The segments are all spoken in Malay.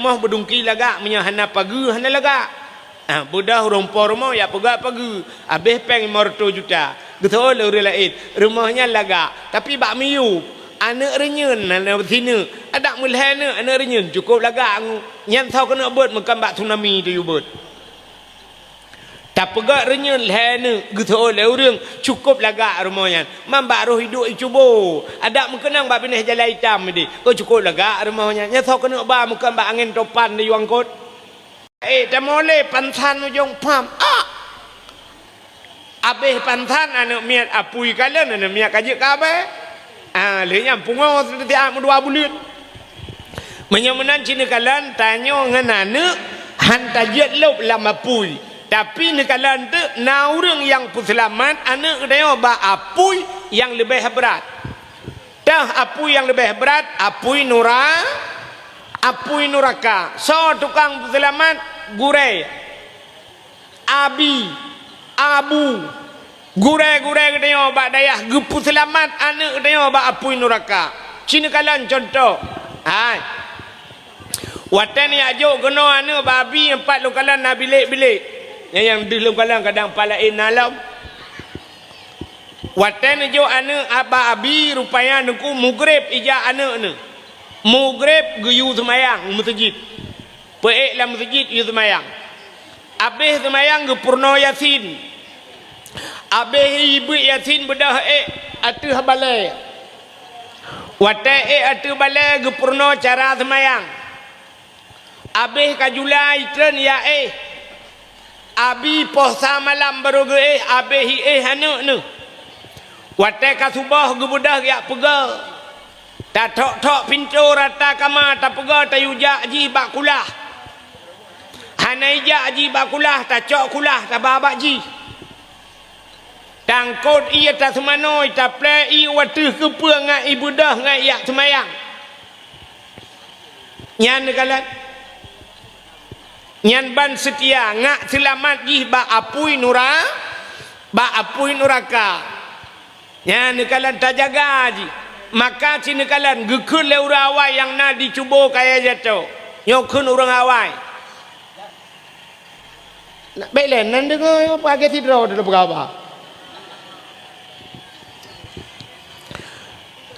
rumah berdungki lagak menyahana pagi hana lagak. Budah rumpor rumah ya pegak pagi. Habis peng 500 juta. Betul orang lain. Rumahnya lagak. Tapi bak miu. Anak renyun anak betina. Ada mulhana anak renyun. Cukup lagak. Yang tahu kena buat makan bak tsunami tu you buat. Tak pegak renyun lehana. Betul orang. Cukup lagak rumahnya. Mambak roh hidup cuba. Ada mengenang bak pindah jalan hitam ni. Kau cukup lagak rumahnya. Yang tahu kena bak makan bak angin topan di yuangkot. Tak boleh pantan ujung pam. Habis pantan anak miat apui kalian anak miat kajik kabeh. Lehnya pungo setiap 2 bulan. Menyemenan Cina kalian tanya dengan anak hantar jet lop lama apui. Tapi ni kalian tu na orang yang puselamat anak dia ba apui yang lebih berat. Dah apui yang lebih berat apui apui nuraka. So tukang puselamat gurai abu gurai dia bak dayah gepu selamat anak dia bak apui neraka. Cina kalian contoh watan ni ajuk kena anak babi 4 lokalan nak bilik-bilik yang di lokalan kadang palain alam watan ajuk anak abah abi rupanya nuku mugrib ijak anak ni mugrib geyu semayang masjid peik lah masjid yu semayang habis semayang ge purna yasin habis ibu yasin bedah atuh balai watai atuh balai ge purna cara semayang habis kajulai tren ya abi puasa malam baru ge habis anak ni watai kasubah ge bedah ya pegal tak tok pintu rata kamar tak pegal tak yujak ji bak kulah hanaijak ji bak kulah tak cok kulah tak babak ji tangkut ia tak semanoi tak play i watuh kepa ngai ibu dah ngai yak semayang nyan kalat nyan ban setia ngak selamat ji bak apui nuraka nyan kalat tak jaga ji maka Cina kalian gekun le orang awai yang nak dicuba kaya jatuh nyokun orang awai nak baik nan dengar pakai tidur dalam berapa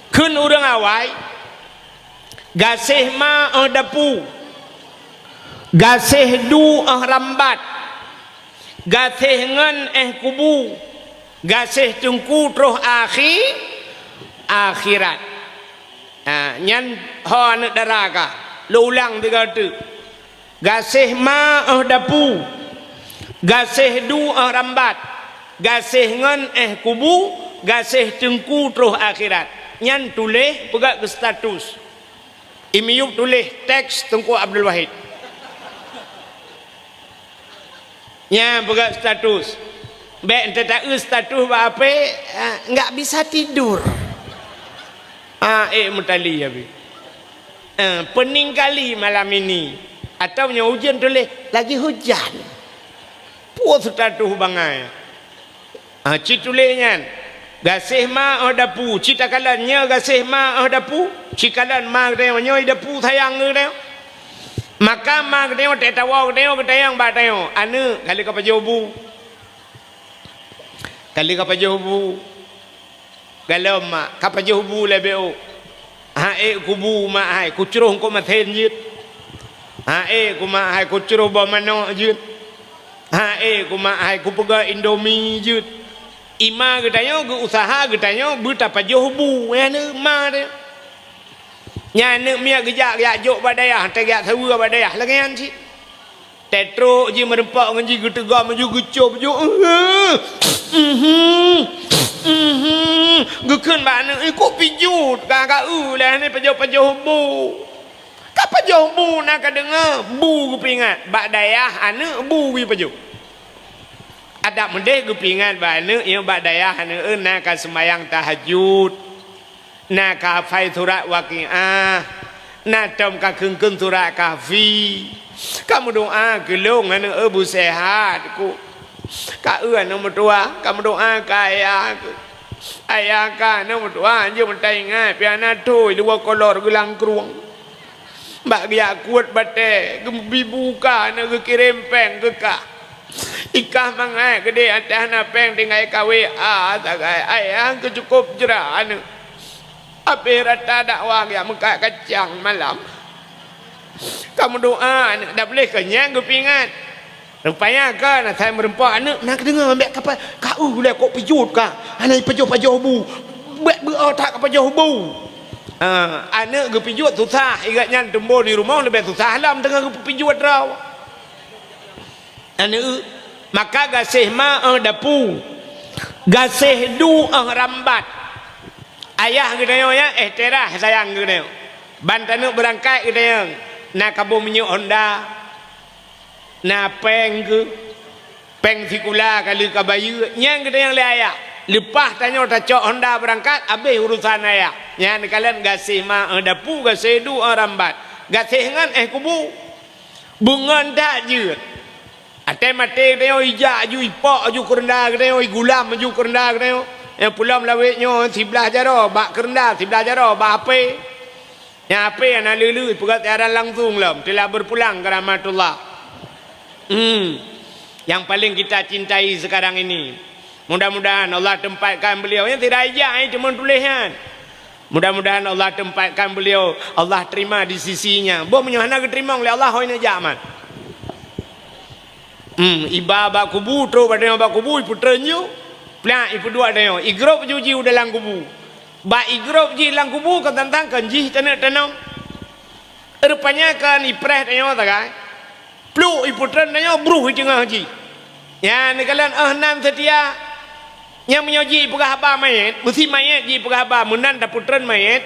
kun orang awai gasih ma dapu gasih du rambat gasih ngan kubu gasih tungku terus akhirat nyan ho nak daraka lu ulang 3 tu gasih ma dapu gasih du rambat gasih ngan kubu gasih tungku terus akhirat nyan tulis pegak ke status imiyub tulis teks Tengku Abdul Wahid nyan pegak status baik tak status apa enggak bisa tidur mutali habis pening kali malam ini atau punya hujan tulis lagi hujan puas status bangai cik tulisnya gasih ma dapu cita kalannya gasih ma dapu cikalan ma dia nyoy dapu sayang dia maka ma dia tak tahu dia ketayang ba dia anu kali kapajobu galau mak kapajobu lebeu kubu ma kucruh ko mathen jit ku ma kucruh ba mano jit ku ma ku pega indomie jit ima gedayo ge usaha gedayo buta pajobu ane ma de nyane mia gejak ya jok badaya tegak sewa badaya lagian si tetro ji merempak nganji getega maju gecob jo gekun bana ko pijut kakak lah ni pajobu ka pajobu nak dengar bu kepingat badaya ane bu wi pajo ada mendeh kepingat bana yang badaya ane nak semayang tahajud nak hafal surat waqiah nak tom ka keung surat kahfi kamu doa gelung ane bu sehat ku ka nomor 2 kamu doa ka ayah ka nomor 2 je mentai ngai piana tu luar kolor gelang kruang Bak dia kuat bate gembi buka na ke kirim peng ke ka. Ikah mangai gede atas na peng tinggal kawe tagai ayang ke cukup jeran. Ape rata dakwah ya muka kacang malam. Kamu doa dah boleh kenyang kepingan. Rupanya kan saya merempak anak nak dengar ambil kapal kau lah kok pejut ka. Anak pejut-pejut bu. Berotak pejut bu. Anak kepijut susah igatnya tumbuh di rumah lebih susah lah tengah kepijut raw anak maka gasih ma dapu gasih du rambat ayah gede ya terah sayang gede bantanu berangkat gede na kabu minyak Honda na peng ke peng sikula kali kabayu yang gede yang le ayah lepas tanya cok Honda berangkat habis urusan ayah yang kalian gasih ma dapu gasih du rambat gasih ngan kubu bungan tak je ate mate dia ijak ju ipok ju kerenda dia gulam ju kerenda dia yang pulang lawetnya sebelah jaro bak kerenda sebelah jaro bak ape yang ape ana lulu pegat tiaran langsung lah telah berpulang ke rahmatullah yang paling kita cintai sekarang ini. Mudah-mudahan Allah tempatkan beliau yang tidak ajak cuma tulisan. Mudah-mudahan Allah tempatkan beliau Allah terima di sisinya. Bo menyahana keterima oleh Allah hoine jaman. Iba ba kubu tro pada ba kubu putranyo. Pla ipu dua dayo. Igrop juji dalam kubu. Ba igrop ji dalam kubu kan tantang kanji tanam. Rupanya kan ipreh dayo tagai. Plu iputran dayo bruh jengah ji. Ya ni kalian nan setia yang menyoji pegah haba mayat mesti mayat ji pegah haba munan da putran mayat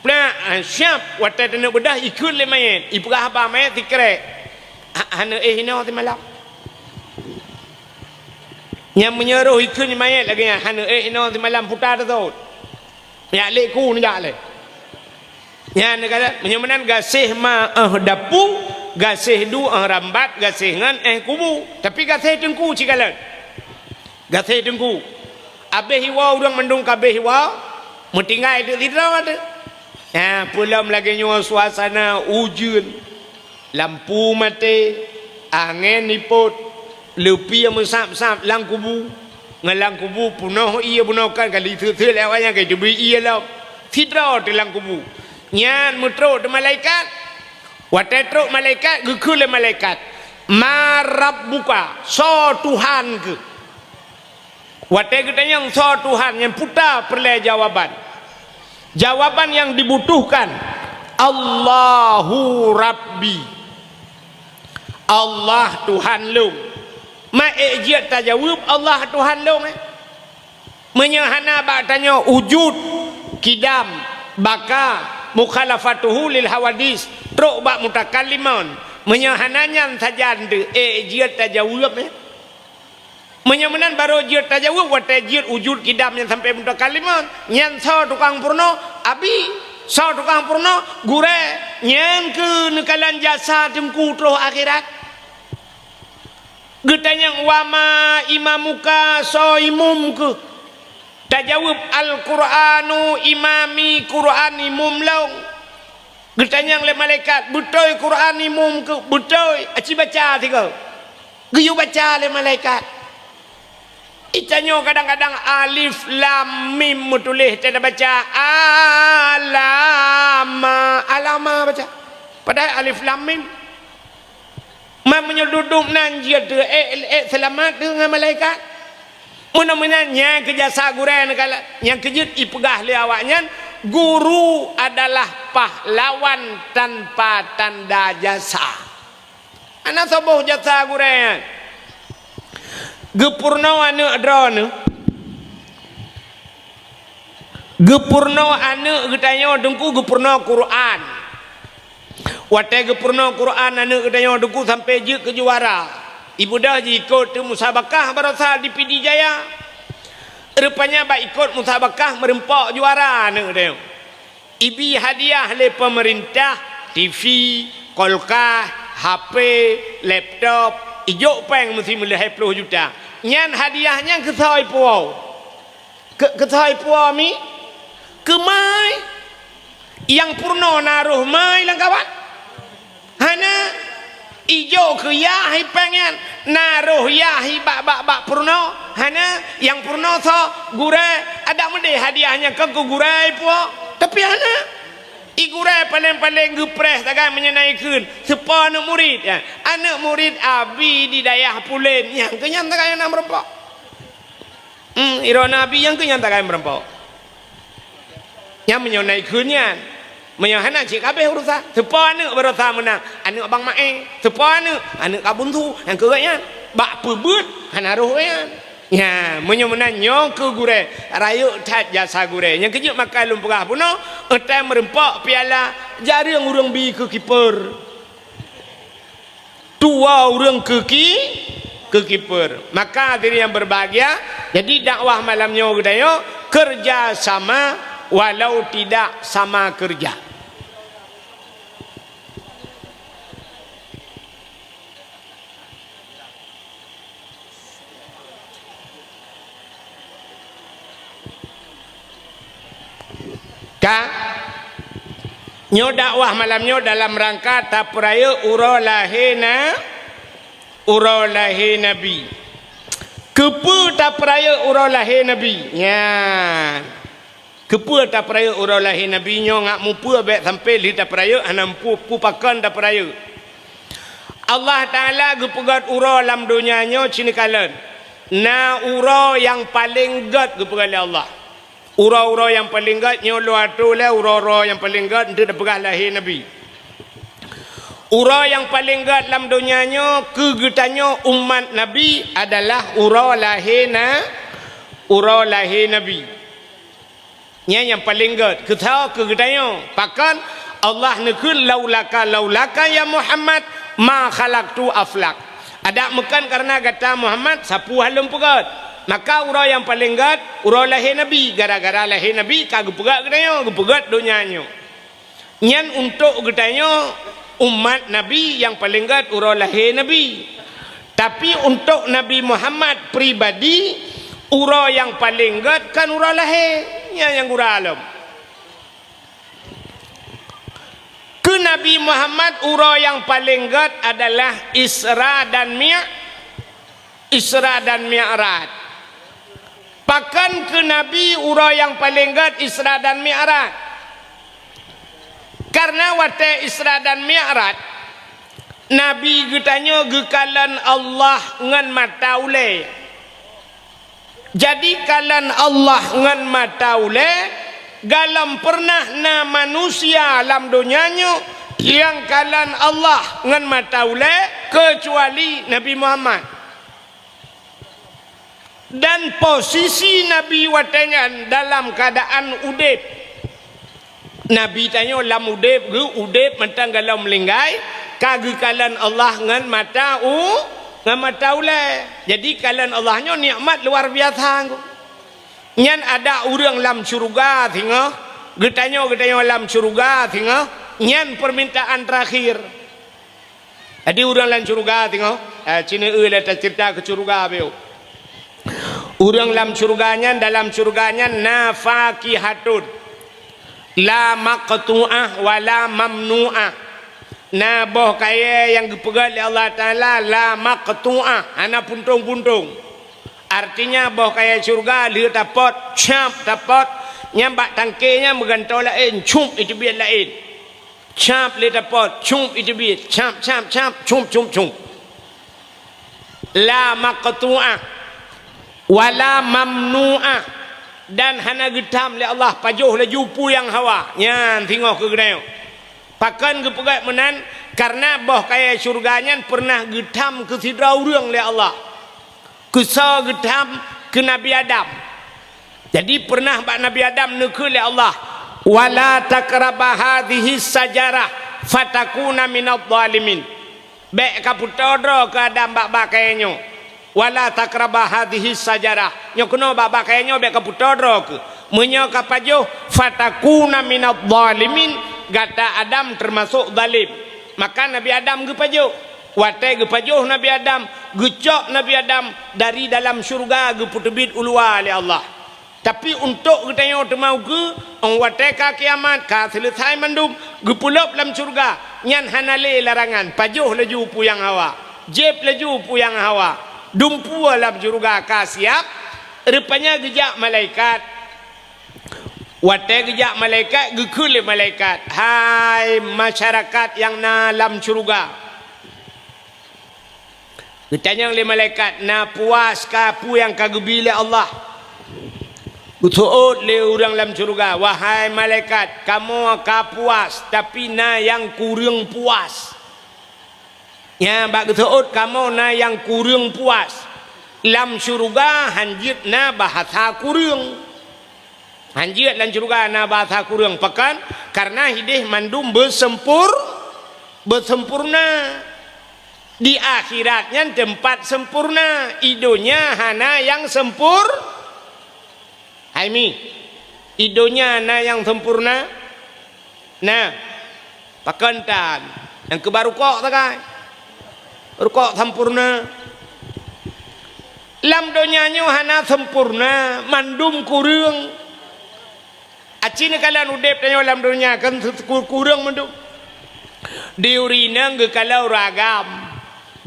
pla siap wata tena bedah ikut le mayat i pegah haba mayat tikrek hana hina ti malam yang menyeruh ikut mayat lagi hana hina ti malam putar tu ya le ku ni ja le ya negara menyemenan gasih ma dapu gasih du rambat gasih ngan kubu tapi gasih tengku cikalan gasih tengku abeh hiwa urang mendung kabeh hiwa metinggai itu tidak ada ya pulam lagi nyawa suasana hujan lampu mati angin nipot lepi yang mesap-sap lang kubu ngalang kubu punah ia bunakan kali tu lewatnya ke diberi ia lah tidak di lang kubu nyan mutro de malaikat watetro malaikat gekule malaikat marab buka so Tuhan ke wate kita yang so Tuhan yang putar perle jawaban yang dibutuhkan Allahu Rabbi Allah Tuhan lu ma ejit tajawab Allah Tuhan lu menyahana batanya wujud kidam baka mukhalafatuhu lil hawadis truk bak mutakalliman menyahananya saja ejit tajawab menyamanan baru jir tajawab wa tajir wujud kidam yang sampai mutakalliman nyan so tukang purno abi so tukang purno gure nyan ke nekalan jasa temku terus akhirat getanyang wama imamuka so imum ke tajawab al-Quranu imami Quran imum laung getanyang le malaikat betul Quran imum ke betul aci baca tiga geyu baca le malaikat itanyo kadang-kadang alif lam mim tulis tidak baca alama baca padahal alif lam mim menyeluduk nan dia tu selamat dengan malaikat mudah-mudahan kejasa guren kala yang kejut ipegah le awaknya guru adalah pahlawan tanpa tanda jasa ana soboh jasa guren gepurno anu adron gepurno anu getanyo dengku gepurno Quran wate gepurno Quran anu getanyo dengku sampai je ke juara ibu dah ikut musabakah barasa di PD Jaya rupanya ba ikut musabakah merempak juara anu getanyo ibi hadiah le pemerintah TV kolkah HP laptop ijo peng mesti mulai 10 juta nyan hadiahnya ke thoi puau ke thoi puau mi ke mai yang purno naruh mai lang kawan hana ijo ke ya hai pengen naruh ya hai bak purno hana yang purno so gurai ada mende hadiahnya ke gurai po tapi hana i gurai paling gepres takan menyenaikan sepa anak murid ya. Anak murid abi di dayah pulen yang kenyang takan yang merempok irona abi yang kenyang takan merempok yang menyenaikannya menyahana cik kabeh urusan sepa anak berusaha menang anak abang mae sepa anak kabuntu yang keraknya bak pebut hana rohyan ya menyemenannya ke gure rayuk tat jasa gure yang kejut makan lumpurah puno entai merempak piala jari yang urang bi ke kiper tua urang ke kiper maka diri yang berbahagia jadi dakwah malamnya gedayo kerja sama walau tidak sama kerja. Nyo dakwah malamnya dalam rangka tapraya uro lahir nabi kepu tapraya uro lahir nabi ya kepu tapraya uro lahir nabi nyo ngak mupu abek sampai li tapraya anam pu pakan tapraya Allah Taala gepegat uro dalam dunia nyo cini kalan na uro yang paling gat gepegat Allah ura-ura yang paling gat nyolo atulah ura-ura yang paling gat untuk dapegah lahir Nabi. Ura yang paling gat dalam dunianya kegetannya umat Nabi adalah ura lahir Nabi. Yang paling gat kita kegetannya pakan Allah nekul laulaka ya Muhammad ma khalaqtu aflak. Ada makan karena kata Muhammad sapu halum pegat. Maka urau yang paling gat urau lahir Nabi gara-gara lahir Nabi kagak pegat katanya gepegat dunianya nyan untuk katanya umat Nabi yang paling gat urau lahir Nabi tapi untuk Nabi Muhammad pribadi urau yang paling gat kan urau lahir yang urau alam ke Nabi Muhammad urau yang paling gat adalah Isra dan Mi'raj. Pakan ke Nabi urau yang paling gat Isra dan Mi'raj. Karena wate Isra dan Mi'raj Nabi getanya gekalan Allah ngan mata ule. Jadi kalan Allah ngan mata ule galam pernah na manusia alam dunianya yang kalan Allah ngan mata ule kecuali Nabi Muhammad. Dan posisi Nabi watanya dalam keadaan udip. Nabi tanya lam udip ge udip mentang galau melinggai kagekalan Allah ngan mata ule. Jadi kalan Allahnya nikmat luar biasa. Nyan ada orang lam syurga tengah getanya lam syurga tengah nyan permintaan terakhir. Jadi orang lam syurga tengah cina la cerita ke syurga beo. Orang dalam surganya nafakihatun la maqtu'ah wala mamnu'ah. Na boh kaya yang dipegang oleh Allah Ta'ala la maqtu'ah ana puntung-puntung. Artinya boh kaya surga dia dapat cap dapat nyambak tangkenya megantau lain cum itu biar lain. Cap dia dapat cum itu biar cap cum. La maqtu'ah wala mamnu'ah dan hana getam le Allah pajuh le jupu yang hawa nyan tengok ke gedeo pakan ke pegat menan karena boh kaya surganya pernah getam ke sidra urang le Allah kusa getam ke Nabi Adam jadi pernah bak Nabi Adam neku le Allah wala takraba hadhihi sajarah fatakuna minadh dhalimin bek kaputodro ke Adam bak kayanya wala takraba hadhihi sajarah nyokuno baba kayaknya be kaputodro ke menyo kapajo fatakuna minadh dhalimin gata Adam termasuk zalim maka Nabi Adam gepajo wate gepajo Nabi Adam gecok Nabi Adam dari dalam syurga geputebit ulwa oleh Allah tapi untuk kita yang mau ke wate ka kiamat ka selesai mandum gepulop dalam syurga nyan hanale larangan pajuh laju puyang hawa jeb laju puyang hawa dumpu alam syurga ka siap rupanya gejak malaikat wate gejak malaikat gekul malaikat hai masyarakat yang dalam syurga ditanya oleh malaikat na puas ka pu yang kagebile Allah betul le orang dalam syurga wahai malaikat kamu ka puas tapi na yang kurang puas ya bak betul kamu na yang kurang puas dalam syurga hanjit na bahasa kurang hanjit dalam syurga na bahasa kurang pekan karena hidih mandum bersempurna di akhiratnya tempat sempurna idonya hana yang Haimi idonya hana yang sempurna nah pakantan yang kebaru kok takai rukok sempurna lam donyanya hana sempurna mandum kurang acina kalian udep tanya lam donya kan kurang mandum diurina kalau ragam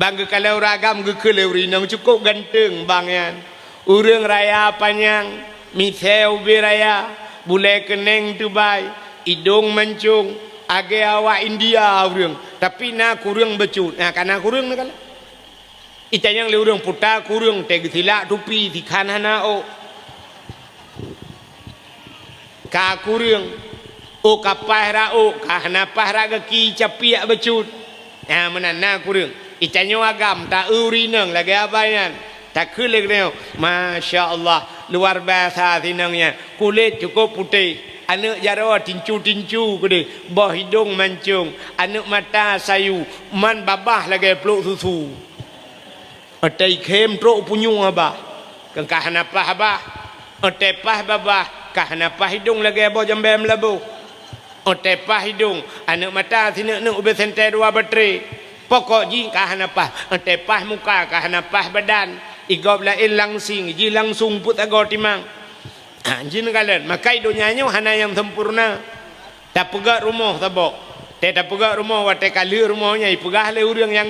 bangga kalau ragam ke keleurina cukup ganteng bangyan urang raya panjang miseu beraya bule keneng tubai hidung mancung age awak India urang tapi na kurang becut nah karena kurang nak itanyang le urang puta kurang teg silak tupi di kanana o ka kurang o kapahra o kahna pahra ki capiak becut nah menana kurang itanyo agam tak urinang lagi abayan tak kulit dia Masya Allah luar biasa tinangnya kulit cukup putih anak jarawa tincu-tincu gede bawah hidung mancung anak mata sayu man babah lagi peluk susu atai kem trok punyung abah kengkah napah abah atai pah babah kah napah hidung lagi bawah jambem labu atai pah hidung anak mata sinak-nak ubah sentai dua bateri pokok ji kahanapah tepah muka kahanapah badan igop lain langsing ji langsung put agor timang jin kalian maka idonyanya hana yang sempurna tak pegak rumah tabok tak pegak rumah wate kali rumahnya ipegah le urang yang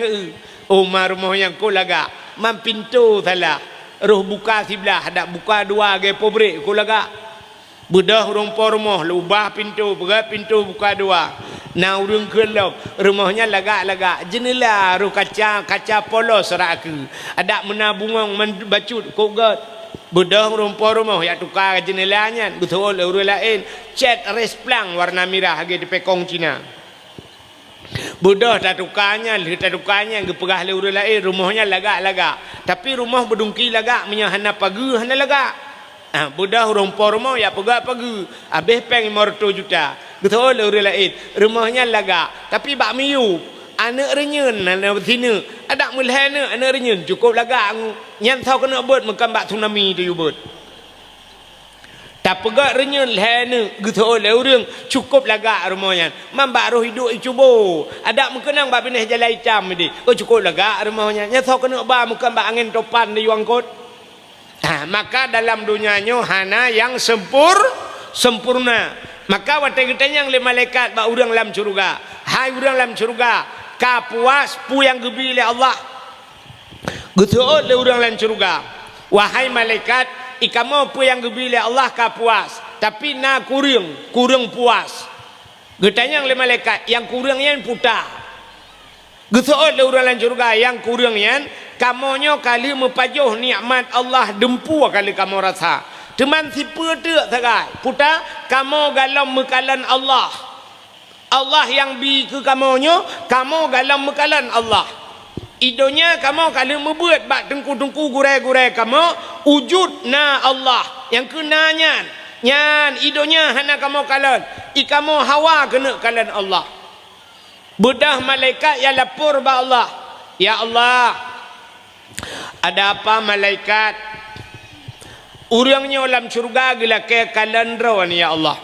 rumah yang ko laga mam pintu salah roh buka sebelah ada buka dua ge pobrek ko laga budah rumpor rumah lubah pintu pegak pintu buka dua na urang kelok rumahnya lagak-lagak jendela ru kaca polos raku ada menabungong bacut kogat budah rumpor rumah ya tukar jendelanya betul urang lain cat resplang warna merah hage di pekong Cina budah tak tukarnya gepegah le urang lain rumahnya lagak-lagak tapi rumah berdungki lagak menyahana pagi hana lagak budah rumpor rumah ya pegak-pagi habis peng 500 juta betul orang lain rumahnya lagak tapi bak miu anak renyun anak sini ada mulhana anak renyun cukup lagak nyam tahu kena buat makan bak tsunami tu buat tak pegak renyun lehana betul orang cukup lagak rumahnya mambak roh hidup cubo ada mengenang bak pindah jalan hitam ni cukup lagak rumahnya nyam tahu kena ba makan bak angin topan di wangkot maka dalam dunianya hana yang sempurna maka wate getanya le malaikat ba urang dalam syurga hai urang dalam syurga ka puas pu yang gebi le Allah betul le urang dalam syurga wahai malaikat ikamo pu yang gebi le Allah ka puas tapi na kurang puas getanya le malaikat yang kurangnya puta betul le urang dalam syurga yang kurangnya kamonyo kali mepajuh nikmat Allah dempu kali kamu rasa teman si pedek sagai puta kamu galam mekalan Allah yang bi ke kamonyo kamu galam mekalan Allah idonya kamu kalau membuat bak tengku-tengku gurai-gurai kamu wujud na Allah yang kenanya nyan idonya hana kamu kalan ikamu hawa kena kalan Allah bedah malaikat yang lapor ba Allah ya Allah ada apa malaikat urangnya dalam syurga gila ke kalandra ni ya Allah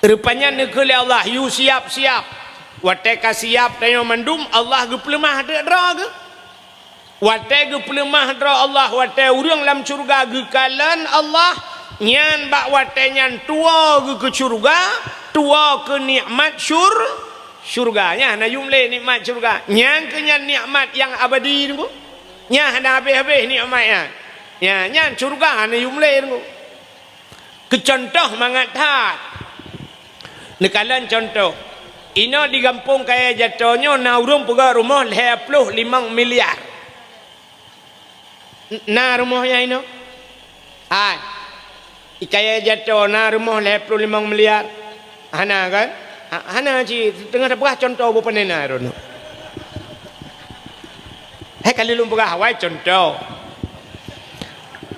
rupanya negeri Allah you siap-siap wate ka siap tanya mandum Allah ge pelemah ada dra ke wate ge pelemah dra Allah wate urang dalam syurga ge kalan Allah nyan bak wate nyan tua ge ke syurga tua ke nikmat syurganya na jumlah nikmat syurga nya kenya nikmat yang abadi tu nya ada habis-habis nikmatnya nya nya syurga na jumlah tu kecontoh mangat nekalan contoh ino di kampung kaya jatuhnya na urung pega rumah 25 miliar na rumahnya ino kaya jatuh na rumah 25 miliar hana kan hana ci tengah berah contoh apa nena rono kali lu berah wai contoh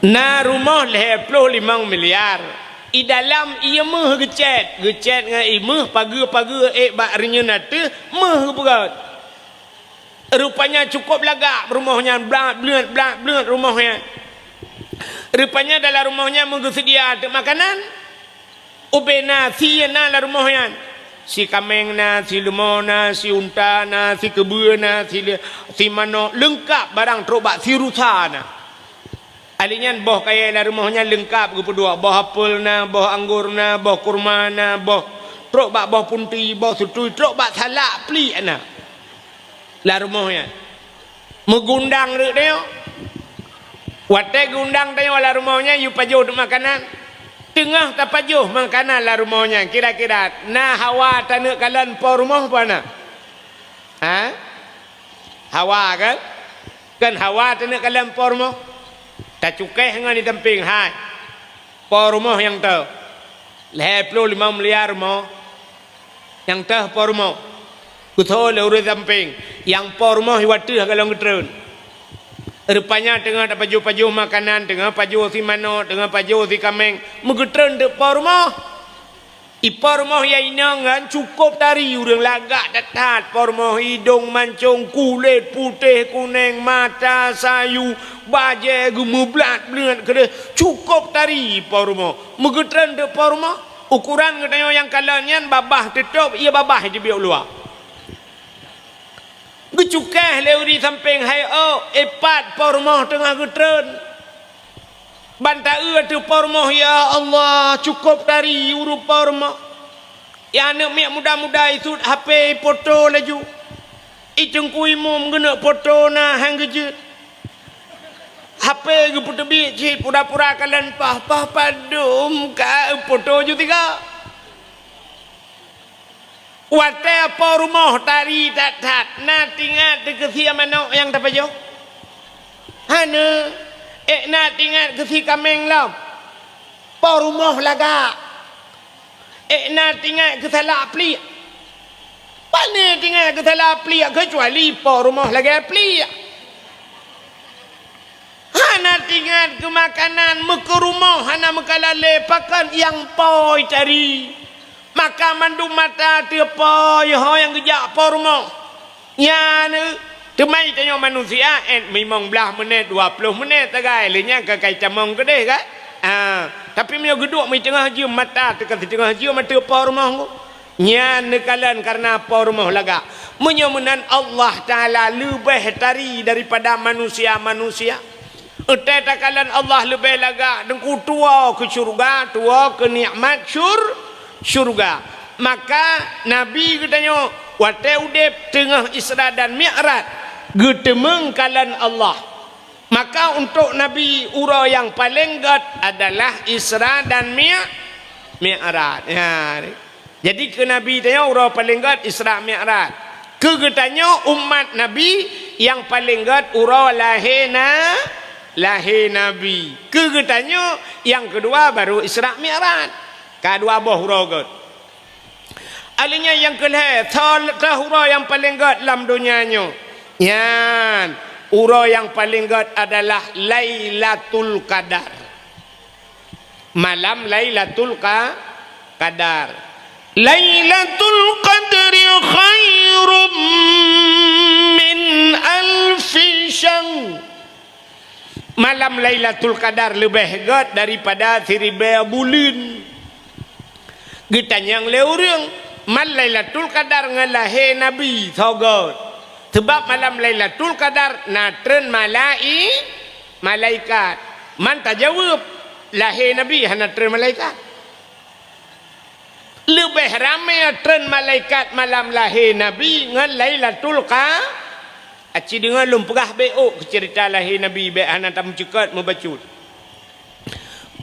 na rumah 25 miliar i dalam ia meh gecet dengan imeh pagi-pagi bak renyunate meh berat rupanya cukup lagak rumahnya blat rumahnya rupanya dalam rumahnya mengsedia ada makanan ubena si na dalam rumahnya si kameng na si lemau na si unta na si kebun na si mano lengkap barang terobak si rusa na alinya boh kaya dalam rumahnya lengkap kedua boh apel na boh anggur na boh kurma na boh terobak boh punti boh sutui terobak salak peli na dalam rumahnya megundang dia watai gundang tanya dalam rumahnya you pajuh makanan tengah tak pajuh makanan lah rumahnya kira-kira na hawa tanah kalan po rumah apa na hawa kan hawa tanah kalan po rumah tak cukai dengan di temping hai po rumah yang tu 25 miliar rumah yang tu po rumah kuthol urus temping yang po rumah iwatu kalau ngetren rupanya tengah ada pajuh-pajuh makanan, tengah pajuh si mano, tengah pajuh si kameng, megetren de rumah. Ipa rumah yang inangan cukup tari urang lagak datat, rumah hidung mancung, kulit putih kuning, mata sayu, baje gemublat belat kede, cukup tari ipa rumah. Megetren de rumah, ukuran katanya yang kalannya babah tutup, ia babah je biar luar. Gecukah leuri samping hai epat pormoh tengah getren bantai tu pormoh ya Allah cukup dari uru pormoh ya anak miak muda-muda itu HP foto laju iteng kuimu mengena foto na hang gejet HP ge foto bi ci pura-pura kalian pah padum ka foto ju tiga watai apa rumah tari tak na tinggal dekesia manok yang tak pajo hana na tinggal kesi kameng lam pa rumah laga na tinggal kesalah pli pane tinggal kesalah pli kecuali pa rumah laga pli hana tinggal ke makanan muka rumah hana mekalale pakan yang poi tari maka mandu mata tiapa yang gejak apa rumah ya ni temai tanya manusia memang belah menit 20 menit tagai lenya kakai camong kedeh kan tapi dia geduk mai tengah je mata tekan tengah je mata apa rumah nya nekalan karena apa rumah laga menyomenan Allah taala lebih tari daripada manusia utai takalan Allah lebih laga dengku tua ke syurga tua ke nikmat syurga maka Nabi katanya watai udep tengah Isra dan Mi'raj getemeng kalan Allah maka untuk Nabi ura yang paling gat adalah Isra dan Mi'raj jadi ke Nabi tanya ura paling gat Isra Mi'raj kegetanya umat Nabi yang paling gat ura lahir Nabi kegetanya yang kedua baru Isra Mi'raj kedua boh rogot alinya yang kelih tahura yang paling gat dalam dunianya yan ura yang paling gat adalah Lailatul Qadar malam Lailatul Qadar Lailatul Qadri khairum min alfi syahr malam Lailatul Qadar lebih gat daripada 1000 bulan Getanya yang leurang mal Lailatul Qadar ngalahe Nabi thogot sebab malam Lailatul Qadar natren malaikat man tak jawab lahir Nabi hana natren malaikat lebih ramai tren malaikat malam lahir Nabi ngan Lailatul Qadar. Aci dengar lum pegah beok cerita lahir Nabi be anak tamu cekat membacut.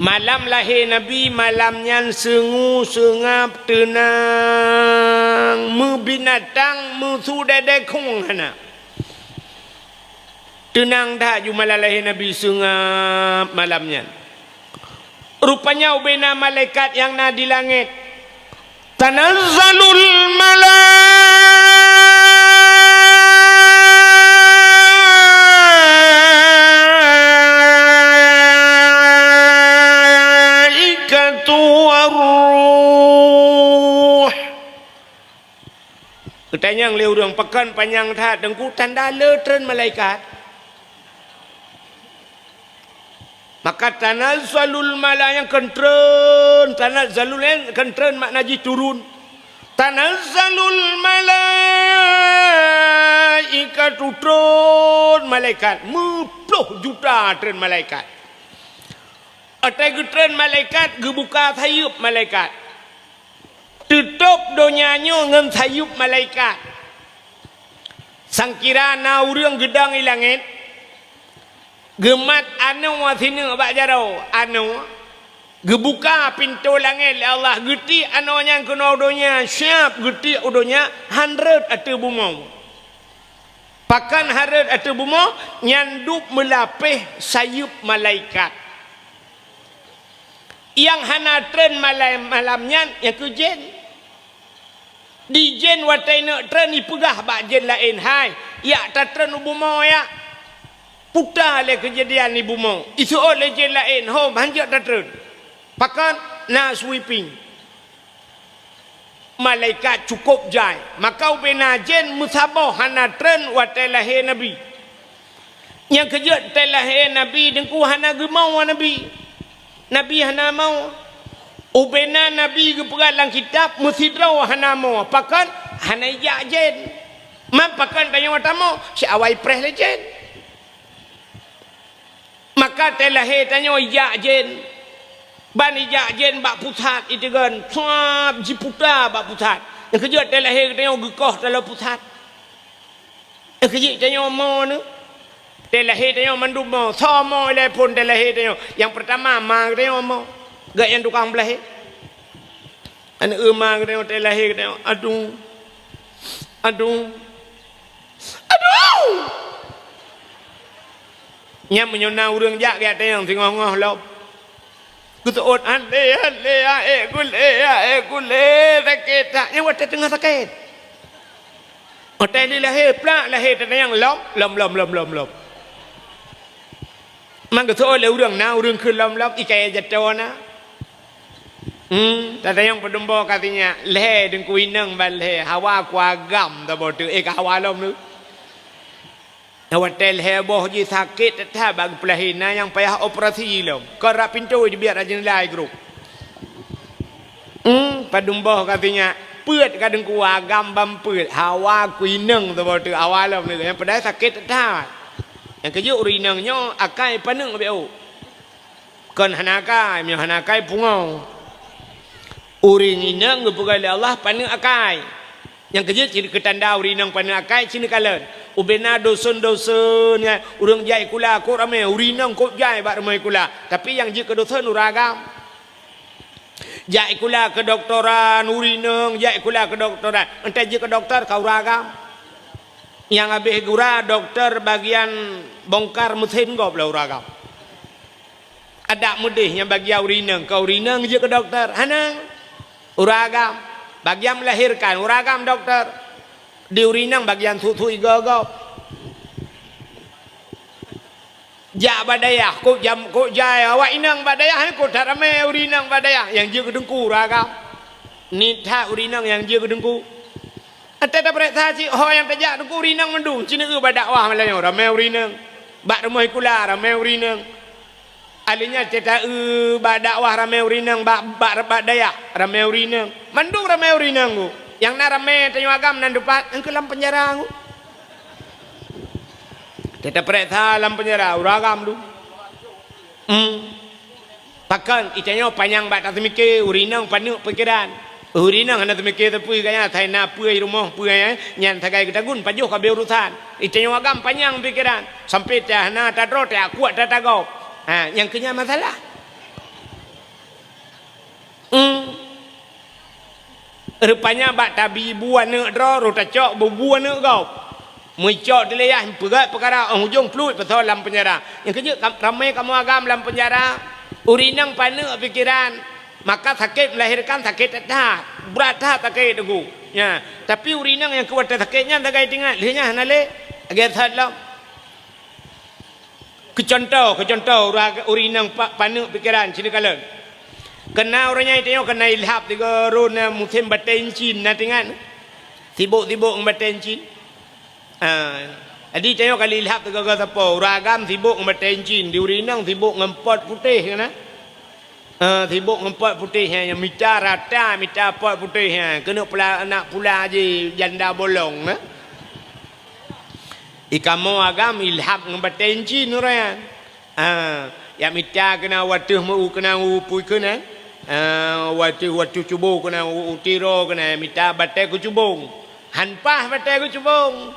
Malam lahir Nabi malamnya sengu sengap tenang binatang sudadai kong hana. Tenang dah ju malam lahir Nabi sengap malamnya. Rupanya ubena malaikat yang na di langit. Tanazzalul malaikatu waruh. Ketanya yang leurang pekan panjang dah dengku tanda letren malaikat. Maka tanazzalul malaikatu kentren, tanazzalul kentren makna ji turun. Tanazzalul malaikatu turun malaikat 10 juta tren malaikat. Atai tren malaikat gebuka sayup malaikat. Tutup donyanya ngan sayup malaikat. Sangkira na urang gedang i langit. Gemat anu wasini bak jarau anu gebuka pintu langit Allah geti anu yang kena udonya siap geti udonya 100 atau bumau pakan 100 atau bumau nyandup melapih sayup malaikat yang hana tren malamnya yang ke jen di jen watai nak tren ipegah bak jen lain hai ya tak tren bumau ya putar le kejadian ibu mau. Isu oleh je lain. Home hanjak datang. Pakan na sweeping. Malaikat cukup jai. Maka ubena jen musabah hana tren watai lahir Nabi. Yang kerja watai lahir Nabi dengku hana gemau Nabi. Nabi hana mau. Ubena Nabi ke peralang kitab musidraw hana mau. Pakan hana ijak jen. Mampakan tanya watamu si awai preh le jen. Maka telah tanya ijak jen ban ijak jen bak pusat itu kan suap jiputa bak pusat yang kerja telah tanya gekoh dalam pusat yang kerja tanya mau ni telah tanya mandum mau sama le pun telah tanya yang pertama mang tanya mau gak yang tukang belah anak mang tanya telah tanya aduh nhắm mà nhau nào đường dạ gạt đây không thì ngon ngon lắm cứ tự ôn ăn lê ra kẹt nhưng mà tengah sakit ở đây đi là hết đây yang lom mang cái thôi leu đường nào đường khơi lom ikai jatuh na tapi yang pedumbo katanya leh dengan kuinang bal leh hawa kuagam tak boleh hawa lom nu hotel heboh je sakit tetap bagi pelahina yang payah operasi lom. Korap pintu biar aja nilai grup. Padumbah katanya peut kadang kuagam bam peut hawa kuineng tu boleh awal lom ni yang pada sakit tetap. Yang kerja urinangnya akai paneng beu. Kon hanakai, mi hanakai pungau. Urinang gepugai Allah paneng akai. Yang kerja ciri ketanda urinang paneng akai cini kalen. Ubena dosen ya urang jai kula ko ramai urinang ko jai bak ramai kula tapi yang je ke dosen uragam jai kula ke doktoran urinang jai kula ke doktoran entai je ke doktor kau uragam yang habis gura doktor bagian bongkar mesin go bla uragam ada mudih yang bagian urinang kau urinang je ke doktor hana uragam bagian melahirkan uragam doktor di urinang bagian tutui gagap ja badayah ko jam ko jaya wa inang badayah ko tarame urinang badayah yang je kedengku ragam ni tha urinang yang je kedengku ate ta pereta si ho yang tajak dengku urinang mendung cina ke badakwah malanya rame urinang bak rumah kula rame urinang alinya ceta badakwah rame urinang bak badayah rame urinang mendung rame urinang ku yang narame tanya agam nan depan engke lam penjara aku tetap pereta lam penjara uragam lu pakan itanya panjang bat tak mikir urinang panuk pikiran Urina hana temike tepui kaya thai na puai rumah puai nyan thagai ketagun pajuh ka berurusan. Itanya agam panjang pikiran sampai dah na tadro tak kuat dah tagau. Yang kenya masalah. Rupanya bak tabi buan ne dro rota cok buan ne kau. Muncok dileyah pegat perkara hujung fluid pasal dalam penjara. Yang kenya ramai kamu agam dalam penjara. Urinang pana pikiran. Maka sakit melahirkan sakit dah berat dah sakit tu ya tapi urinang yang kuat sakitnya tagai tinggal lehnya hanale agak sadlam kecontoh urinang panuk pikiran sini kala kena orangnya itu kena ilhap tiga rona musim batencin na tinggal sibuk batencin jadi tengok kali ilhap tiga kata apa ragam sibuk batencin di urinang sibuk ngempot putih kena sibuk ngempot putih yang mita rata mita pot putih kena pula anak pula je janda bolong ikamu agam ilham ngebatenci nurayan ya mita kena watuh mau kena upui kena watu cubung kena utiro kena mita batai ku cubung hanpah batai ku cubung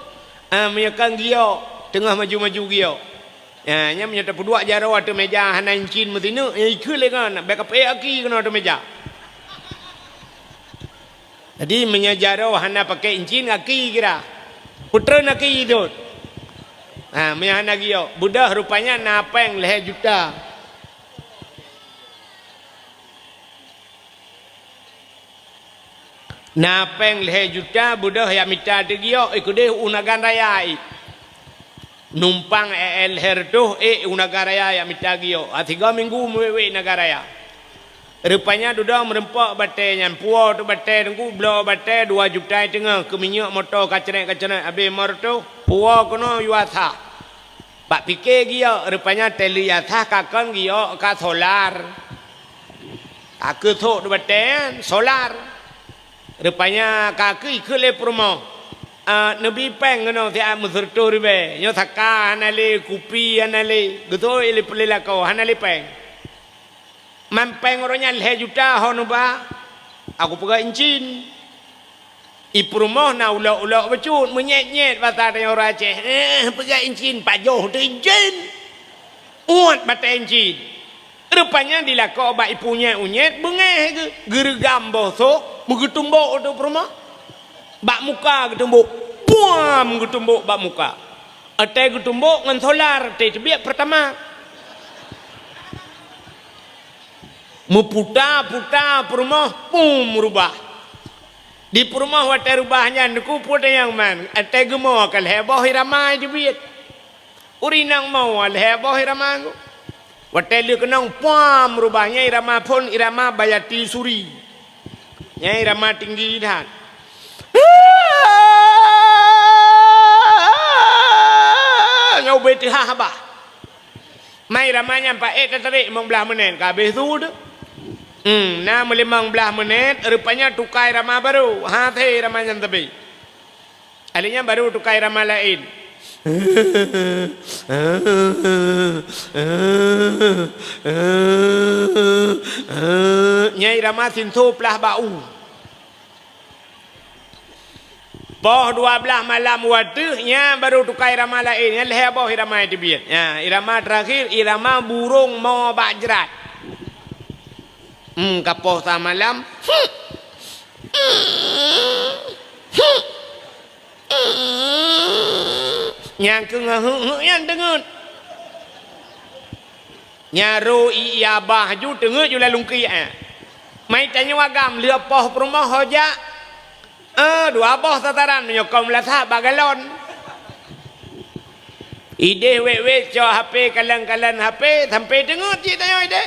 menyekang gio tengah maju gio nya menyata pedua jaro ada meja hanan cin mutinu ikut lengan backup aki kena ada meja jadi menyajaro hana pakai incin aki kira putra aki itu menyana gio budak rupanya napeng leher juta napeng leher juta budak yang minta gio ikut deh unagan raya numpang leher tu unagaraya yang mitagio 3 minggu mewe nagaraya rupanya duda merempak batai yang puau tu batai tengku blo batai 2 juta tengah ke minyak motor kacret habis mar tu puau kono yuatha pak fikir gio rupanya teli yatha kakon gio ka solar aku thok tu batai solar rupanya kaki kele promo Nabi peng kena tiap muserto ribe nyo thaka hanale kupi hanale gitu ile pelela kau hanale peng mampeng orangnya leh juta hono ba aku pegang incin iprumoh na ulak becut menyet bahasa dia orang Aceh pegang incin pajoh tu incin uat bata incin rupanya dilakau ba ipunya unyet bengeh ke gergam bosok mugetumbok tu prumoh bak muka getumbuk puam getumbuk bak muka ate getumbuk ngan solar te biak pertama muputa perumah pum rubah di perumah wate rubahnya nuku puta yang man ate gemo kal heboh irama di biak urinang mau al heboh irama wate lu kenang puam rubahnya irama pun irama bayati suri nya irama tinggi dah ngau beti habah mai ramanya pak tarik 15 menit ka habis tu tu na 15 menit rupanya tukai rama baru the ramanya tepi alinya baru tukai rama lain nyai rama sintu plah bau boh 12 malam waduhnya baru tukai irama lain yang leher boh irama itu biar ya irama terakhir irama burung mau bajrat kapoh sama malam yang kengah yang dengut nyaru iya bah ju dengut ju lalungki mai tanya wagam lia poh perumah hoja 2 boh tataran menyokong latah bagalon ide we cho HP kalang HP sampai dengut je tayo ide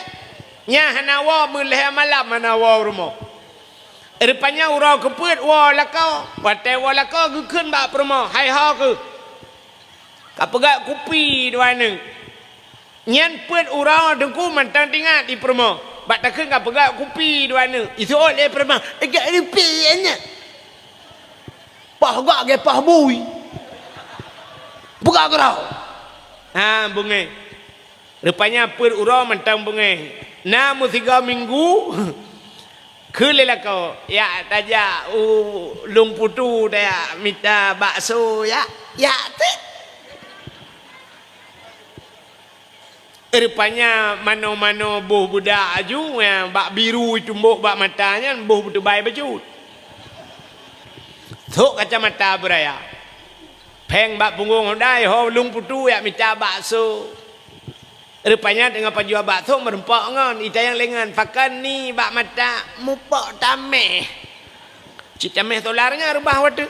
nya hanawa mulih malam hanawa rumah rupanya urau keput wa lakau wate wa lakau keun ba rumah hai ha ke kapegak kupi dua neng nyan put urau dengku mantang tinggal di rumah bak takun kapegak kupi dua neng itu oleh rumah agak rupiahnya pah gak ke pah bui buka gerau bungai rupanya per urau mentang bungai namu 3 minggu คือเลยละก็อยากแต่อยากลุงปูตูแต่มิตาบะโซอยากติ Rupanya mano-mano buh budak aju yang bak biru tumbuk bak matanya buh betul baik baju. Thuk kacamata beraya. Peng bak punggung dai ho lung putu ya minta bakso. Rupanya dengan penjual bakso merempak ngon ita yang lengan fakan ni bak mata mupok tameh. Cik tameh tolarnya rubah wadu.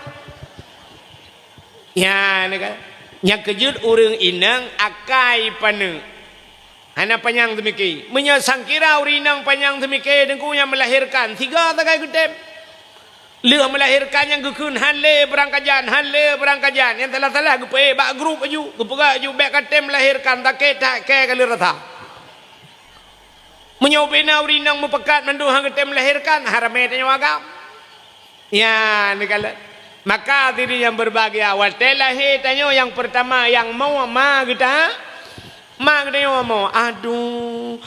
Ya nak yang kejut urang inang akai panu. Hana panjang demikian. Menyasang kira urinang panjang demikian dengku yang melahirkan. Tiga takai kutem. Leh melahirkan yang gukun hanle berangkajan. Yang telah-telah gupe bak grup aju. Gupega aju bek katem melahirkan. Tak ke kali rata. Menyobena urinang mepekat menduhang katem melahirkan. Harametnya wagam. Ya ni kala. Maka diri yang berbahagia. Watelahi tanyo yang pertama yang mau ma kita. Mak dia mau aduh.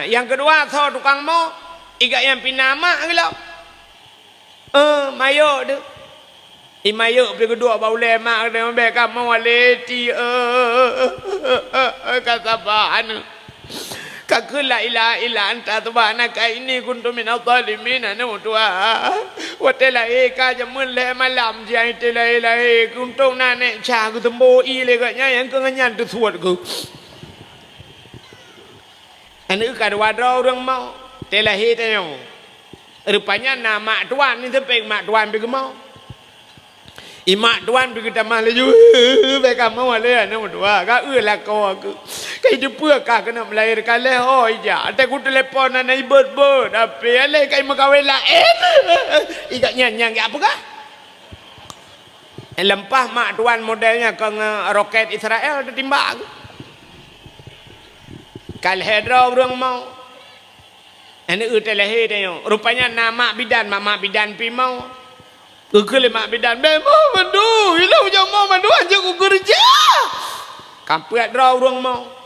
Yang kedua so tukang mau iga yang pinama gelau. Mayo tu. Mayo pergi kedua bau lemak dia membeka mau leti kata bahan. Kakak la ilaha illa anta subhanaka inni kuntu minadh dhalimin anu tua. Watela ka jamun le malam jai tela ilahi kuntu nane cha ku tembo i le katnya yang kengan tu suat ku. Anu ka wadro urang mau tela he tanyo. Rupanya nama tuan ni sampai mak tuan pergi mau. Imak tuan pergi tamah laju. Beka mau le anu tua ka la ko aku. Kai depa ka kena melahirkan le hoi ja. Ate ku telefon ana ibet ape le kai makawin lain. Ikat nyang apa ka? Lempah mak tuan modelnya ke roket Israel ditimbang. Kal hedra urang mau. Ane utelahe tayo. Rupanya nama bidan mak bidan pi mau. Kekele mak bidan bemo mandu. Ilau jam mau mandu aja ku kerja. Kampet dra urang mau.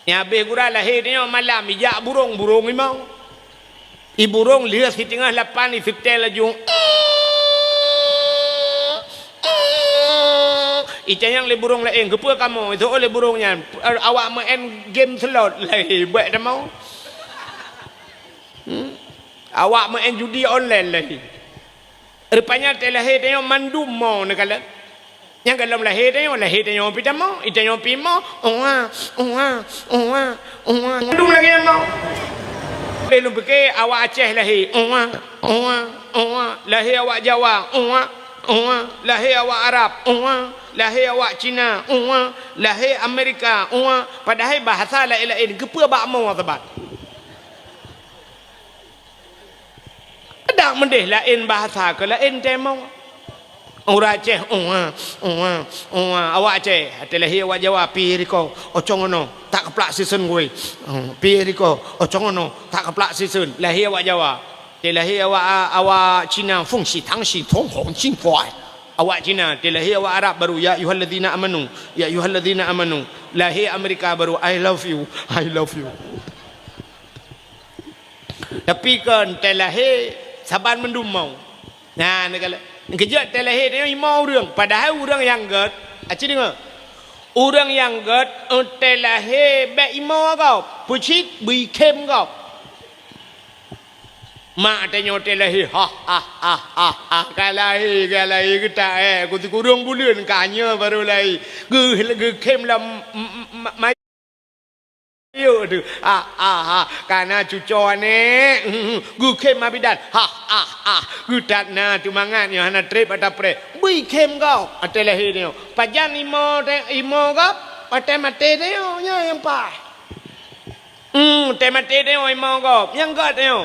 Ya be gura lahir dia malam bijak burung ni mau. Burung lihat di tengah lapan ni setel laju. Ita yang le burung lain kepa kamu itu oleh burungnya awak main game slot lagi buat dah mau. Awak main judi online lagi. Rupanya telahir dia mandum mau nak kala. Yang kalau lahir dia pita mau, ita yang pi mau, mandum lagi mau. Belum pakai awak Aceh lahir, lahir awak Jawa, lahir awak Arab, lahir awak Cina, lahir Amerika, padahal bahasa lain-lain kepa bak mau tebat. Ada mendeh lain bahasa ke lain temau. Orang Aceh, awak Aceh, hati lahir awak Jawa, pi riko, ocong ono, tak keplak season gue, pi riko, ocong ono, tak keplak season, lahir awak Jawa, lahir awak Cina, feng si tang si tong hong jing kuai, awak Cina, lahir awak Arab baru ya yuhalladzina amanu, lahir Amerika baru I love you. Tapi kan lahir saban mendum mau, nah negala. Kejap telahir dia imau orang. Padahal orang yang gad, aci dengar. Orang yang gad telahir bek imau kau, pucit bikem kau. Mak tanya telahir, kalahir kita kutu kurung bulan kanya baru lagi. Kem lah yo tu karena cucon ni gu kem abidan gu tak na tu mangan yo hana trip atau pre bui kem kau atelah ni pajan imo kau pakai mate dia yang pa te mate dia imo kau yang gat dia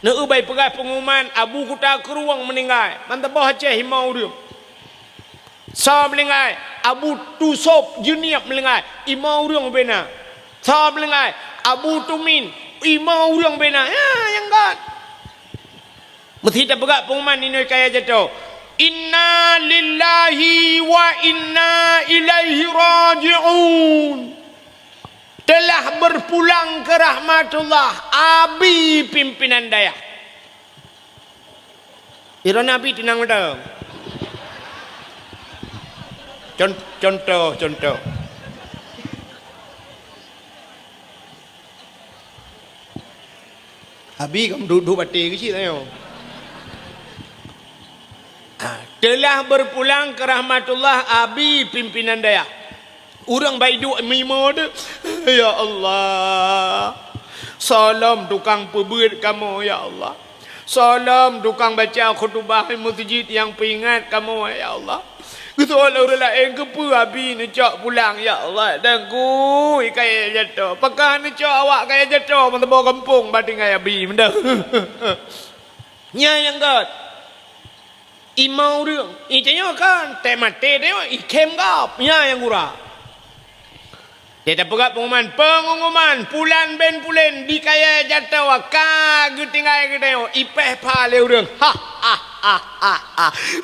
nak ubai pegai pengumuman abu kuta keruang meninggal mantap Aceh imo dia so meninggal abu tusop junior meninggal imo dia bena Sahab lengai Abu Tumin imau orang bena yang gat mesti tak pegak pengumuman ini kaya jatuh inna lillahi wa inna ilaihi raji'un telah berpulang ke rahmatullah abi pimpinan daya. Ira Nabi tenang dah. Contoh. Abi kamu duduk batik kecil tanya. Telah berpulang ke rahmatullah abi pimpinan daya. Orang baik duk mimo tu. Ya Allah. Salam tukang pebut kamu ya Allah. Salam tukang baca khutbah masjid yang peringat kamu ya Allah. Ketua orang lain ke apa habis ni cak pulang ya Allah. Dan ku kaya jatuh. Pakah ni cak awak kaya jatuh mentebau kampung bating kaya abi benda. Nya yang kat. Imau dia. Itanya kan tak mati dia ikem kap. Nya yang kurang. Dia tak pegat pengumuman pulan ben pulen di kaya jatuh ka getinggai gedeo ipeh pale urang ha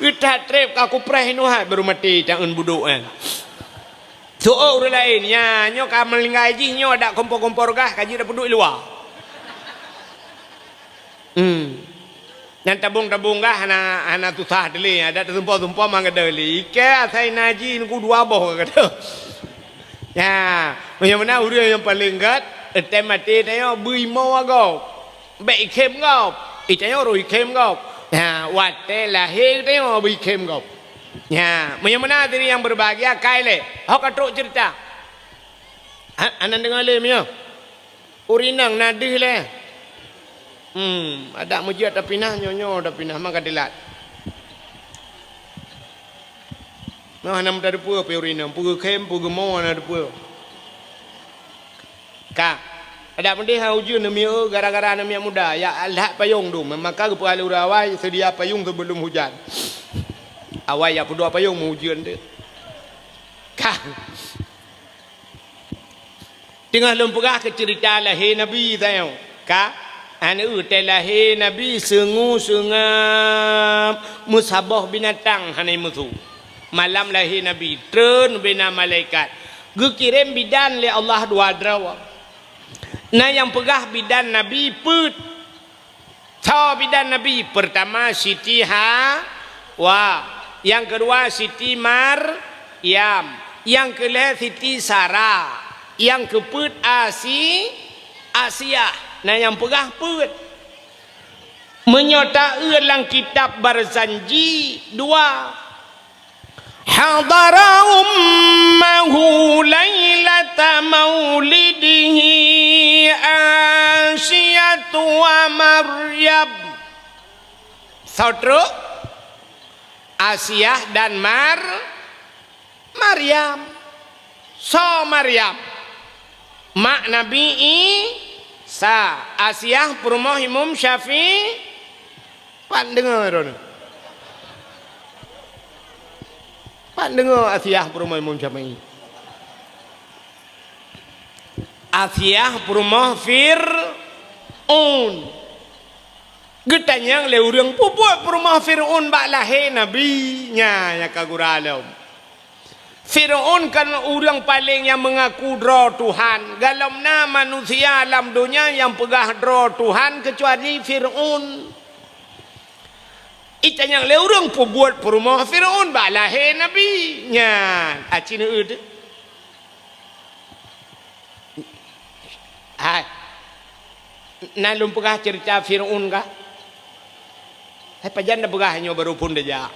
udah trip aku preh nu ha baru mati jangan buduk kan so urang lain nya nyo ka melinggai ji nyo dak kompor-kompor gah kaji dak duduk luar dan tabung-tabung gah ana tusah deli ada tumpah-tumpah mang gedeli ke asai naji ku dua boh kata. Ya, macam mana orang yang paling gat, etem mati tanya bui mau agak, baik kem kau, itanya orang kem kau, ya, wate lahir tanya bui kem kau, ya, macam mana diri yang berbahagia kaya, hok atuk cerita, anak dengar le mio, urinang nadih le, ada mujiat tapi nah nyonyo tapi nah maka dilat. Nah, nam ada pua peurina, pua kem, pua gemon ada pua. Kak, ada mendih hujun nami gara-gara nami muda, ya Allah payung tu, maka kepada urawai sedia payung sebelum hujan. Awai ya pedua payung hujan tu. Kak, tengah lempegah ke cerita lahir Nabi tahu. Kak, anu lahir Nabi sengap musabah binatang hanai musuh. Malam lahir Nabi turun bina malaikat gekirim bidan le Allah dua drawa nah yang pegah bidan Nabi put tahu bidan Nabi pertama Siti Hawa yang kedua Siti Maryam yang kelima Siti Sarah yang keput Asia nah yang pegah put menyota dalam kitab Barzanji dua حضر أمه ليلة مولده آسية ومريم saudara Asia dan Maryam Maryam mak Nabi Isa Asia perumah Imam Syafi'i pandengar dengar Asiyah perumah Imam Syafi'i. Asiyah perumah Fir'aun. Getanya le urang pupuk perumah Fir'aun bak lahir Nabi nya ya kaguralam. Fir'aun kan urang paling yang mengaku dra Tuhan. Galamna manusia alam dunia yang pegah dra Tuhan kecuali Fir'aun. Itanya le urang buat perumah Firaun ba lahir Nabi nya acina ud hai nalum pegah cerita Firaun ka hai pajan dah pegah nyo baru pun deja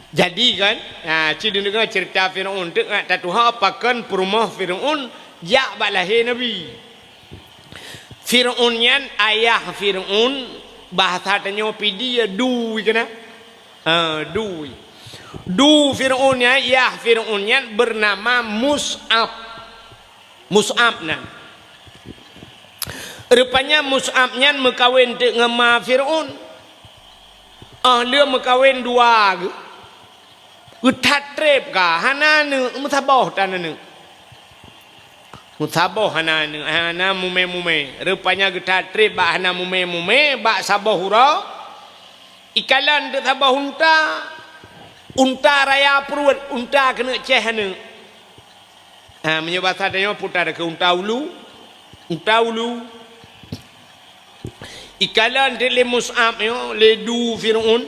jadi kan ciri dengar cerita Firaun tu ngak tatuha apakan perumah Firaun ja ba lahir Nabi Firaun nyan ayah Firaun bahasa tanya pidi ya dui kena du Fir'aunnya ya Fir'aunnya bernama Mus'ab nan rupanya Mus'abnya mekawin dengan Fir'aun dia mekawin dua utat trep ka hana ne musabah tanane musabah hana mume rupanya kita trip ba hana mume ba sabah hura ikalan de sabah unta raya perut unta kena ceh hana Menyebab tanya putar ke unta ulu ikalan le Mus'ab yo le du Fir'aun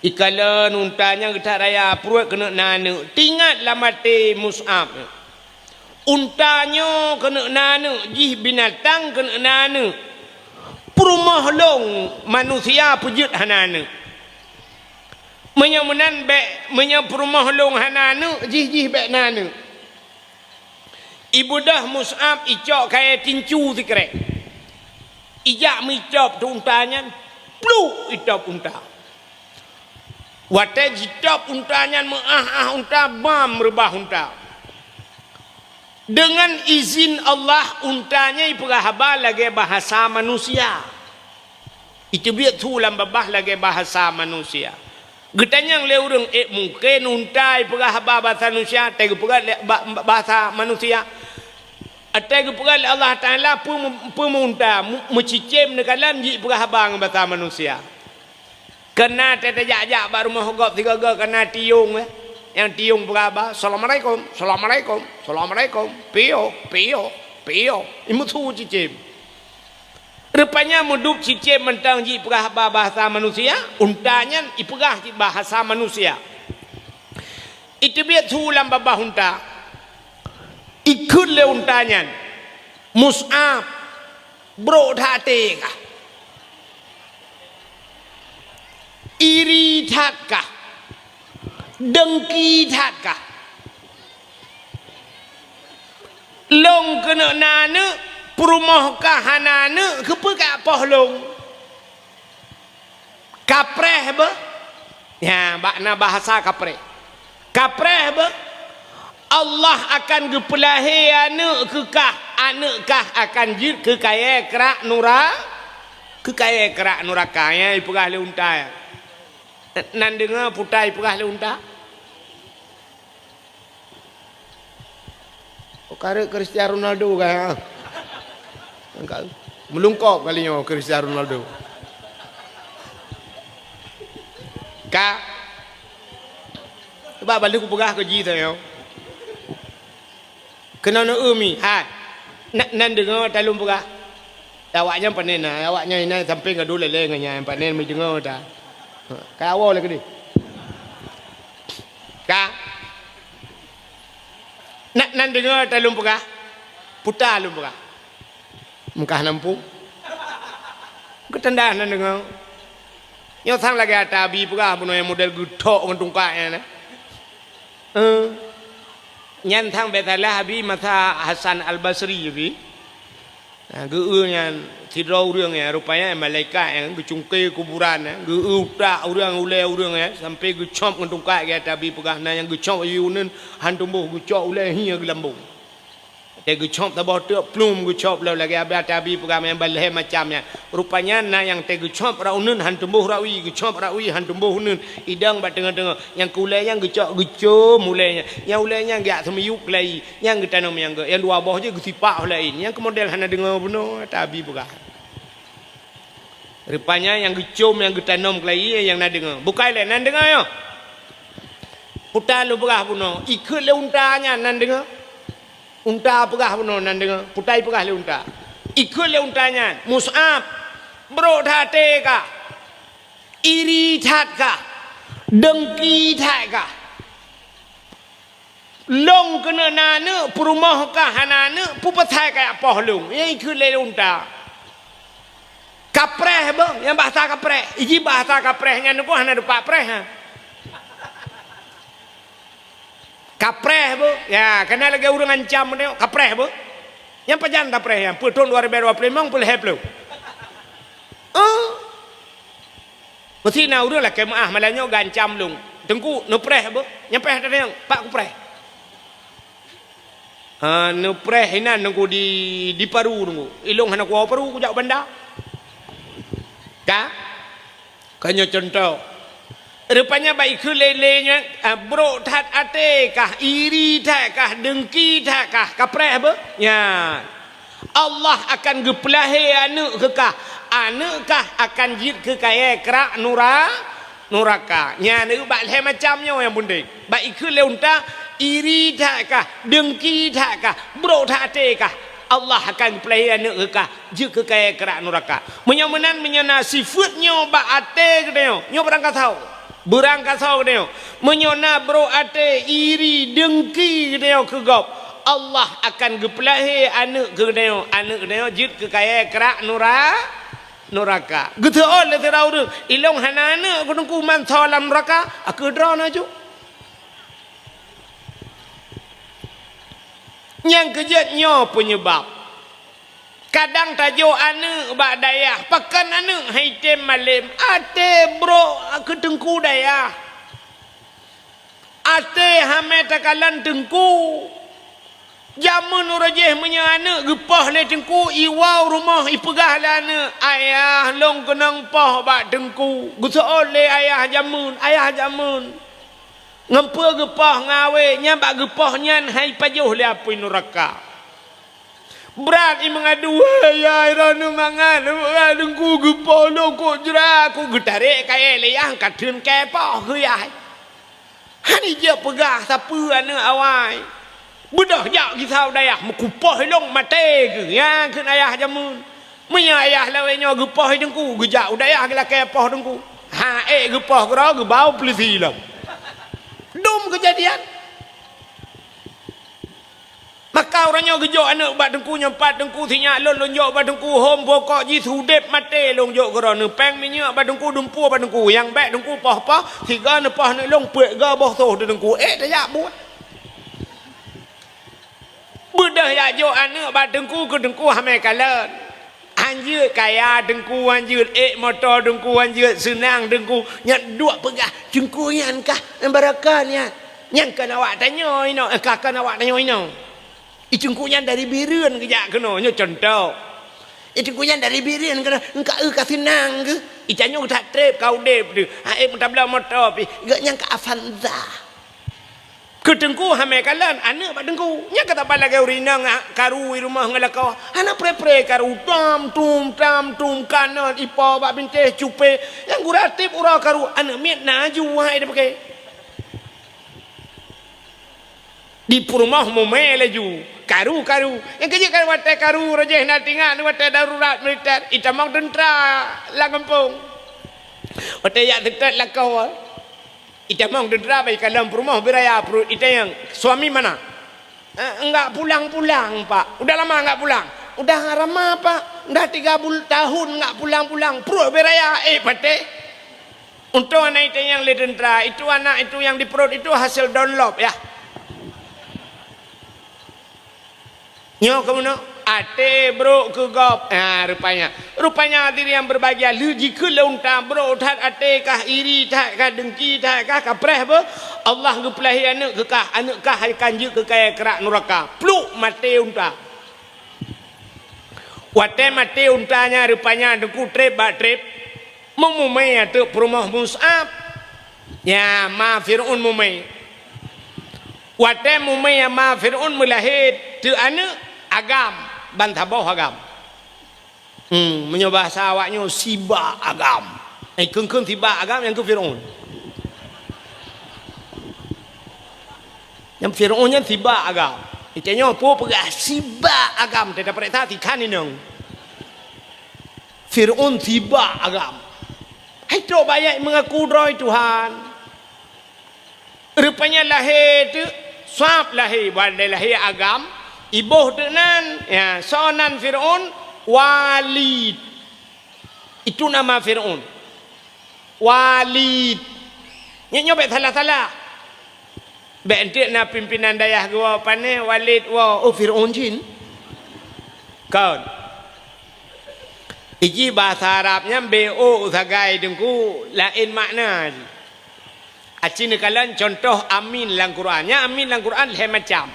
ikalan untanya kita raya perut kena nana tinggatlah mati Mus'ab untanya kena nana jih binatang kena nana perumah long manusia pujut hanana menyamunan be menyapurumah long hanana jih be nana ibu dah Mus'ab icok kaya tincu tikrek ijak micop tu untanya pluk itop unta wate jitop untanya unta bam rebah unta dengan izin Allah untanya iperahaba lagi bahasa manusia itu biar tu lambah lagi bahasa manusia getanyang le urang mungkin unta iperahaba bahasa manusia tega bahasa manusia atau kepada Allah Ta'ala pemunta mencicim nekalan ji perhabang bahasa manusia kena tetajak-jak baru mahogop tiga kena tiung yang tiung beraba Assalamualaikum Assalamualaikum Assalamualaikum pio imu tu cicim rupanya mudup cicim mentang ji perhabang bahasa manusia untanya iperah bahasa manusia itu biar tu lambah unta ikut le untanya Mus'ab bro tate kah iri tat kah dengki tat kah long kena nana perumah kah hanana kepekak pohlong kapreh be ya makna bahasa kapreh be Allah akan gepelahi anak kekah akan jir kekaya kerak nuraka ya iperah le unta ya nan dengar putai iperah le unta kare Cristiano Ronaldo kah melungkop kalinya Cristiano Ronaldo ka sebab balik ku pegah ke ji saya kena nak umi nan dengar talung pegah awaknya panen awaknya ini sampai ke dulu lelengnya panen mi dengar ta ka awal lagi ni ka nan dengar talung pegah putar talung pegah mengkah nampung ketandaan nan dengar yang sang lagi ada abi pegah puno yang model gutok mentungkaknya nyan thang betalah abi masa Hasan Al-Basri abi geunya tidau urang rupanya malaikat yang gecungke kuburan geutak urang ulai urang sampai gecop ngentungkak ke abi pegahna yang gecop yunen hantumbuh gecop ulai hia gelambung gecop tabah tek plum gecop law lagi abi pegah yang baleh macamnya rupanya na yang gecop raunen hantumbuh rawi gecop rawi hantumbuh unen idang bat tengah-tengah yang kulai yang gecop mulainya yang ulainya gak semiyuk lai yang getanam yang dua bawah je gesipak lain yang ke model hana dengar beno abi pegah rupanya yang gecom yang getanam lai yang na dengar bukai le nan dengar yo putar lu pegah puno ikut le untanya nan dengar unta pegah puno nan dengar putai pegah le unta ikut le untanya Mus'ab bro tate ka iri tat ka dengki tat ka long kena nana perumah ka hanana pupatai ka pohlong yang ikut le unta kapreh bang yang bahasa kapreh iji bahasa kaprehnya nuko hana depak preh kapreh bu ya kena lagi urang ancam dia kapreh bu yang pajan kapreh yang putun 2020 memang boleh heplo mesti na urang lah kemaah malanyo gancam lung tengku no preh bu yang preh tadi yang pak ku preh no preh ina nunggu di paru nunggu ilung hana ku paru ku jak banda ka kanyo contoh rupanya baik lelenya bro tat ate kah iri tak kah dengki tak kah kapreh apa ya Allah akan gepelahi anu kekah anu kah akan jid kekaya kerak nuraka nya ni bak le macamnya yang bunding baik le unta iri tak kah, dengki tak kah, bro tak kah, Allah akan pelai anak kah, jika kaya kerak neraka. Menyomenan menyana sifatnya ba ate kedeo, nyo berangkat tahu. Berangkat tahu kedeo. Menyona bro ate iri dengki kedeo kegop. Allah akan gepelahi anak kedeo, jika kaya kerak neraka. Gitu oleh terau tu, ilong hanana kudungku man salam neraka, aku drona ju. Yang kejatnya penyebab kadang tajuk anak bak dayah pakan anak haitem malim ate bro ketengku dayah ate hame takalan tengku jamun urajeh punya anak gepah le tengku iwau rumah ipegah le anak ayah long kenang pah bak tengku gusool le ayah jamun ngempa gepah ngawe nyambak gepah nyan hai pajuh le apa neraka berat i mengadu ya irana mangan dengku gepah lo ko jera ku getarik kaya le yang kadun kepah ke ya hani je pegah siapa anak awai bedah jak kisau dayah mekupah long mate ke ya ke ayah jamun menya ayah lawe nyo gepah dengku gejak dayah gela kepah dengku ha gepah kera gebau polisi lah dum kejadian maka orangnya gejok anak bat dengku nyempat dengku sinyak lon lonjok bat dengku hom pokok ji sudep mate lonjok kerana peng minyak bat dengku dumpu bat dengku yang baik dengku pah tiga nepah nak long pek ga boh toh dengku tayak buat bedah ya jok anak bat dengku ke dengku hame kalan anjir kaya dengku anjir motor dengku anjir senang dengku nyak dua pegah dengku nyan kah barakahnya nyan kan awak tanya ino kakak awak tanya ino dengku nyan dari bireun kejak kena nyo contoh dengku nyan dari bireun kena engka ka senang ke icanyo tak trip kau dep tu mutabla motor pi gak nyan ka Avanza kedengku hame kalan anak pak dengku nya kata bala ke urina karu di rumah ngalaka anak pre karu tam tum kanan ipa bak binteh cupe yang guratip ura karu anak miet naju hai dia pakai di rumah momel laju karu yang kerja kan wate karu rajeh nak tinggal wate darurat militer itamang tentera la kampung wate ya tentera la kau itamang dendra baik dalam rumah beraya ita yang suami mana enggak pulang pak udah lama enggak pulang udah lama pak udah 3 tahun enggak pulang perut beraya pate untuk anak itu yang le dendra itu anak itu yang di perut itu hasil download ya nyo kamu no ate bro ke gop rupanya diri yang berbahagia lu jika leunta bro tak ate kah iri tak kah dengki tak kah kapreh bo Allah ngepelahi anak kah akan je ke kaya kerak neraka pluk mate unta wate mate untanya rupanya dengku trip memumai tu perumah Mus'ab ya ma Fir'un mumai wate mumai ma Fir'un melahir tu anak agam bantaboh agam menyebah sawaknya siba agam kengkeng tiba agam yang ke Fir'aun yang Fir'aunnya tiba agam itanya apa pegah siba agam tidak perintah tikan ini Fir'aun tiba agam itu banyak mengaku roy Tuhan rupanya lahir tu swab lahir bandai lahir agam ibuh dengan ya sonan Fir'aun Walid itu nama Fir'aun Walid nyobek salah bentik na pimpinan dayah gua pane Walid Fir'aun jin kaun iji bahasa Arabnya bo sagai dengku lain makna acin kalan contoh amin lang Qurannya amin lang Quran le macam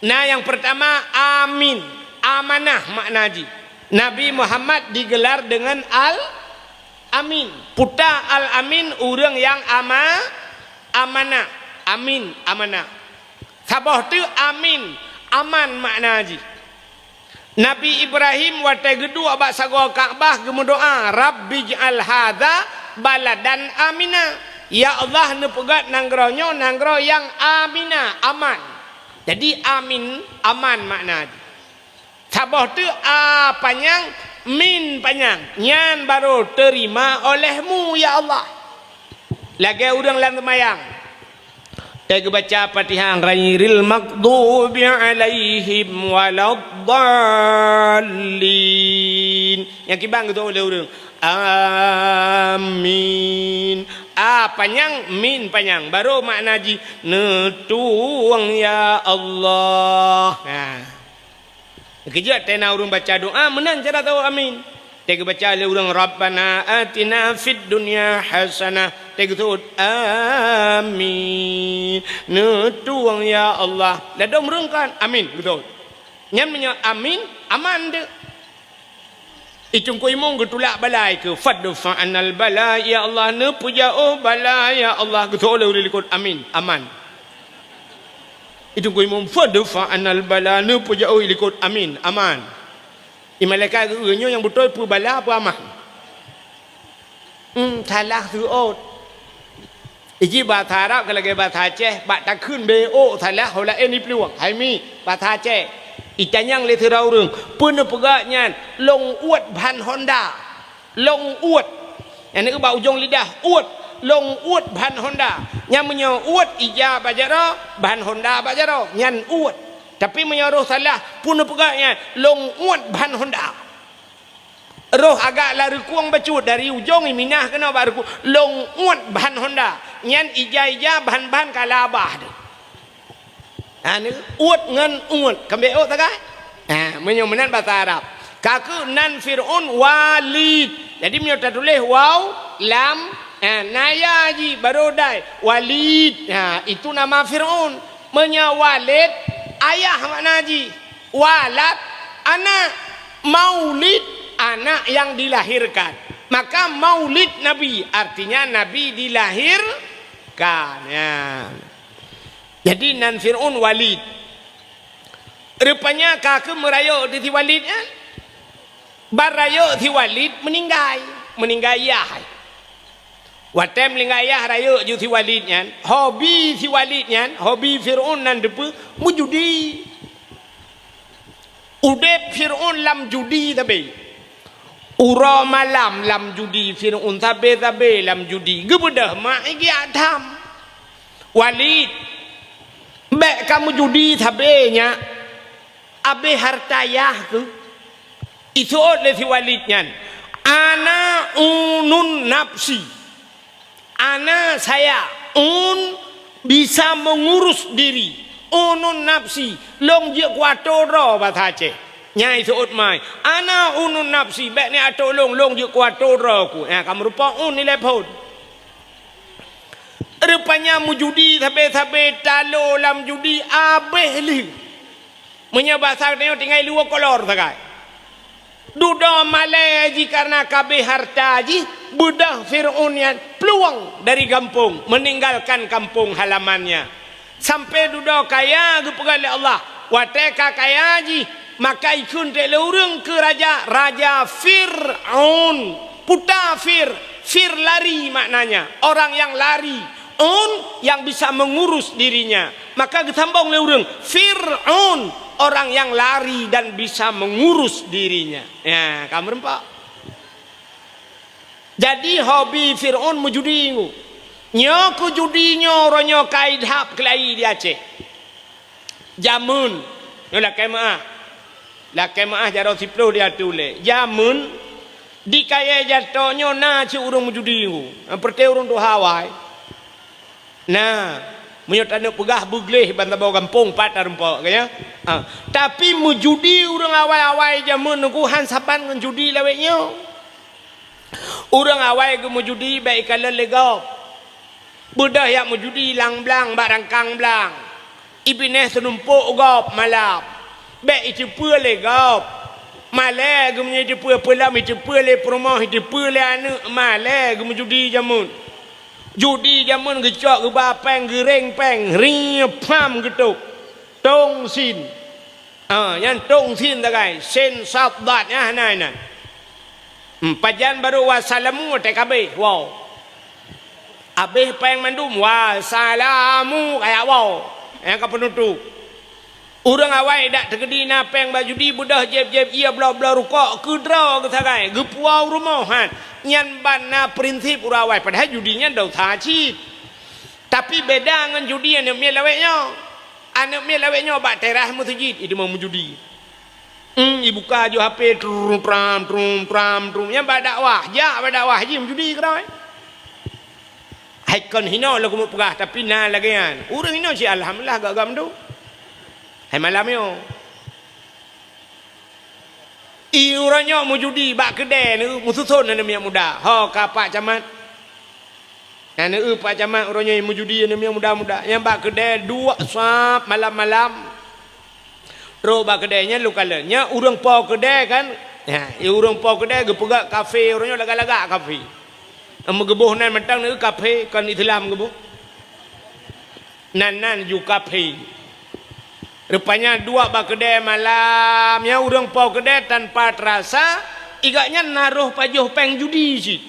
nah yang pertama amin amanah makna haji Nabi Muhammad digelar dengan al-amin puta al-amin orang yang amanah amin amanah sabah tu amin aman makna haji Nabi Ibrahim wate gedu abak sago Ka'bah gemudoa Rabbi j'al hadza baladan amina Ya Allah ne pegat nanggronya nanggro yang amina aman. Jadi amin aman makna. Sabah tu a panjang min panjang. Nyan baru terima olehmu ya Allah. Lagi urang lan temayang. Tega baca Fatihah ghairil maghdubi alaihim waladdallin. Yang kibang tu oleh urang. Amin. Panjang min panjang baru makna ji netuang ya Allah. Kejap tena urang baca doa menang cara tahu amin. Tega baca le urang Rabbana atina fid dunya hasanah. Tega tu amin. Netuang ya Allah. Dah dong merungkan amin betul. Nyam nya amin aman de. Icung ko imong getulak balai ke fadfa anal bala ya Allah ne puja oh bala ya Allah getol oleh likut amin aman. Icung ko imong fadfa anal bala ne puja oh likut amin aman. Imalaka geunyo yang betul pu bala pu aman. Salah tu ot. Iji bahasa Arab kalau ke bahasa Aceh bak tak kun be oh salah hola ni peluang. Hai mi bahasa Aceh. Itanyang le thira urang pun pegaknya long uat ban Honda long uat yang ni ba ujung lidah uat long uat ban Honda yang menyo uat ija bajaro ban Honda bajaro nyan uat tapi menyo roh salah pun pegaknya long uat ban Honda roh agak lari kuang bacut dari ujung minah kena baru long uat ban Honda nyan ija ban kalabah ni uat ngan uat kambe oh takai menyomenan bahasa Arab kaku nan Fir'aun walid jadi menyo tulis waw lam naya ji baru dai walid itu nama Fir'aun menyo walid ayah makna ji walad anak maulid anak yang dilahirkan maka maulid nabi artinya nabi dilahirkan Jadi nan Fir'aun walid. Rupanya kakek merayu di walid kan? Barayu di walid meninggal ayah. Watem meninggal ayah rayu di walid kan? Hobi di walid kan? Hobi Fir'aun nan depu mujudi. Udep Fir'aun lam judi tabe. Ura malam lam judi Fir'aun tabe lam judi. Gebedah mak iki adam. Walid Bek kamu judi tabenya abe hartayah tu itu oleh si walidnya ana unun nafsi ana saya bisa mengurus diri unun nafsi long je kuatoro bahasa Aceh nyai seut mai ana unun nafsi bek ni atolong long je kuatoro ku kamu rupa nilai pun rupanya mujudi sabe talo lam judi abeh li menyabasa tengok tinggal luar kolor sagai duda malai ji karena kabeh harta ji budak Fir'aun yang peluang dari kampung meninggalkan kampung halamannya sampai duda kaya kepada Allah wateka kaya ji maka ikun telurung ke raja Fir'aun puta Fir lari maknanya orang yang lari yang bisa mengurus dirinya maka ditambang oleh orang Fir'aun orang yang lari dan bisa mengurus dirinya ya kamu rempak jadi hobi Fir'aun mujudi nyoku judinya orangnya kaidhab kelai di Aceh jamun lah kemaah jaro siplo dia tulis jamun di kaya jatuhnya na ci urang mujudi perte urang tu Hawaii nah menyot anu pegah bugleh bantah bawa kampung patar empok kaya tapi mujudi urang awal-awal jamun nunggu han sapan ngan judi laweknya urang awal ke mujudi baik kala legap budah yang mujudi lang blang barang kang blang ibineh senumpuk gop malap baik itu pua legap malai ke menjadi pua pelam itu pua le perumah itu pua le anak malai ke mujudi jamun judi jamun gecok ke bapeng gereng peng riapam getuk tong sin yang tong sin tagai sen sabdat ya pajan baru wassalamu TKB wow Habis peng mandum wassalamu kayak wow yang ke penutup. Urang awai dak tergedi na peng baju di budah jeb-jeb ia bla-bla rukuk ke draw ke sagai gepuau rumahan nyan ban na prinsip urawai padahal judinya dau taci. Tapi beda dengan judi anak mia laweknya. Anak mia laweknya bak terah masjid itu mau judi. Ibuka jo HP trum trum yang bak dakwah ja bak dakwah ji judi keroi. Hai kon hino lagu mu pegah tapi na lagian. Urang hino si alhamdulillah gak tu. Hai malam yo. Iurannya mau judi bak kedai ni mususun anak mia muda. Ho kapak camat. Yang Pak Camat orangnya yang mujudi yang muda-muda yang bak kedai dua sap malam-malam. Ro bak kedainya lukalanya urang po kedai kan. Ya, urang po kedai gepegak kafe orangnya lagak-lagak kafe. Amu gebuh nan mentang ni kafe kan Islam gebuh. Nan ju kafe. Rupanya dua bak kedai malamnya urang po kedai tanpa terasa igaknya naruh pajuh peng judi sih.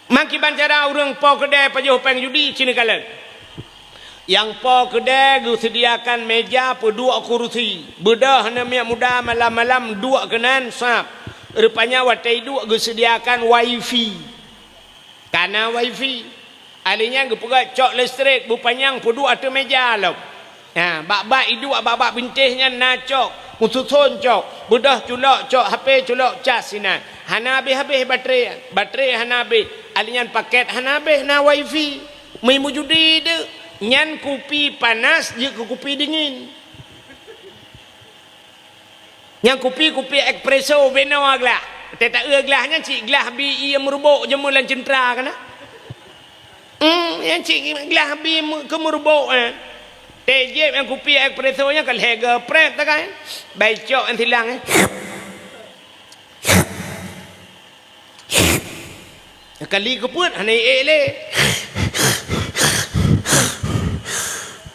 Maki bancara urang po kedai pajuh peng judi cini kalen. Yang po kedai gu sediakan meja per dua kursi. Bedah namanya muda malam-malam dua kenan sap. Rupanya watai dua gu sediakan wifi. Karena wifi. Alinya gu pegak cok listrik bupanyang per dua tu meja lo. Ha, bak-bak idu bak-bak bintihnya nacok. Mususun cok. Bedah culok cok HP culok cas sinan. Hana habis baterai hana habis. Alian paket hana habis na wifi. Mai mujudi de nyan kopi panas je ke kopi dingin. Yang kopi espresso beno aglah. Tak gelasnya cik gelas bi ia merubuk je mulan centra kana. Yang cik gelas bi ke merubuk Tejep yang kopi espresso nya kal hega pret tak kan. Baicok an silang Kali keput hanai ele.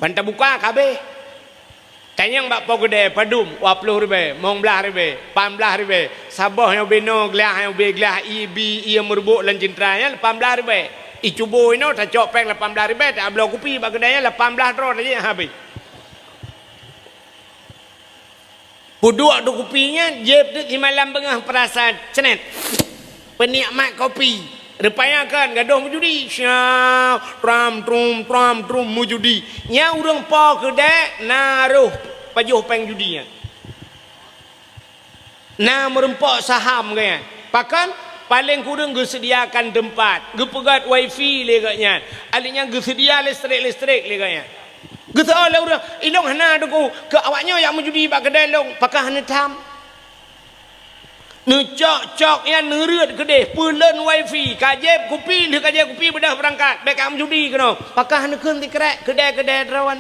Banta buka kabeh. Tanyang bak po gede padum 20 ribu, mong belah ribu, 18 ribu. Sabah yang beno gelah yang be gelah ibi ia merbuk lan cintranya 18 ribu. I cubo ino tak cok peng 18 ribu tak ablo kopi bak gedanya 18 ro aja habis. Puduk tu kopinya jeb tu di malam tengah perasaan cenet. Penikmat kopi. Rupanya kan gaduh mujudi. Tram trum mujudi. Nya urang po kedai naruh pajuh peng judinya. Na merempok saham kan. Pakan paling kurang gesediakan tempat. Gepegat wifi leganya. Alinya gesedia listrik leganya. Gesa lah urang ilong hana duku ke awaknya yang mujudi bak kedai long pakah hana tam. Cok yang nerut kedai pulen wifi kajep kopi bedah berangkat baik am judi kena pakah nekun tikrek kedai rawan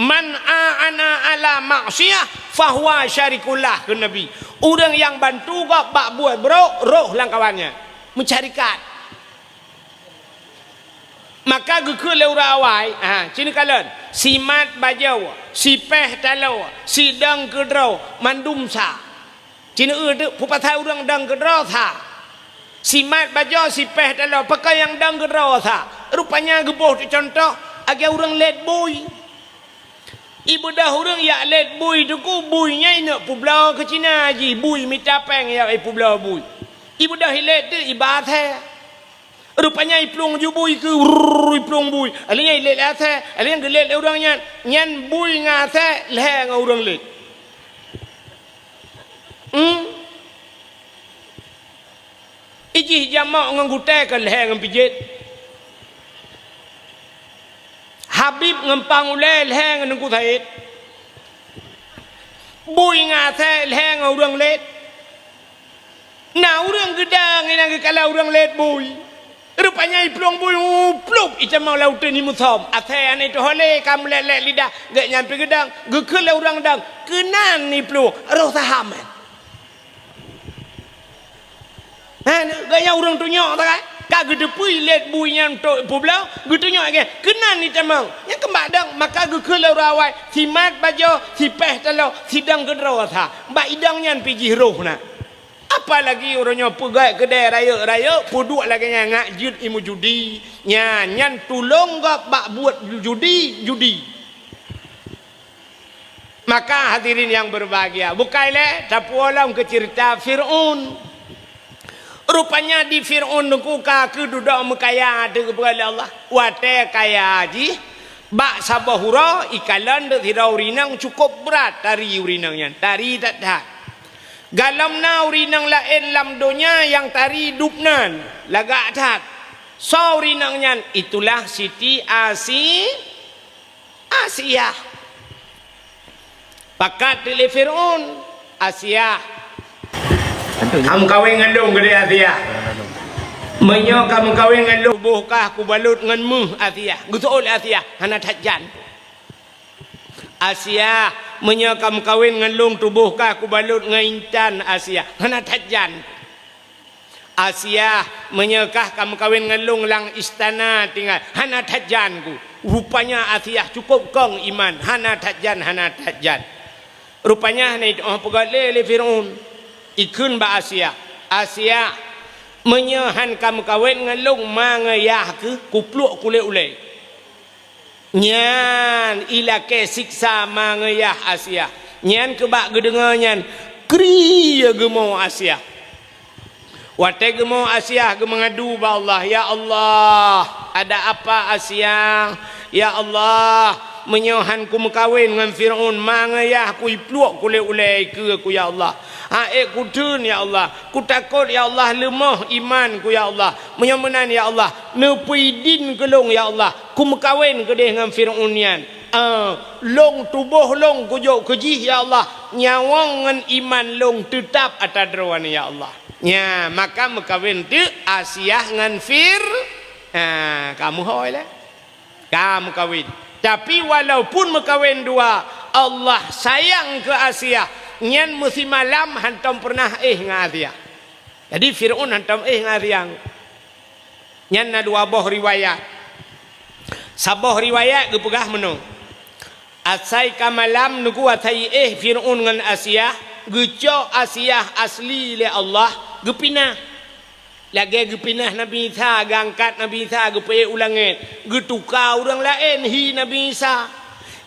man ana ala maksiyah fahuwa syarikullah ke nabi orang yang bantu gak bak buat bro roh lang kawannya mencarikat maka gekul ura awai cini kalen simat bajau si peh talau si dang kedrau mandum sa Cina tu pupatah orang dang kedra tha. Simat bajo si peh dalam pakai yang dang kedra tha. Rupanya gebuh tu contoh agak orang let boy. Ibu dah orang ya let boy tu ku boynya ina publa ke Cina haji. Boy minta peng ya publa boy. Ibu dah let tu ibat hai. Rupanya iplong ju boy ke iplong boy. Alinya let atha, alinya gelet orangnya nyan boy ngatha leh orang let. Iji jamak nganggutai ke leher dengan pijit. Habib ngempang ulai leher dengan nengku thait. Bui ngatai leher dengan orang let. Nah orang gedang ini kalau orang let bui. Rupanya iplong bui plup ija mau lautan ni mutham. Atai ane tu hole kamu let lidah gak nyampe gedang. Gekul orang gedang kenan ni plup roh sahaman. Gaya orang tu nyok tak kan? Kak gede pui let buinya untuk publau, gede nyok ke? Kenan ni temang. Yang kemadang maka gede rawai, simat bajo, si peh talau, sidang gedra tha. Ba idang nyan piji roh na. apalagi orangnya pergi kedai raya puduk lagi ngak jid imu judi nyan tolong gak bak buat judi. Maka hadirin yang berbahagia, bukanlah tapualam ke cerita Fir'aun. Rupanya di Fir'aun nungku kaki duduk mekaya ada kepada Allah. Wate kaya haji, bak sabahura ikalan de tidak urinang cukup berat tari urinangnya, tari tak dah. Galam na urinang lain lam donya yang tari dupnan lagak tak. So urinangnya itulah Siti Asiyah. Pakat oleh Fir'aun Asiyah, kamu kawin dengan long gede Asiyah. Menyo kamu kawin dengan long buhkah ku balut dengan mu Asiyah. Gutul Asiyah hana tajan. Asiyah, menyo kamu kawin dengan long tubuhkah ku balut dengan intan Asiyah hana tajan. Asiyah, menyokah kamu kawin dengan long lang istana tinggal hana tajan ku. Rupanya Asiyah cukup kong iman hana tajan. Rupanya ni pegale le Fir'aun ikun ba Asiyah menyahan kamu kawin dengan long mangayah ke kupluk kulit ulai nyan ilake siksa mangayah Asiyah nyan kebak gedengar nyan kriya gemau Asiyah wate gemau Asiyah ge mengadu ba Allah, ya Allah ada apa Asiyah, ya Allah menyohan ku mekawin dengan Fir'aun mangayah ku ipluk kulit ulai ke ku ya Allah. Ku tun ya Allah, ku takut ya Allah lemah iman ku ya Allah. Menyomenan ya Allah, nepuidin kelong ya Allah. Ku mekawin ke dengan Fir'aun nian. Long tubuh long kujok kejih ya Allah. Nyawang ngan iman long tetap atas drawan ya Allah. Ya, maka mekawin tu Asiyah ngan kamu hoi lah. Kamu kawin. Tapi walaupun mekawin dua, Allah sayang ke Asiyah. Nyan mesti malam hantam pernah dengan Asiyah. Jadi Fir'aun hantam dengan Asiyah. Nyan na dua boh riwayat. Saboh riwayat gepegah menung. Asai ka malam nuku atai Fir'aun dengan Asiyah. Gecok Asiyah asli le Allah gepinah. Lagi gepinah Nabi Isa, gangkat Nabi Isa gepe ulangin, getukar orang lain hi Nabi Isa.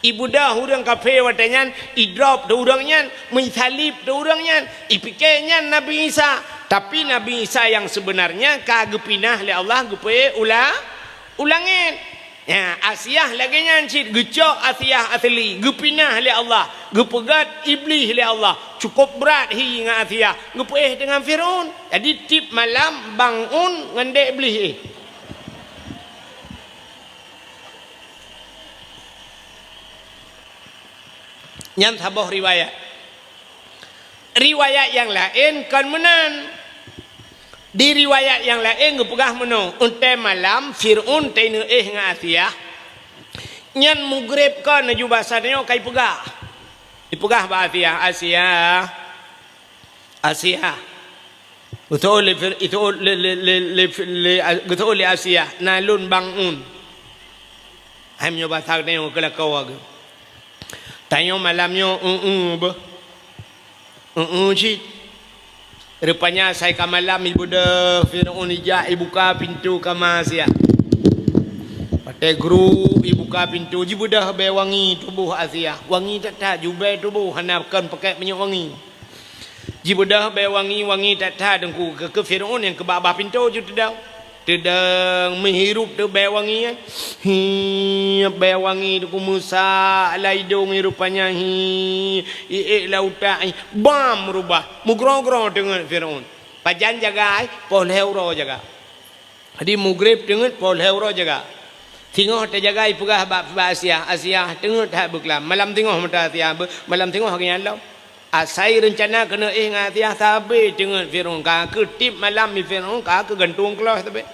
Ibu dah orang kafe watanyan, idrop dah orangnya, mensalib dah orangnya, ipikenya Nabi Isa. Tapi Nabi Isa yang sebenarnya kagepinah le Allah gepe ulangin. Ya, Asiyah lagi nyancit gecok Asiyah asli, gepinah le Allah, gepegat iblis le Allah. Cukup berat hi dengan Asiyah, gepe dengan Fir'aun. Jadi tip malam bangun ngendek iblis Yang sabah riwayat. Riwayat yang lain kan menan. Di riwayat yang lain gepegah menung untai malam Fir'aun tenu dengan Asiyah nyan mugrib kan naju bahasanya kai pegah dipegah ba Asiyah betul itu betul Asiyah nalun bangun ham nyoba tak tengok kala kau tanya malamnya cik. Rupanya saya ke malam ibu dah Fir'aun ijak buka pintu kamar Asiyah. Pakai grup buka pintu ibu dah wangi tubuh Asiyah. Wangi tak jubai tubuh hanapkan pakai minyak wangi. Ibu dah wangi tak dengku ke Fir'aun yang ke bawah pintu je Tedang menghirup tu wangi wangi tu Musa laidung rupanya lauta bam rubah mugrong-grong dengan Fir'aun. Pajan jaga pol heuro jaga. Jadi mugrib dengan pol heuro jaga. Tengok terjaga ipugah Asiyah tengok tak berkelam. Malam tengok mata Asiyah malam tengok hanya Allah. Asai rencana kena dengan Asiyah sabar dengan Fir'aun. Ke tip malam ni Fir'aun ke gantung kelas tapi.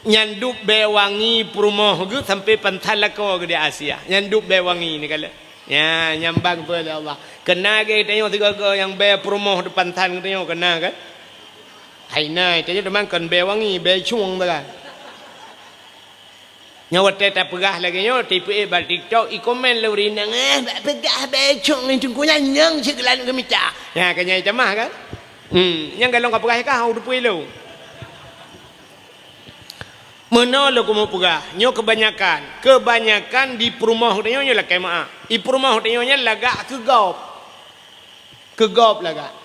Nyanduk bewangi perumah ke sampai pantalako ke dia Asiyah. Nyanduk bewangi ni kala. Ya nyambang tu oleh Allah. Kena ke tengok tiga ke yang be perumah depan tan tengok kena kan. Hai nai tengok teman kan bewangi be chung tu kan. nyawa tak pegah lagi nyo tipu bal TikTok komen lu rinang bak pegah becong ni tunggu nyang segelan ke mita ya kanya camah kan yang galong ka pegah ka udah pui lu mana lu ko mau pegah nyo kebanyakan di perumah nyo lah kema di perumah nyo lagak ke gop lagak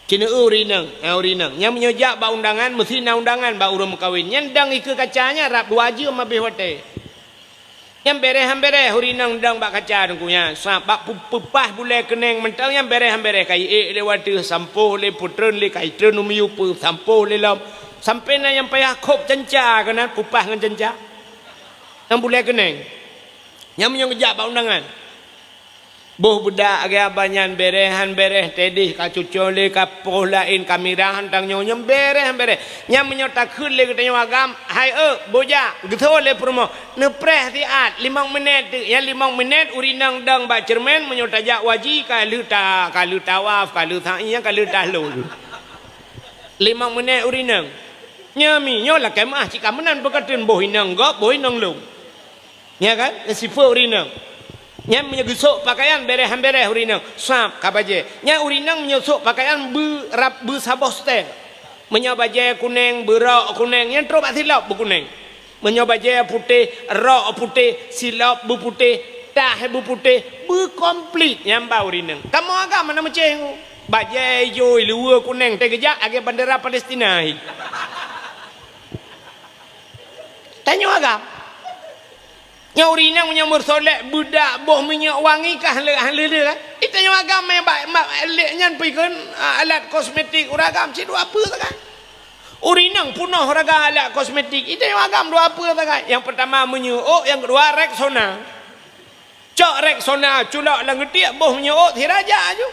kena urinang yang menyojak ba undangan mesti na undangan ba urang kawin nyandang ike kacanya rap dua aja mabih wate yang bereh urinang dang ba kaca dengkunya sabak pupah bulai keneng mentang yang bereh kai lewat sampo le putren le kai tren umiu pu sampo le lam sampai na yang payah kop cenca kana pupah ngan cenca yang bulai keneng yang menyojak ba undangan boh budak agak banyak bereh tedih ka cucole ka poh lain kamera hantang nyonyem bereh nyam menyota khun le katanya agam hai boja getho le promo nepreh tiat 5 minit ya 5 minit urinang dang ba cermen menyota jak waji ka lu tawaf ka lu thainya ka lu tahlul 5 minit urinang nyami nyola kemah cika menan bekaten boh inang gop boh inang lu ya kan sifu urinang nyam menyegusuk pakaian bereh urinang sap kabaje nya urinang menyusuk pakaian bu sabostel menyabaje kuning berok kuning yang terobak silap bu kuning menyabaje putih rok putih silap bu putih tah bu putih bu komplit nyam ba urinang kamu agak mana meceng baje joy luar kuning tegejak age bandera Palestina tanya agak nyaurina menyamur solek budak boh minyak wangi kah le kan itu yang agam mak leknya pikeun alat kosmetik uragam si dua apa tak kan urinang punah raga alat kosmetik itu yang agam dua apa tak kan yang pertama menyuuk yang kedua Rexona cok Rexona culak lang getiak boh menyuuk tiraja aju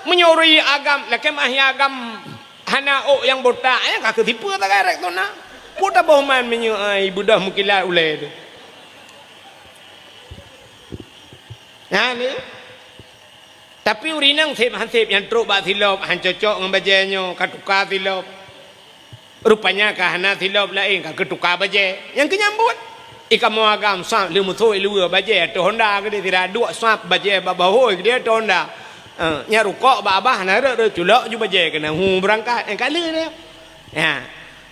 menyuri agam lakem agam hana yang botak yang kak ketipu tak kan Rexona puta bohman menyu budak mukilat ulai tu. Nah ni. Tapi urinang hansip yang truk bak silop han cocok dengan bajenyo katukar silop. Rupanya kahana silop lain ka ketukar baje. Yang kenyambut ikan muagam sap le muthoi lua baje tu Honda ke dia tidak dua sap baje babahoi dia tu Honda. Nya rukok ba abah na re culak ju baje kena hu berangkat yang kala dia. Ya.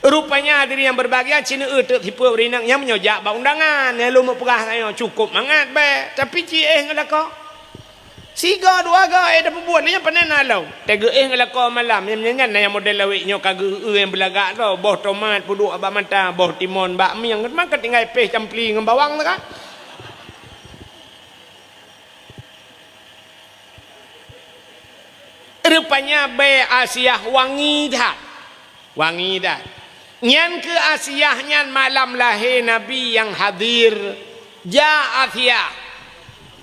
Rupanya diri yang berbahagia cina utek tipu urinang yang menyojak ba undangan ya lu mau pegah saya cukup mangat be tapi ci ngelako siga dua ga dah buat nya panen alau tege ngelako malam yang nyanyan yang model lawik nyo kage yang belagak tu boh tomat puduk abak mata boh timun bak mi yang makan tinggal peh campli dengan bawang tu kan rupanya be Asia wangi dah nyan ke Asia nyan malam lahir Nabi yang hadir Asia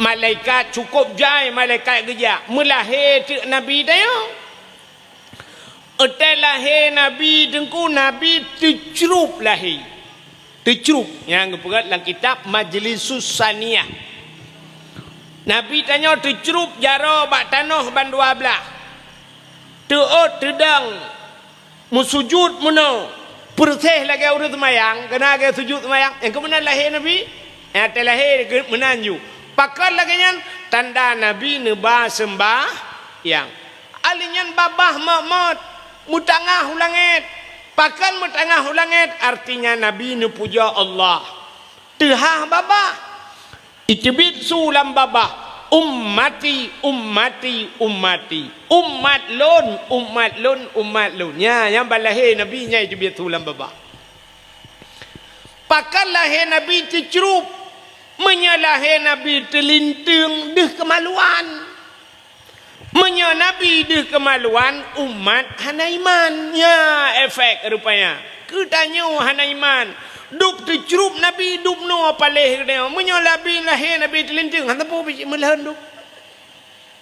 malaikat cukup jai malaikat geja melahir cik Nabi dayo hotel lahir Nabi dengku Nabi tercerup lahir tercerup yang berat dalam kitab Majlisus Saniyah Nabi tanya tercerup jaro bak tanah ban 12 teot tedang musujud muno Persih lagi urut semayang, kena lagi sujud semayang. Yang kemudian lahir Nabi, yang terlahir menanju. Pakar lagi nyan tanda Nabi neba sembah yang alinyan babah mak mutangah ulangit. Pakar mutangah ulangit artinya Nabi nu puja Allah. Tehah babah. Itibit sulam babah. Ummati umat lun ya yang balahir Nabi nya itu biar tulang baba pakal lahir Nabi tercerup menyalahir Nabi terlinting deh kemaluan Nabi deh kemaluan umat hana iman ya efek rupanya ketanya hana iman duk tercerup Nabi duk no paleh dia menyalabi lahir Nabi terlinting hang tapu biji melhen duk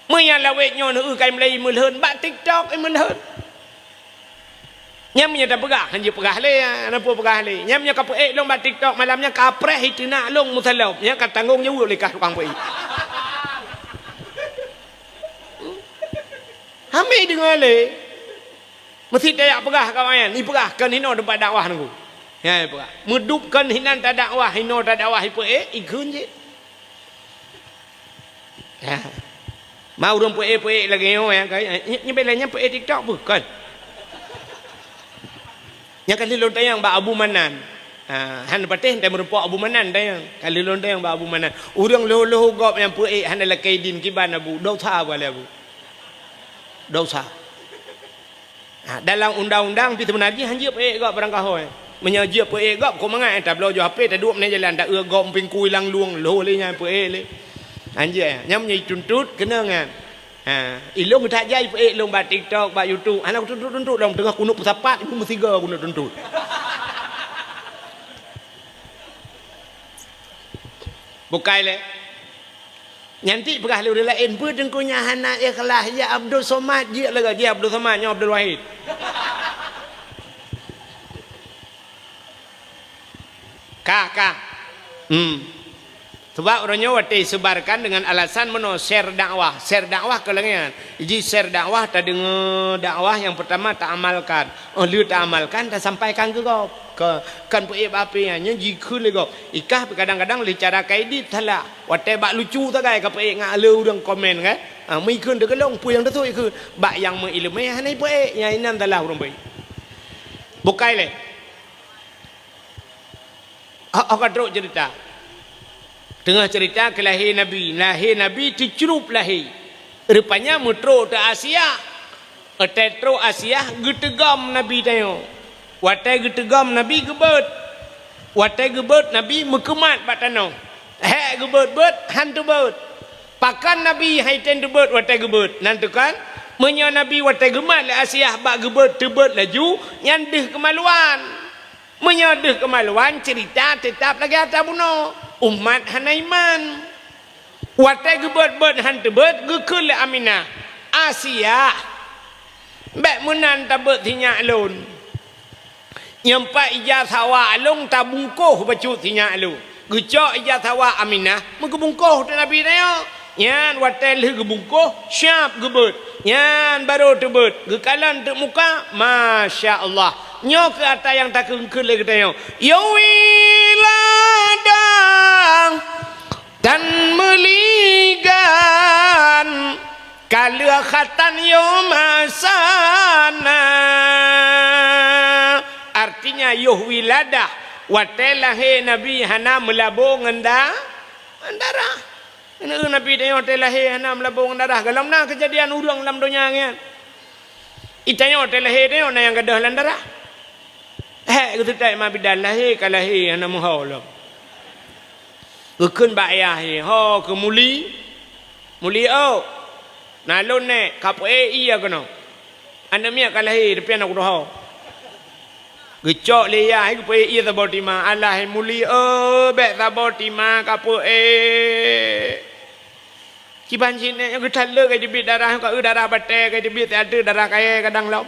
menyalawet nyo nu kai Melayu melhen bak TikTok melhen nyam nya dah pegah hang je pegah le napa pegah le nyam nya ka pe long bak TikTok malamnya kapreh itu nak long musallam nya ka tanggung jawab lekah tukang pe hami dengar le mesti dayak pegah kawan ni pegah kan hino tempat dakwah nunggu Ya apa? Mudupkan hinan tak dakwah, hino tak dakwah ipo ikun je. Ya. Mau orang po lagi yo ya kai. Ni belanya po TikTok bukan. Yang kali lontar yang ba Abu Manan. Han patih dan merupak Abu Manan dah yang kali lontar yang ba Abu Manan. Urang loh gop yang po han la kaidin kiban Abu. Dosa boleh Abu. Dosa. Dalam undang-undang pi sebenarnya hanya po gop barang kahoi. Menyaji po gop ko mangai tak belo jo HP tak duk menai jalan tak gop ping kui lang luang lo le nya po le. Anje nyam nyai tuntut kena ngan. Ilung tak jai ilung ba TikTok ba YouTube. Anak tuntut dalam tengah kunuk pesapat ibu mesti ga kunuk tuntut. Bukai le. Nyanti pegah lu lain pun dengkunya hana ikhlas ya Abdul Somad je lega dia Abdul Somad nya Abdul Wahid. Kak. Sebab orangnya waktu sebarkan dengan alasan meno share dakwah kelengan. Jadi share dakwah tak dengar dakwah yang pertama tak amalkan. Lu tak amalkan tak sampaikan ke kau. Kan puib apinya jika le kau. Ikah kadang-kadang le cara kaidit thala. Waktu bak lucu tak kai ka puib ngale urang komen kan. Mai kun de kelong pu yang tu ikut. Bak yang mengilmu hanai puib yang inan thala urang baik. Bukai le. Aku teruk cerita. Tengah cerita lahir Nabi dicerup lahir. Rupanya mutro ke Asia. Tetro Asia getegam Nabi tayo. Watai getegam Nabi gebet. Watai gebet Nabi mekemat batano. Gebet hantu bet. Pakan Nabi haiten gebet watai gebet. Nanti kan menyo Nabi watai gemat le Asia bak gebet tebet laju nyandeh kemaluan. Menyodeh kemaluan cerita tetap lagi atas bunuh. Umat hanaiman watai gebet hantu bet gekul Aminah Asia bek menan tabet tinyak lun nyampai ijazah alung tabungkuh bacut tinyak lu gecok ijazah Aminah mengebungkuh tu Nabi tayo yan watai leh gebungkuh syap gebet yan baru tebet gekalan tu muka Masya Allah nyo ke atas yang tak kengkul lagi tayo yawiladang dan meligan kalua khatan yomasana artinya yuh wiladah watelahe Nabi hana melabung darah Nabi dia watelahe hana melabung darah galam na kejadian urang dalam dunia ngan itanya watelahe dia yang gadah darah gitu tak ma bidan lahir kalahi hana muhaulah Ukun bayah ho ke muli oh nalon ne kapo iya kono anda mia kalahi depan aku doh gecok le ya ku iya tabotima Allah muli bet tabotima kapo kibanjin ne yang getalle ke dibit darah ka darah bate ke dibit ada darah kaya kadang lom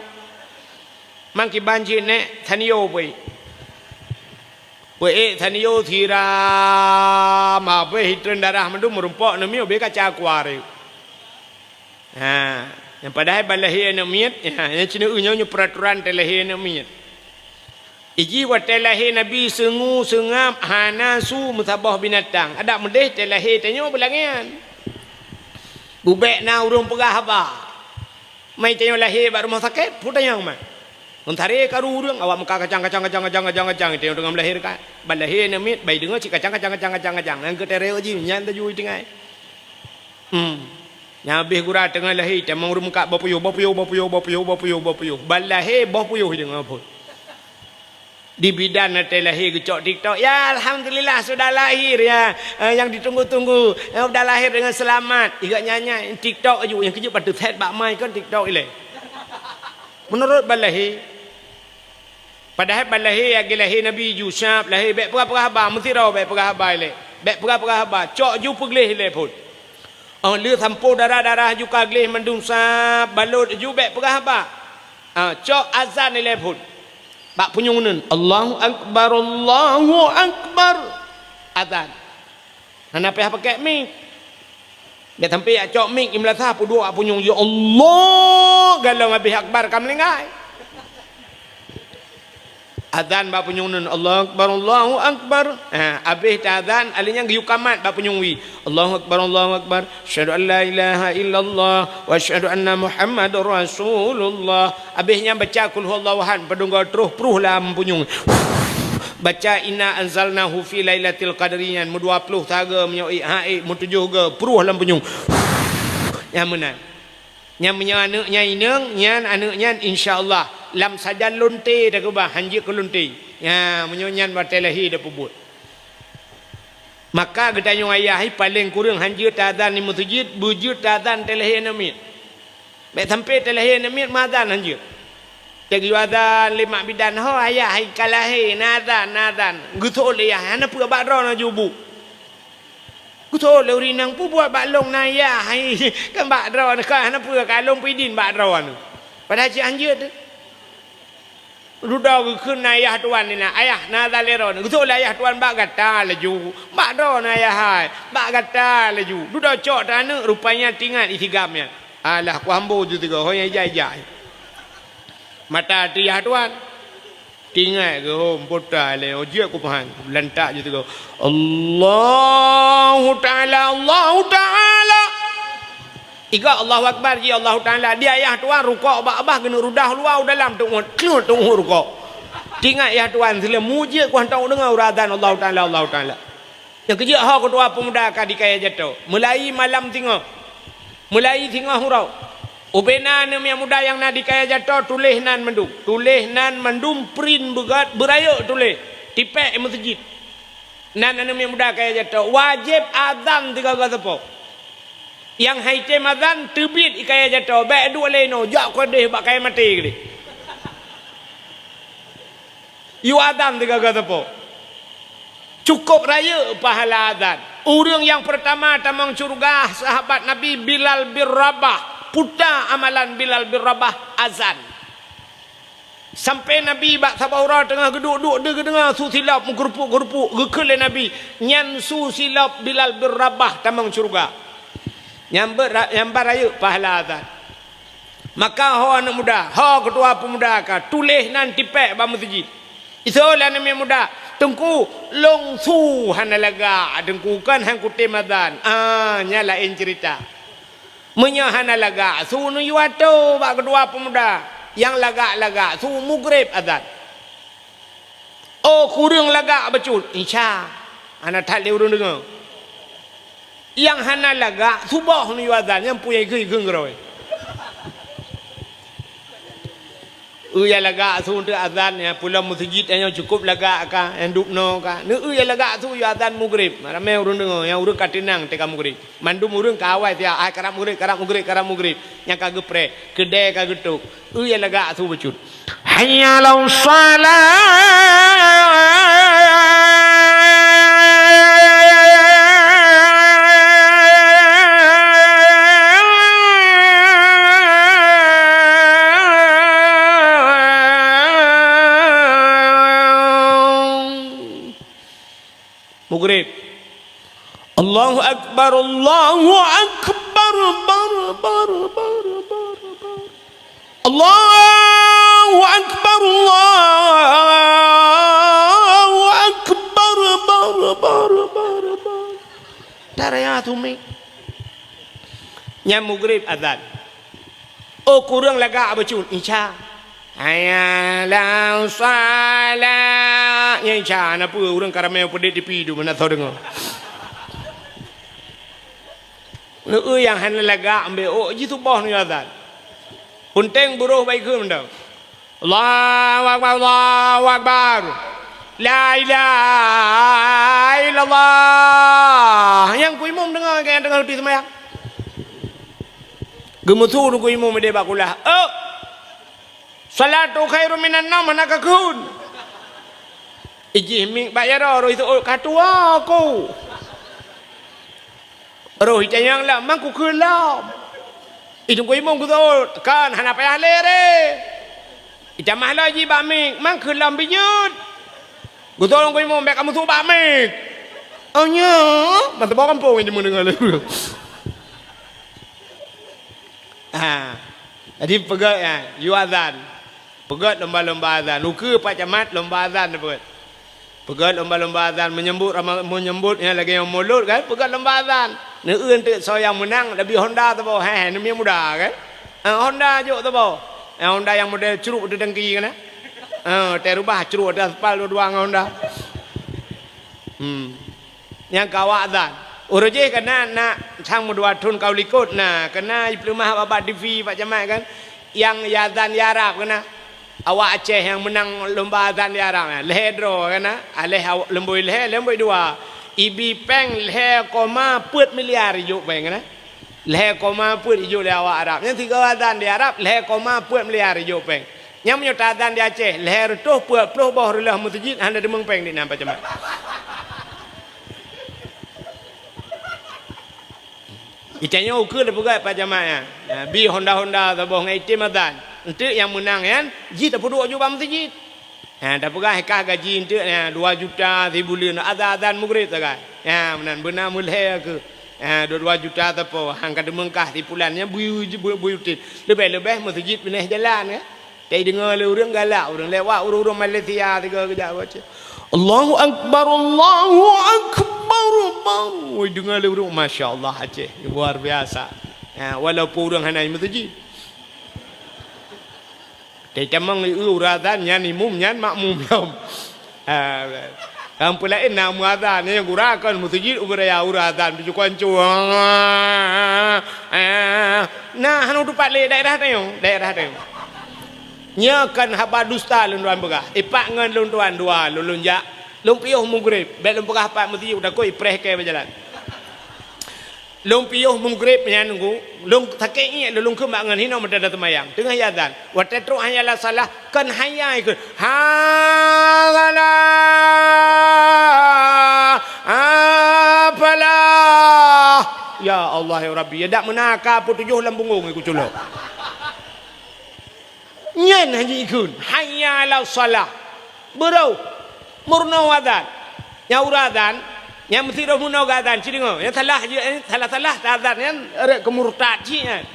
mang kibanjin ne thaniyo boy thaniyo thira ma be hitren darah mandu merumpok nami obe kaca kuare yang padahal balahi na miat yang cina unyo peraturan telahi na miat iji wa telahi nabi sengu sengap hanasu mutabah binatang ada medeh telahi tanyo belangian bubek na urung pegah apa mai tanyo lahir ba rumah sakit putayang mah Mentari karu urang awak muka kacang itu yang tengah melahirkan balahir namit bayi dengar cik kacang yang ketere uji nyan taju tingai nyabih gura tengah lahir temang urang muka bapuyuh balahir bapuyuh dengan apa di bidan nanti lahir gecok TikTok ya alhamdulillah sudah lahir ya yang ditunggu-tunggu sudah lahir dengan selamat ikat nyanyi TikTok aja yang kejut pada set bak mai kan TikTok ile menurut balahir padahal balahir yang lahir Nabi Yusuf lahir bek perah haba mesti raw bek perah haba ile bek perah haba cok ju pegleh ile pun le sampo darah juga gleh mendung sap balut ju bek perah haba cok azan ile pun bak punyungun Allahu akbar azan kenapa pakai mic dia sampai cok mic imlatha pu dua punyung ya Allah galau habis akbar kam lengai Azan bak punyung nun Allahu akbar Allahu akbar. Habis ta azan alinya giu kamat bak punyung wi. Allahu akbar syahadu an la ilaha illallah wa syahadu anna Muhammadar Rasulullah. Habisnya baca qul huwallahu ahad pedungga terus pruh lam punyung. Baca inna anzalnahu fi lailatul qadriyan mu 20 taga menyoi mu 7 ge pruh lam punyung. Yang mana? Yang menyanaknya ineng nyan anaknya insyaallah lam sajan lonte dah ke bah hanji ke lonte ya menyonyan batelahi dah pubut maka getanya ayah paling kurang hanji tadan ni masjid bujud tadan telahi namit baik sampai telahi namit madan hanji jadi adan lima bidan ho ayah kalahi nadan gutol ya ana pu badro na jubu gutol urinang pu buat baklong na ya kan badro kan ana pu kalong pidin badro anu pada ci hanji tu ruda ke ayah tuan ni nak ayah nada leron betul ayah tuan bak gata laju bak do na ayah hai bak gata laju ruda cok tanah rupanya tinggal itigamnya alah ku hambo ju tiga hoy jai mata tiah tuan tinggal ke hom pota le ojek ku pahan lantak ju tiga Allahu taala Iga Allahu Akbar ji Allah Ta'ala dia ayah tuan rukuk abah kena rudah luar dalam tunggu rukuk tinggal ayah tuan sila muji ku hantau dengar uradan Allah Ta'ala yang kerja ha ketua pemuda ka di kaya jatuh mulai malam tengah mulai tengah hurau ubena nem yang muda yang nak di kaya jatuh tulis nan mendum print begat beraya tulis tipek masjid nan yang muda kaya jatuh wajib azan 3 kali yang haite mazan terbit ikaya jatuh baik dua leno jak ko deh bak kaya mati gede yu azan 3 kali cukup raya pahala azan orang yang pertama tamang surga sahabat Nabi Bilal bin Rabah puta amalan Bilal bin Rabah azan sampai Nabi bak sabaura tengah geduk-duk dia dengar su silap menggerupuk-gerupuk gekele Nabi nyan su silap Bilal bin Rabah tamang surga nyambar raya pahala azan maka ho anak muda ho ketua pemuda ka tulis nan tipek ba masjid isolah anak muda tengku long su hanalaga dengku kan hang kutim azan nyala lain cerita menya hanalaga su nu yuato ba ketua pemuda yang laga su mugrib azan oh kurang laga betul insya anak tak le urang dengar yang hana laga subah ni azan yang punya geung geroi ya laga su untuk azan ya pulang masjid yang cukup laga ka yang dupno ka ne ya laga su ya azan maghrib ramai urang dengar yang urang katinang teka maghrib mandum urang kawai dia ai karap maghrib yang kagak pre kedai kagak tuk ya laga su becut hayya lau salat Maghrib Allahu Akbar Allahu Akbar Allahu Akbar Allahu Akbar daraya tumi nyam maghrib azan oh kurang laga abacun insya ayalah salat yang insya apa orang karamel pedit di pidu mana tahu dengar yang hanya laga ambil oh jitu bawah ni azan punteng buruh baik ke mendang Allahu Akbar Allahu Akbar la ilaha illallah yang ku imam dengar kayak dengar di sembahyang gemutu ku imam dia bakulah salatu khairu minan naum hanakakun ijih ming bayar roh itu katua aku roh yang lah mangku kelam itu ku imam ku tahu kan hana payah lere ijamah lagi bamik mang kelam bijut ku tahu ku imam baik kamu tu bamik oh nya mantap kampung ini mendengar lagu jadi pegang ya you azan Pegat lomba-lomba azan. Uka Pak Camat lomba azan pegat. Pegat lomba-lomba azan menyambut yang lagi yang mulut kan. Pegat lomba azan. Neun tu so yang menang lebih Honda tu bawa. Ni muda kan. Honda juk tu bawa. Honda yang model curuk di dengki kan. Terubah curuk di aspal dua Honda. Yang kawak azan. Urujih kena nak sang mudua tun kau likut nah kena diplomah babat TV Pak Camat kan. Yang azan di Arab kena. Awak Aceh yang menang lomba azan di Arab nah. Leher draw kena. Aleh lembui leher lembui dua. Ibi peng leher koma put miliar ijuk peng kena. Leher koma put ijuk di awak Arab. Yang tiga azan di Arab leher koma put miliar ijuk peng. Yang menyut azan di Aceh leher tuh put puluh bawah rulah masjid anda demeng peng di nampak Camat. Icanya ukur le pegat Pak Camat ya. Bi Honda tabah ngai tim azan. Entuk yang menang kan, ji tak perlu juga masjid. Dah pegang kah gaji entuk 2 juta sebulan azan maghrib tak kan. Benar benar mulai ke. 2 juta tak apa. Hang kada mengkah di bulannya buyutin. Lebih masjid pindah jalan kan. Tapi dengar le orang galak, orang lewat orang Malaysia tiga kejap baca. Allahu akbar, Allahu akbar. Oi dengar le orang masya-Allah Aceh. Luar biasa. Walaupun orang hanya masjid. Dia camang urazan nyan imum nyan makmum lom. Yang pelain nak muazan yang gurakan masjid uberaya urazan biju kancu. Nah hanu tupat le daerah tayong. Nya kan haba dusta lun tuan begah. Ipak ngan lun tuan dua lun jak. Lun piuh maghrib, bet lun begah pak masjid dah koi preh ke berjalan. Long piuh munggrib nyangu long takei long kemak ngan hino medada temayang tengah yazan wa tatru hayala salah kan hayai ke halala apala ya Allah ya Rabbi ya dak menaka pu 7 lambunggung iku culuk nyen haji ikun hayala salah berau murno wadan nyauradan yang mesti dah munau gadan ciringo yang salah azan yang ada kemurtad cinya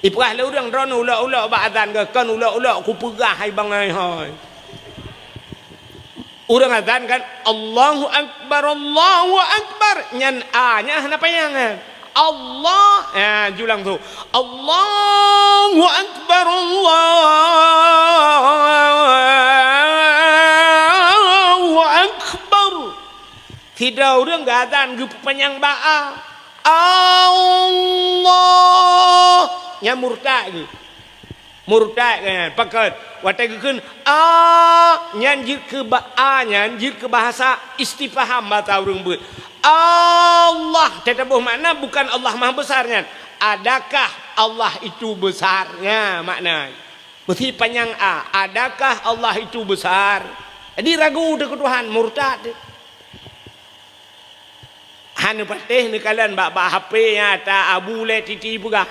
ipah le urang drone ula ba azan ke kan ula ku pegah hai bangai hai urang azan kan Allahu akbar nyan a nya napa yang Allah julang tu Allahu akbar tidak orang gadan ke panjang ba'a Allah nya murtad kan pakat watai keun nyan jir ke ba'a nyan jir ke bahasa istifham mata urang beut Allah tetapi makna bukan Allah maha besarnya adakah Allah itu besarnya makna mesti panjang adakah Allah itu besar jadi ragu dekat Tuhan murtad hanu patih ni kalian bak HP nya ta abu le titi buka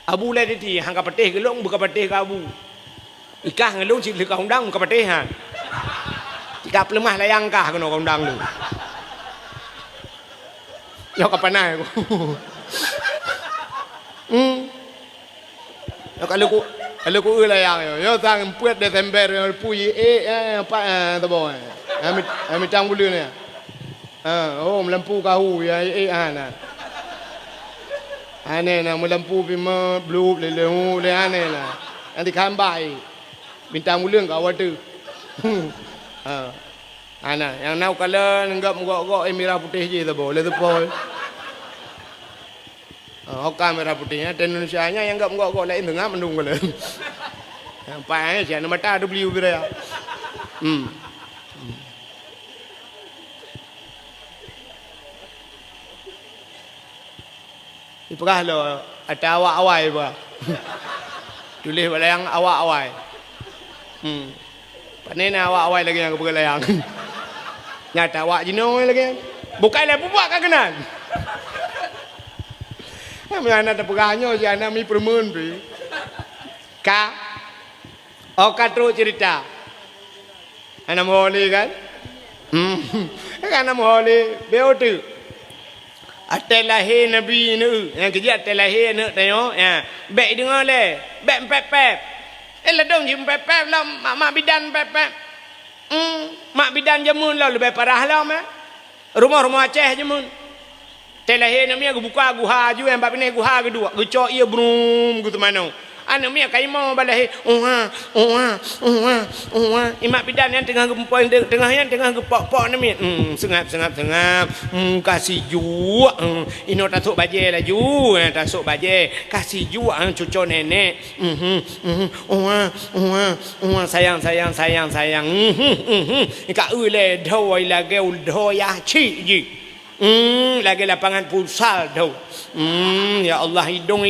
abu le titi hang ka patih gelong buka patih ka abu ikah ngelong cik le ka undang buka patih ha jika pelemah layang kah kena ka undang lu yo ka panai aku yo kalau ku layang yo tang puet Desember puyi apa tabo ami tang bulan ni melampu kau ya ana na melampu bima blue le ane na nanti kambai bintang mulia kau ada ana yang nau kala nenggap gok merah putih je tu boleh tu pol hokam merah putihnya dan Indonesia nya yang enggak gok lain tengah mendung kala yang pai sia nama ta W biraya Ipakah lo ada awak-awai ba. Tulis layang awak-awai. Panena awak-awai lagi yang berlayang. Nyata awak jino lagi. Bukanlah buat kan kenan. Kami anak ada peganyo si anak mi permen pi. Ka. Katru cerita. Anak moholi kan? Anak moholi beotu. Atai lahir Nabi ni yang kerja atai lahir ni tengok ya. Baik dengar le. Baik pep. Ledong jim pepep lah mak bidan pepep. Mak bidan jamun lah lebih parah lah mah. Rumah-rumah Aceh jamun. Telahe namanya aku buka guha ju yang bab ni guha kedua. Gecok ia brum gitu mana. Anak mia kai mau balahi imak bidan yang tengah gempoi tengah yang tengah gepok-pok ni sengap kasih ju ino tasuk baje lah ju tasuk baje kasih ju cucu nenek sayang ka ule dhoi lage dhoi ya chi ji lagi lapangan futsal dah. Ya Allah hidung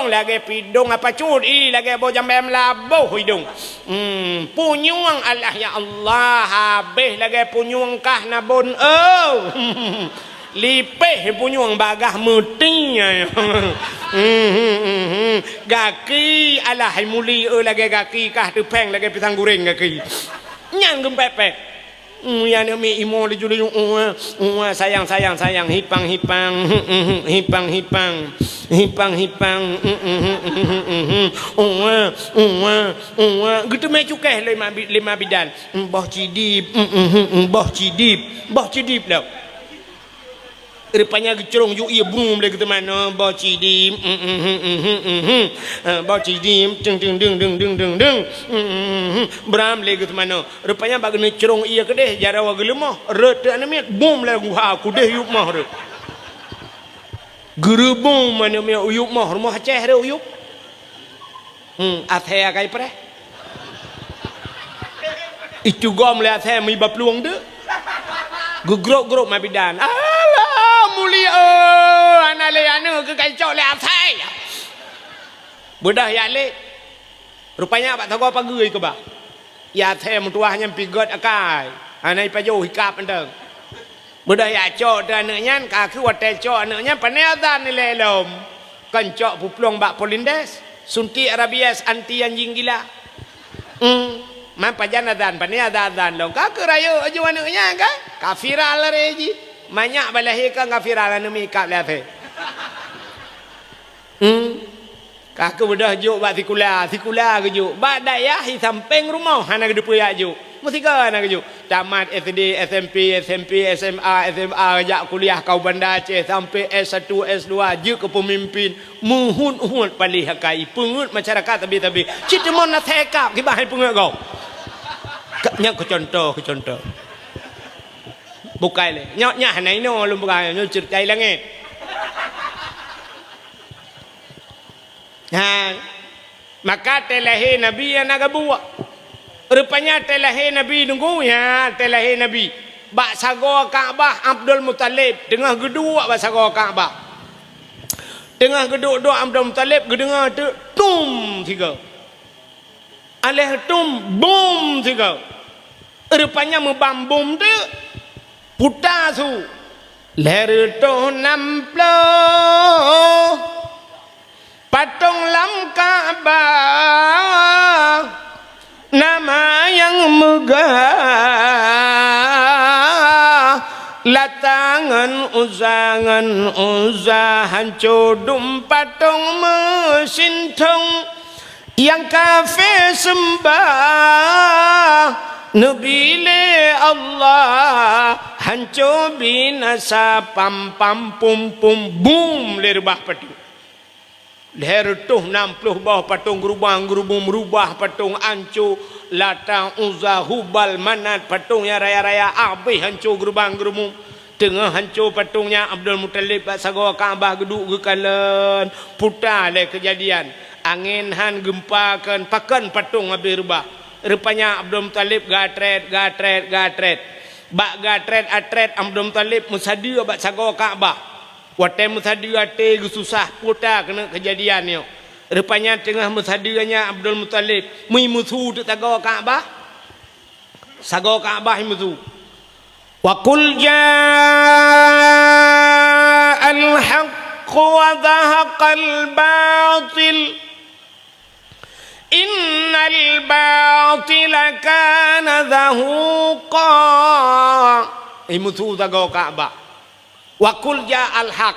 lagi pidung apa curi lagi bau jambem labuh hidung. Punyuang Allah ya Allah habis lagi punyuang kah nabun lipeh punyuang bagah mutinya. Gaki Allah muli lagi gaki kah tepeng lagi pisang goreng gaki. Nyang gempepek. Yang ni imo le juli sayang hipang gitu me cukai lima bidan boh cidip dah rupanya gecerong ju ia bum le gitu mana boh cidip deng beram le gitu mana rupanya bagene cerong ia kedeh jarawa gelemah rete anamiat bum le gua aku deh yuk mah re gerebong mana me uyuk mah rumah Aceh re uyuk athea kai pre itu gom le athea mi bapluang de gegrok ma bidan mulia ana le anu ke kaicok le athai bedah ya le rupanya pak tago pagi ke ba ya the mutuahnya pigot akai anai pajo hikap endeng bedah ya cok dan anaknya ka ku wate cok anaknya paneadan ni le lom kancok puplong bak polindes sunti arabias anti anjing gila man pajanadan paneadan long ka kerayo aju anaknya kan kafiral reji banyak balahi kan kafiral anu mikap le the Kaku bedah juk bak tikula ke juk. Bak dayah hi samping rumah hana ke depu ya juk. Mesti ke hana ke juk. Tamat SD, SMP, SMA, jak kuliah kau Bandar Aceh sampai S1, S2 juk ke pemimpin. Muhun palih hakai pengut masyarakat tabi-tabi. Cita mon nak tekap ke bahan pengut kau. Nyak ke contoh. Bukai le. Nyak hanai no lum bukai nyo certai langit. Maka telahi Nabi yang nak buat. Rupanya telahi Nabi nunggu ya telahi Nabi. Bak sago Kaabah Abdul Muttalib tengah geduk bak sago Kaabah. Tengah geduk Abdul Muttalib gedengar tu tum tiga. Aleh tum bom tiga. Rupanya membambum tu putar tu. Leher tu namplo. Patung lam Kaabah nama yang megah latangan uzahan codum patung mesin tong yang kafir sembah Nabile Allah hancur binasa pam pum boom lerbah patung leher tuh 60 bawah patung gerubung merubah patung ancu latang uzah hubal manat patungnya raya-raya abih hancur gerubung tengah hancur patungnya Abdul Muttalib sago Kaabah geduk gekalan putar le kejadian angin han gempakan pakan patung habis rubah rupanya Abdul Muttalib gatret bak gatret Abdul Muttalib musadi bak sago Kaabah Watai musadi ate susah putar kena kejadian ni. Rupanya tengah musadinya Abdul Muttalib mui musuh tu tago Kaabah. Sago Kaabah musuh. Wa qul ja'al haqq wa dhahaqal batil. Innal batila kana zahuqa. Musuh tago Kaabah. Wakul ja'al haq,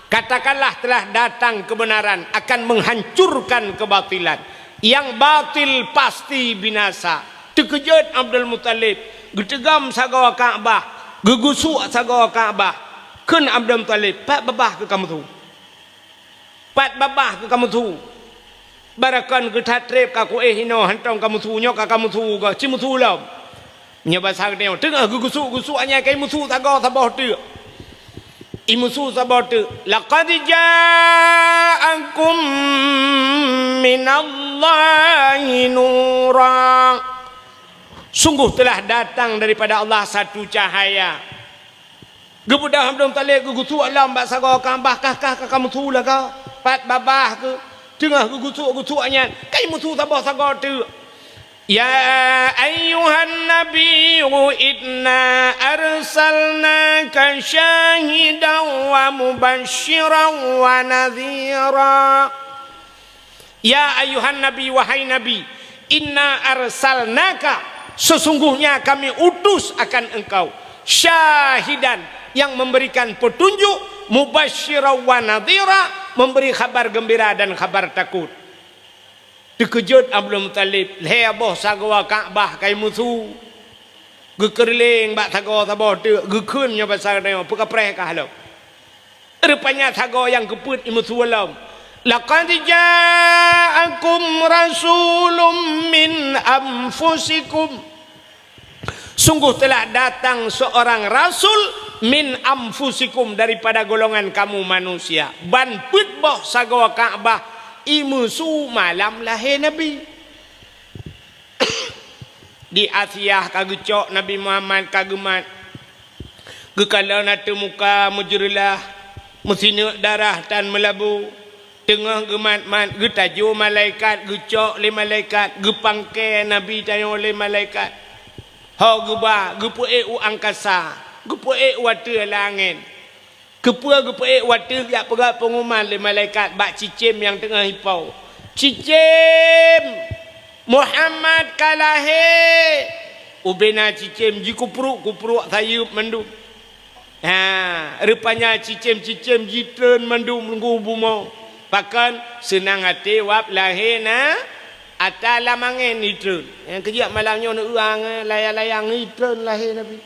katakanlah telah datang kebenaran akan menghancurkan kebatilan. yang batil pasti binasa. Terkejut Abdul Muttalib, getegam sagawa Kaabah, gegusuk sagawa Kaabah. Kun Abdul Muttalib, pat babah ke kamu tu. Pat babah ke kamu tu. Barakan ke tatrep ka ku hino hantong kamu tu nyok ka kamu tu ka cimu tu lam. Nya bahasa dia tengah gegusuk-gusuk anya kai musuh sagawa sabah tu. Imusu sabatu laqad ja'akum minallahi nura, sungguh telah datang daripada Allah satu cahaya. Gebudah Abdul Muttalib gugusu alam bak sagawa Kaabah kah kamu tu lah kau pat babah ke tengah gugusuk anya kai musuh sabah sagawa tu. Ya ayyuhan nabiyyu inna arsalnaka syahidan wa mubasysyiran wa nadhira. Ya ayyuhan nabi, wahai nabi, inna arsalnaka, sesungguhnya kami utus akan engkau, syahidan, yang memberikan petunjuk, mubasysyiran wa nadhira, memberi kabar gembira dan kabar takut. Terkejut Abdul Muttalib, heboh sagawa Kaabah kai musuh. Gekerling bak sagawa sabah tu, gekunnya pasal dia pekapreh kah lo. Rupanya sagawa yang keput musuh alam. Laqad ja'akum rasulun min anfusikum, sungguh telah datang seorang rasul min anfusikum, daripada golongan kamu manusia. Ban put boh sagawa Kaabah imusu malam lahir Nabi. Di Asiyah kagecok Nabi Muhammad kagemat. Gekala nata muka mujrilah, musina darah tan melabu. Tengah gemat-mat getaju malaikat, gecok le malaikat, gepangke Nabi tanya oleh malaikat. Ha geba, gepuek u angkasa, gepuek watu langit. Gepuek watu yak pegat pengumuman le malaikat bak cicim yang tengah hipau. Cicim Muhammad kalahe. Ubena cicim ji kupruk sayup mendung. Rupanya cicim jitren mendung nunggu bumau. Bahkan senang hati wap lahir na atas lamangin nitren. Yang kejap malamnya nak uang layang-layang nitren lahir Nabi.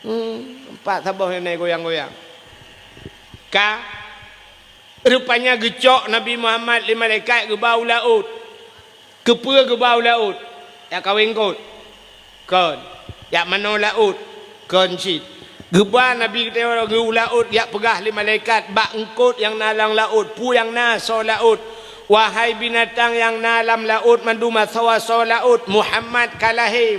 Empat sabah yang naik goyang-goyang. Rupanya gecok Nabi Muhammad lima malaikat ke bau laut. Kepua ke bau laut. Ya kawin kot. Kon. Ya mana laut. Kon cit. Gebah Nabi kita ke laut. Ya pegah lima malaikat. Bak engkot yang nalang laut. Pu yang naso laut. Wahai binatang yang nalam laut, mandu masawa so laut, Muhammad kalahi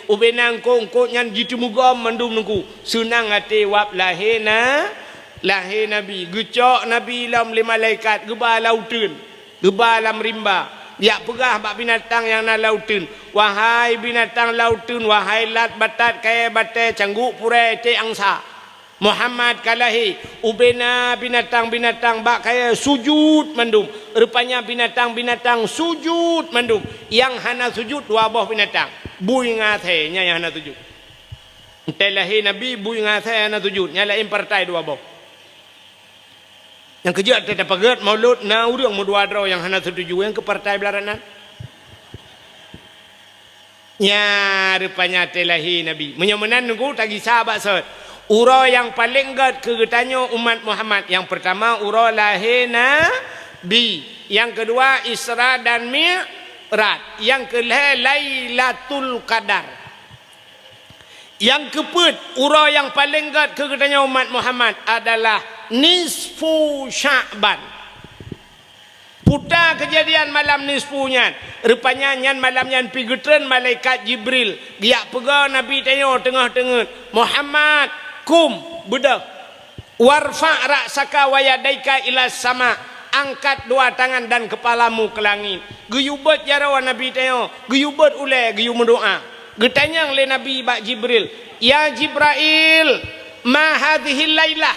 ubenang kongkot yang jitu mugam mandu nungku senang hati wap lahir Nabi. Gecok Nabi lam lima malaikat gebah lautun, gebah lam rimba. Ya pegah bak binatang yang na lautun. Wahai binatang lautun, wahai lat batat kaya batai cangguk purai te angsa, Muhammad kalahi ubena binatang-binatang bak kaya sujud mandum. Rupanya binatang-binatang sujud mandum. Yang hana sujud dua buah binatang. Bui ngathe nya yang hana sujud. Telahi Nabi bui ngathe hana sujud. Nya lain partai dua buah. Yang kejut tetap pegat maulud na urang mudua draw yang hana sujud yang ke partai belaranan. Nya rupanya telahi Nabi. Menyemenan nunggu tagi sahabat sahut. Ura yang paling gad kegetanya umat Muhammad. Yang pertama ura lahir Nabi. Yang kedua Isra dan Mi'raj. Yang kelima Lailatul Qadar. Yang keput ura yang paling gad kegetanya umat Muhammad adalah nisfu Sya'ban. Putar kejadian malam nisfunya. Rupanya nyan malam nyan pigetren malaikat Jibril. Dia pega Nabi tanya tengah-tengah, Muhammad kum budak warfa ra'saka wa yadaika ila sama, angkat dua tangan dan kepalamu ke langit. Geyubat jarawa Nabi tanya, geyubat ule geyu mendoa. Getanyang le Nabi bak Jibril, ya Jibril ma hadhihi lailah.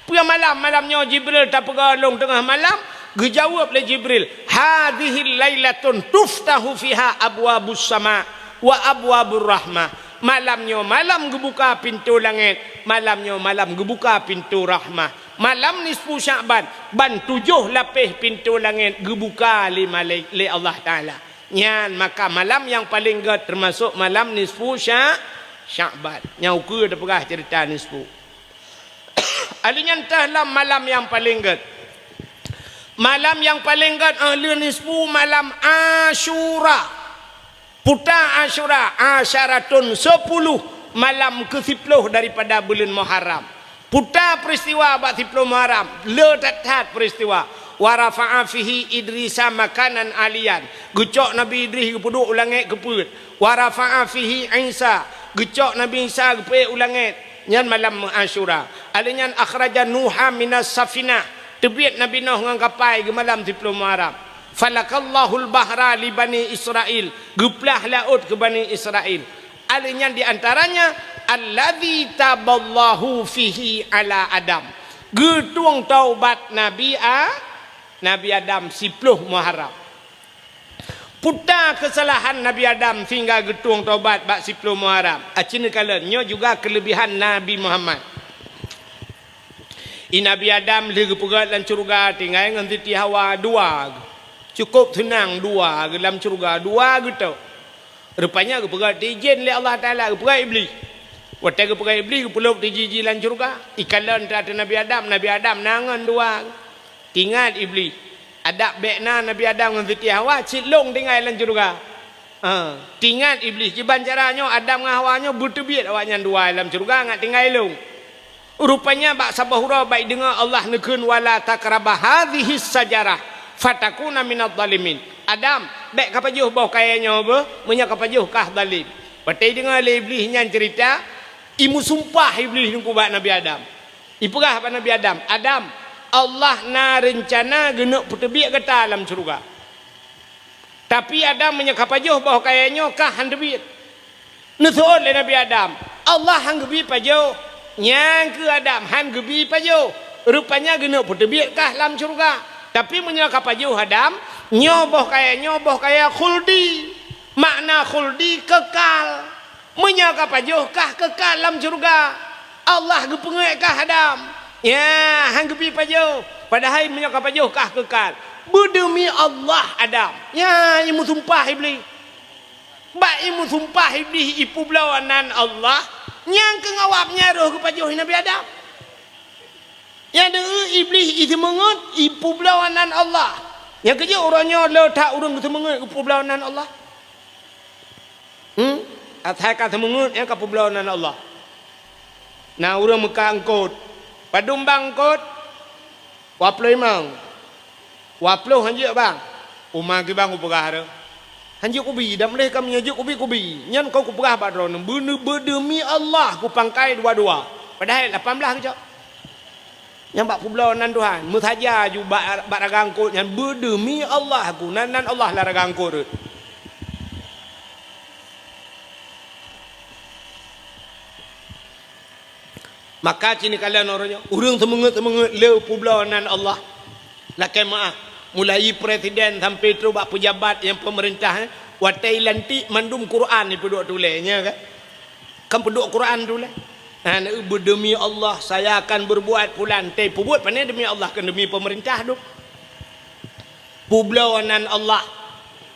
Puya malamnya Jibril tak pegalong tengah malam. Gejawab le Jibril, hadhihi lailatun tuftahu fiha abwabus sama wa abwabur rahmah. Malamnya malam gebuka pintu langit, malamnya malam gebuka pintu rahmah. malam nisfu Sya'ban ban 7 lapis pintu langit gebuka li Allah Taala. Nyan maka malam yang paling get termasuk malam nisfu Sya'ban. Nyau ke dah perah cerita nisfu. Alinya entahlah malam yang paling get. Malam yang paling get ahli nisfu malam Asyura. Puta Asyura asyaratun 10 malam ke-10 daripada bulan Muharram. Puta peristiwa bak 10 Muharram. Le tat peristiwa. Wa rafa'a fihi Idrisa makanan alian. Gecok Nabi Idris ke puduk ulangit ke put. Wa rafa'a fihi Isa. Gecok Nabi Isa ke put ulangit. Nyan malam Asyura. Alinyan akhraja Nuha minas safinah. Tebiat Nabi Nuh dengan kapal ke malam 10 Muharram. Falakallahul bahra li Bani Israel. Geplah laut ke Bani Israel. Alinya di antaranya alladzi taballahu fihi ala Adam. Getuang taubat Nabi Adam 10 Muharram. Putar kesalahan Nabi Adam sehingga getuang taubat bak 10 Muharram. Acina kalanya juga kelebihan Nabi Muhammad. Nabi Adam lagi pegat dalam syurga tinggal dengan Siti Hawa 2. Cukup tenang 2 dalam syurga 2 gitu. Rupanya kepegat dijin oleh Allah Ta'ala kepegat iblis. Waktu kepegat iblis kepuluk dijiji dalam syurga. Ikalan terhadap Nabi Adam nangan 2. Tinggal iblis. Adab bekna Nabi Adam dengan Siti Hawa cilong tinggal dalam syurga. Tinggal iblis. Jiban caranya Adam dengan Hawanya bertebiat awaknya 2 dalam syurga ngat tinggal ilung. Rupanya bak sabahura baik dengar Allah nekun wala takrabah hadhihi sajarah. Fatakuna minadh dhalimin. Adam baik kapajuh bau kayanya apa menya kapajuh kah zalim. Patai dengar iblis nyan cerita imu sumpah iblis nungku bak Nabi Adam. Iperah bak Nabi Adam. Adam Allah na rencana genuk pertebiak kata alam syurga. Tapi Adam menya kapajuh bau kayanya kah handebit. Nusul le Nabi Adam. Allah hang gebi pajuh. Nyang ke Adam hang gebi pajuh. Rupanya genuk pertebiak kah alam syurga. Tapi menyangka pajuh Adam nyoboh kaya khuldi. Makna khuldi kekal. Menyangka pajuh kah kekal dalam syurga. Allah gepengek kah Adam. Ya hang gepi pajuh. Padahal menyangka pajuh kah kekal. Berdemi Allah Adam. Ya imu sumpah iblis. Bak imu sumpah iblis ipu belawanan Allah. Nyang kengawapnya roh ke pajuh Nabi Adam. Yang dengar iblis itu mengut ipu berlawanan Allah. Yang kerja orangnya letak orang itu mengut ipu berlawanan Allah. Atai kata mengut yang ipu berlawanan Allah. Nah orang Mekah angkut. Padum bangkut. Waplo imang. Waplo hanjik bang. Umang ke bang upagah. Hanjik kubi. Dan mereka menyajuk kubi. Nyan kau kupagah bak drone. Berdemi Allah ku pangkai dua-dua. Padahal 18 kejap. Yang bak publawanan Tuhan mutaja ju bak ragangkut yang berdemi Allah aku nan Allah lah ragangkut. Maka cini kalian orangnya urang semangat le publawanan Allah. Lakai maaf mulai presiden sampai tu bak pejabat yang pemerintah watai lantik mandum Quran ni peduk tulisnya kan peduk Quran tulis. Berdemi Allah saya akan berbuat pulan teh buat pandai demi Allah kan demi pemerintah tu publawanan Allah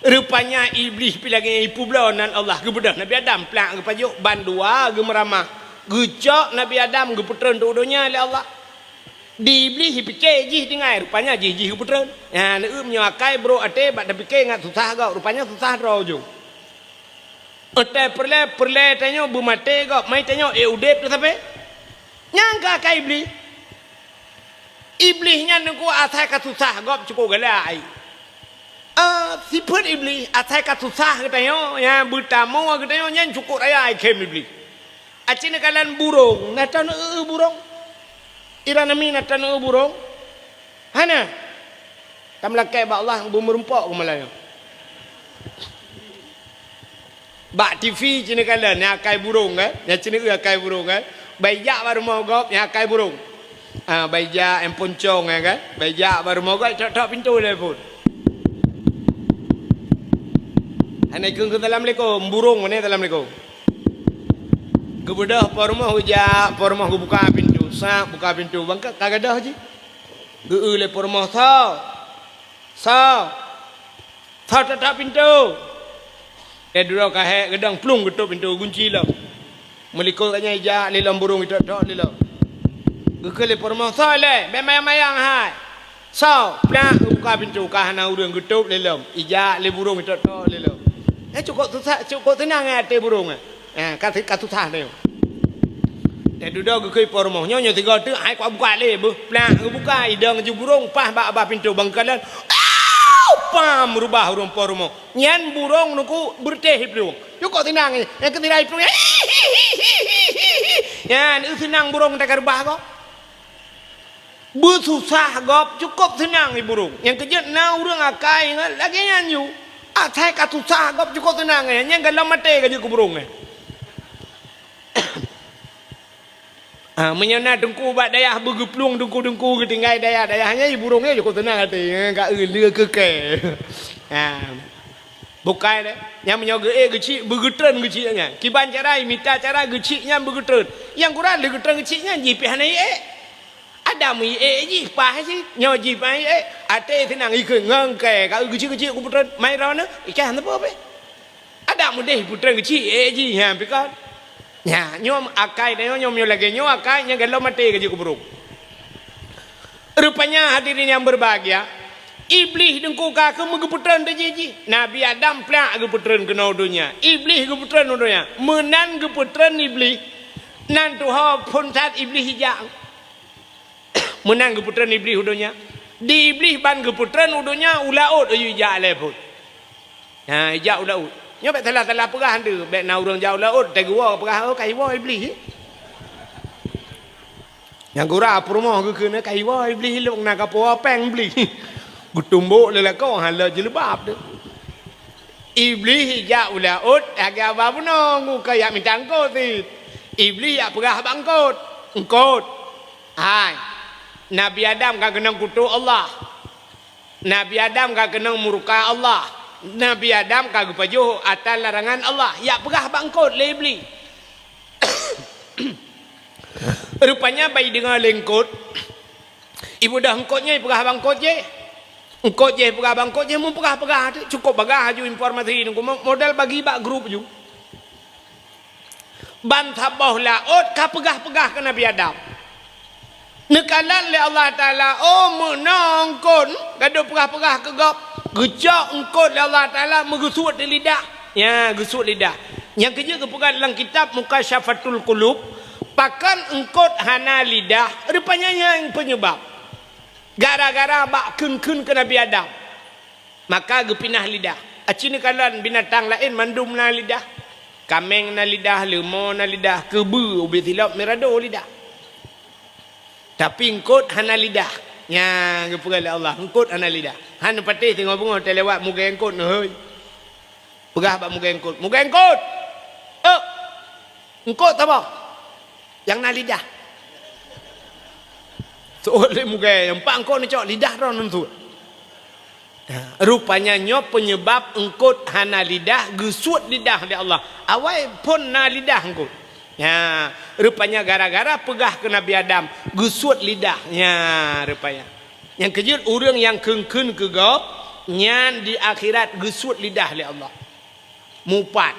rupanya iblis pilagi publawanan Allah kebedah Nabi Adam pelak ke pajuk bandua ke meramah gecok Nabi Adam ke putran tu dunia oleh Allah di iblis fikir jih dengar rupanya jih ke putran menyakai bro ate bak dah fikir ngat susah kau rupanya susah draw je. Otai perle tanya bumate kau mai tanya udep tu sampai nyangka kai iblisnya nunggu atai kasusah kau cukup galai sifat iblis atai kasusah katanya yang bertamu katanya yang cukup raya ikem iblis acina kalian burung natan burung iranami natan burung hana tamlakai ba Allah bumerempok kemalanya bak TV cina kalian yang akai burung kan yang cina akai burung kan baijak baru mau gop yang akai burung baijak yang poncong kan baijak baru mau gop tok pintu telefon Assalamualaikum burung mana Assalamualaikum Kebedah pormah hujak, pormah ku buka pintu, buka pintu, bangka kagak dah je. Geule pormah Sa tetap pintu. Dulu kahek gedang plung ketuk pintu kunci lah. Melikul katnya ijak lelam burung itu tok lelam. Geule pormah sa le, bemayang-mayang hai. Sa, plak buka pintu kahana urang ketuk lelam. Ijak le burung itu tok lelam. Cukup tenang hati burung. Kat susah dia. Dan duduk ke pormoh nyonya tiga tu ai kuat buka le plan buka idang ju burung pas ba pintu bangkalan. Pam rubah urang pormoh. Nyan burung nuku berteh burung. Cukup tenang yang ketirai burung. Yan senang burung tak rubah kok. Bersusah gop cukup tenang burung. Yang kejut na urang akai lagi nyanyu. Atai kat susah gop cukup tenang yang galam mate ke ju burung. Menyana dengku bat dayah bergeplung dengku ketinggai dayahnya burungnya cukup tenang hati enggak dia keke. Bukan yang menyoga kecil bergetren kecilnya. Kiban cara minta cara kecilnya bergetren. Yang kurang bergetren kecilnya jipih na ada mu ji pah si nyo ji pah ate tenang ikut ngangkai kalau kecil ku putren mai rona ikan apa be. Ada mu deh putren kecil ji ha pikir. Ya, nyom akai dan nyom lagi nyom akai yang galau mati ke burung. Rupanya hadirin yang berbahagia, iblis dengku kaka megeputran terjiji. Nabi Adam plak geputran kena dunia. Iblis geputran dunia. Menan geputran iblis. Nan Tuhan pun saat iblis hijau. Menan geputran iblis dunia. Di iblis ban geputran dunia ulaut ayu hijau leput. Ha, hijau ulaut. Nyo bet telah perah dia bet na urang jauh laut tegua perah kai wa iblis. Yang gura rumah ke kena kai wa iblis long na kapo peng iblis. Gutumbuk le kau hala jelebab dia. Iblis jauh laut agak apa nong kayak minta angkot ti. Iblis ya perah bangkot. Angkot. Hai. Nabi Adam kan kena kutu Allah. Nabi Adam kan kena murka Allah. Nabi Adam kagak pajuh atas larangan Allah. Ya perah bangkot lebli. Rupanya bayi dengar lengkot. Ibu dah engkotnya perah bangkot je. Engkot je perah bangkot je mun perah cukup bagah ju informasi ni modal bagi bak grup ju. Ban tabah laut ka pegah-pegah ke Nabi Adam. Nekalan le Allah Taala menangkon gaduh perah-perah ke gop. Gejak engkau Allah Ta'ala mengesut di lidah. Ya, gesut lidah. Yang kerja kepegang dalam kitab Mukasyafatul Qulub. Pakan engkau hana lidah. Rupanya yang penyebab. Gara-gara bak kun ke Nabi Adam. Maka gepinah lidah. Acini kalan binatang lain mandum na lidah. Kameng na lidah, lemau na lidah, kebu, ubi tilap, merado lidah. Tapi engkau hana lidah. Ya, kepegang Allah. Engkau hana lidah. Han patih tengok bunga terlewat muka engkot ni hoi. Pegah bak muka engkot. Muka engkot. Engkot apa? Yang nak lidah. Soalnya muka yang pak engkot ni cok lidah ron tu. Rupanya nyop penyebab engkot hana lidah gesut lidah di Allah. Awai pun na lidah engkot. Ya, rupanya gara-gara pegah ke Nabi Adam gesut lidah. Ya, rupanya. Yang kejut orang yang kengkun ke gop nyan di akhirat gesut lidah oleh Allah. Mupat.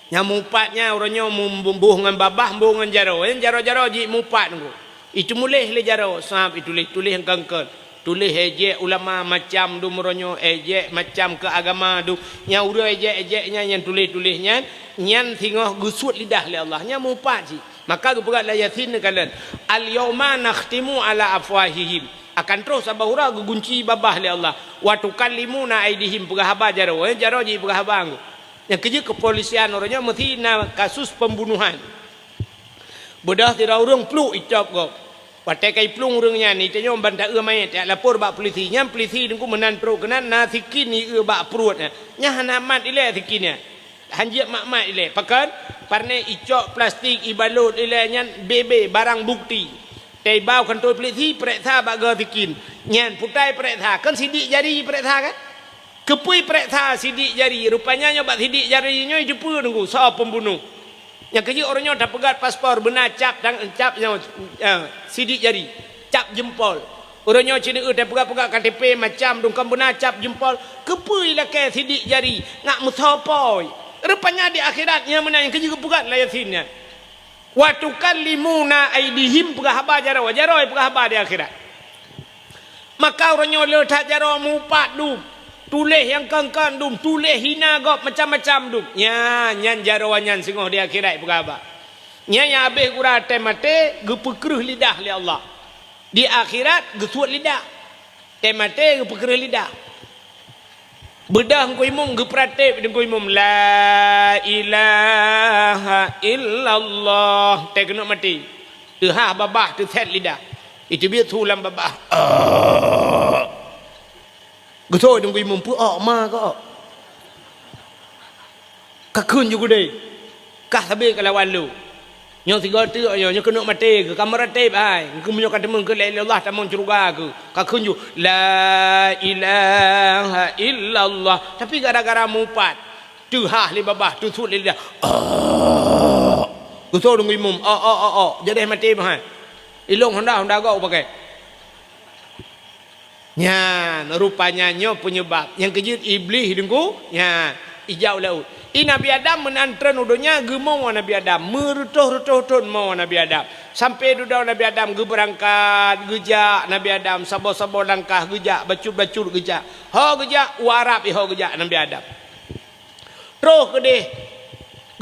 Yang mupatnya orangnya membuh dengan babah, membuh dengan jaro. Yang jaro-jaro ji mupat tu. Itu mulih le jaro, sahab itu tulis yang kengkun. Tulis ejek ulama macam du meronyo ejek macam ke agama du. Yang urang ejek-ejeknya yang tulis-tulisnya nyan tengok gesut lidah oleh Allah. Nya mupat ji. Maka kepegat la yasin kalian al yauma nakhtimu ala afwahihim akan terus sabahura gunci babah li Allah wa tukallimuna aidihim perahaba jaro jaro ji perahaba yang kerja kepolisian orangnya mesti na kasus pembunuhan bedah tidak urang pluk icap go patai kai plung urangnya ni tanya banda mai tak lapor bak polisi nya polisi dengku menan pro kenan na sikin ni bak perutnya nya hanamat ile sikinnya hanjia mak-mak ile pakan parne icok plastik ibalut ile nyan bebe barang bukti tei bau kan toi polisi periksa bak ga tikin nyan putai periksa kan sidik jari periksa kan kepui periksa sidik jari rupanya nyobat sidik jari nyo jepu nunggu so pembunuh Yang kerja orangnya dah pegat paspor benar cap dan cap yang sidik jari, cap jempol. Orangnya cina dah pegat-pegat KTP macam dongkam benar cap jempol, kepui lah ke sidik jari, ngak mutapoi. Rupanya di akhirat yang mana yang kerja pegat lah yasinnya. Wa tukallimuna aidihim pegah haba jarawa pegah haba di akhirat. Maka orangnya letak jarawa mupat dum. Tulis yang kangkan dum, tulis hina gop macam-macam dum. Nyan jarawa nyan singoh di akhirat pegah haba. Yang habis kurang temate gepekeruh lidah li Allah. Di akhirat gesuat lidah. Temate gepekeruh lidah. Bedah engkau imum gepratip engkau imum la ilaha illallah tak kena mati. Tu ha babah tu set lidah. Itu biar sulam babah. Geso engkau imum pu ma ko. Kakun juga deh. Kah sabe kalawan lu. Nyo tiga tu nyo kena mati ke kamera tip ai. Engkau menyo kata mung ke la ilallah tamon curuga ke. Kakun ju la ilaha illallah. Tapi gara-gara mupat tu ha li babah tu sut lidah. Geso dong imum. Jadi mati bah. Ilong Honda kau pakai. Nya rupanya nyo penyebab. Yang kejut iblis dengku. Nya ijau laut. Nabi Adam menantren udonya gemau Nabi Adam merutuh-rutuh tun mau Nabi Adam sampai dudau Nabi Adam ge berangkat gejak Nabi Adam sabo-sabo langkah gejak bacut-bacut gejak gejak warap gejak Nabi Adam terus kedeh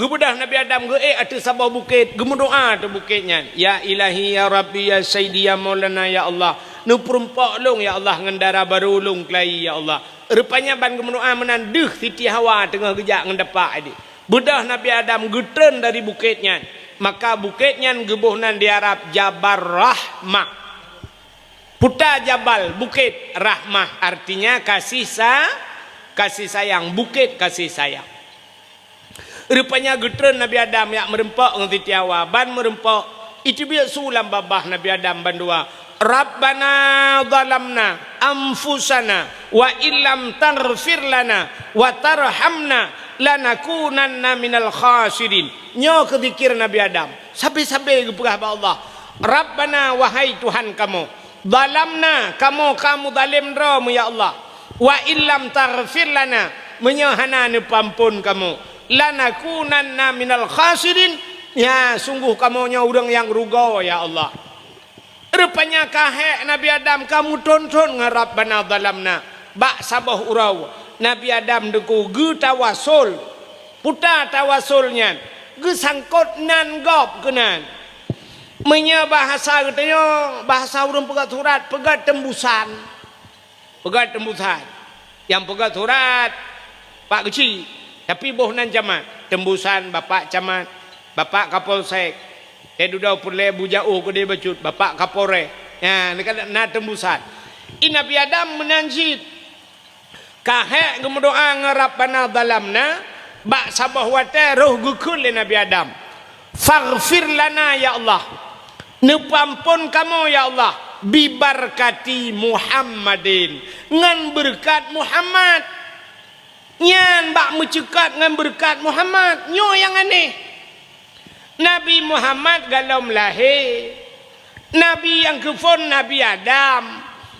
gebedah Nabi Adam atu sabo bukit gemendoa tu bukitnya ya ilahi ya rabbi ya sayyidi ya maulana ya Allah nu perempak long ya Allah ngendara barulung kelai ya Allah. Rupanya ban gemendoa menanduh Siti Hawa tengah gejak ngendepak ini. Bedah Nabi Adam getren dari bukitnya. Maka bukitnya gebuhnan di Arab Jabal Rahmah. Puta Jabal bukit Rahmah artinya kasih sayang, bukit kasih sayang. Rupanya getren Nabi Adam yang merempak dengan Siti Hawa ban merempak itu biar sulam babah Nabi Adam bandua. Rabbana zalamna anfusana wa illam taghfir lana wa tarhamna lanakunanna minal khasirin. Nyo kezikir Nabi Adam sampai-sampai kepada Allah. Rabbana wahai Tuhan kamu, zalamna kamu zalim ramu ya Allah. Wa illam taghfir lana menyahana ni pampun kamu. Lanakunanna minal khasirin. Ya sungguh kamu nya urang yang rugo ya Allah. Rupanya kahek Nabi Adam kamu tonton ngarap bana dalamna bak sabah urau Nabi Adam deku ge tawasul puta tawasulnya ge sangkot nan gop kenan menya bahasa katanya bahasa urang pegat surat pegat tembusan yang pegat surat Pak Kecil tapi boh nan camat tembusan Bapak Camat Bapak Kapolsek dudau pulai bujau ke dia bacut Bapak Kapolre ya dekat na tembusan Nabi Adam menanjid kahek gemendoa ngarap bana dalamna bak sabah wate roh gukul Nabi Adam faghfir lana ya Allah nepampun kamu ya Allah bibarkati Muhammadin ngan berkat Muhammad nyan bak mencekat ngan berkat Muhammad nyo yang aneh Nabi Muhammad galau lahir Nabi yang kefon Nabi Adam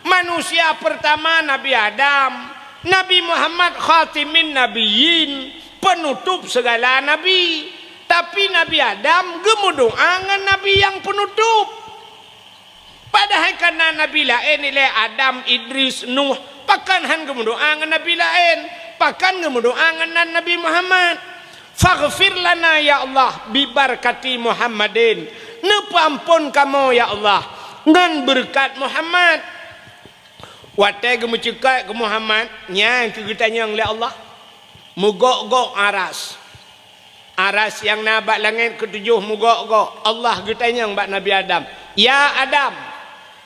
manusia pertama Nabi Adam Nabi Muhammad khatimin nabiyyin penutup segala nabi tapi Nabi Adam gemudoa ngan Nabi yang penutup padahal karena Nabi lain nilai Adam Idris Nuh pakan han gemudoa ngan Nabi lain pakan gemudoa ngan Nabi Muhammad faghfir lana ya Allah bibarkati Muhammadin nepampun kamu ya Allah ngan berkat Muhammad wate gemucekat ke Muhammad nya kegetanya oleh Allah mugok-gok aras yang nabak langit ketujuh mugok-gok Allah getanya bak Nabi Adam ya Adam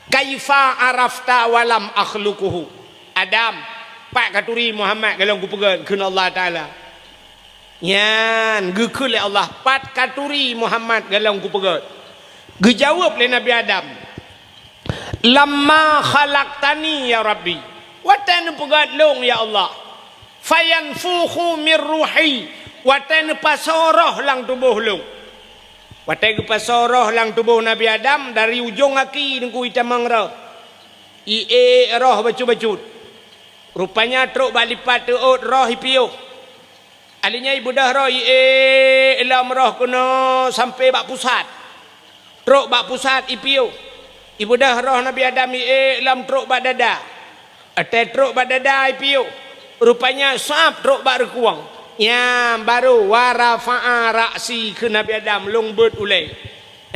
kaifa arafta walam akhluquhu Adam pak katuri Muhammad kalau ku pegang ke Allah Taala yan gekul Allah pat katuri Muhammad galau ku pegat gejawab le Nabi Adam lamma khalaqtani ya Rabbi watan pegat long ya Allah fayanfukhu min ruhi watan pasoroh lang tubuh long Watai ke pasoroh lang tubuh Nabi Adam dari ujung kaki nunggu itamang roh. Roh bacut-bacut. Rupanya truk balipat teut roh ipiuh. Alinya ibu dah roh elam roh kena sampai bak pusat. Truk bak pusat ipiuh. Ibu dah roh Nabi Adam elam truk bak dada. Atai truk bak dada ipiuh. Rupanya sap truk bak rekuang. Ya baru warafa'a ra'si ke Nabi Adam longbert ulai.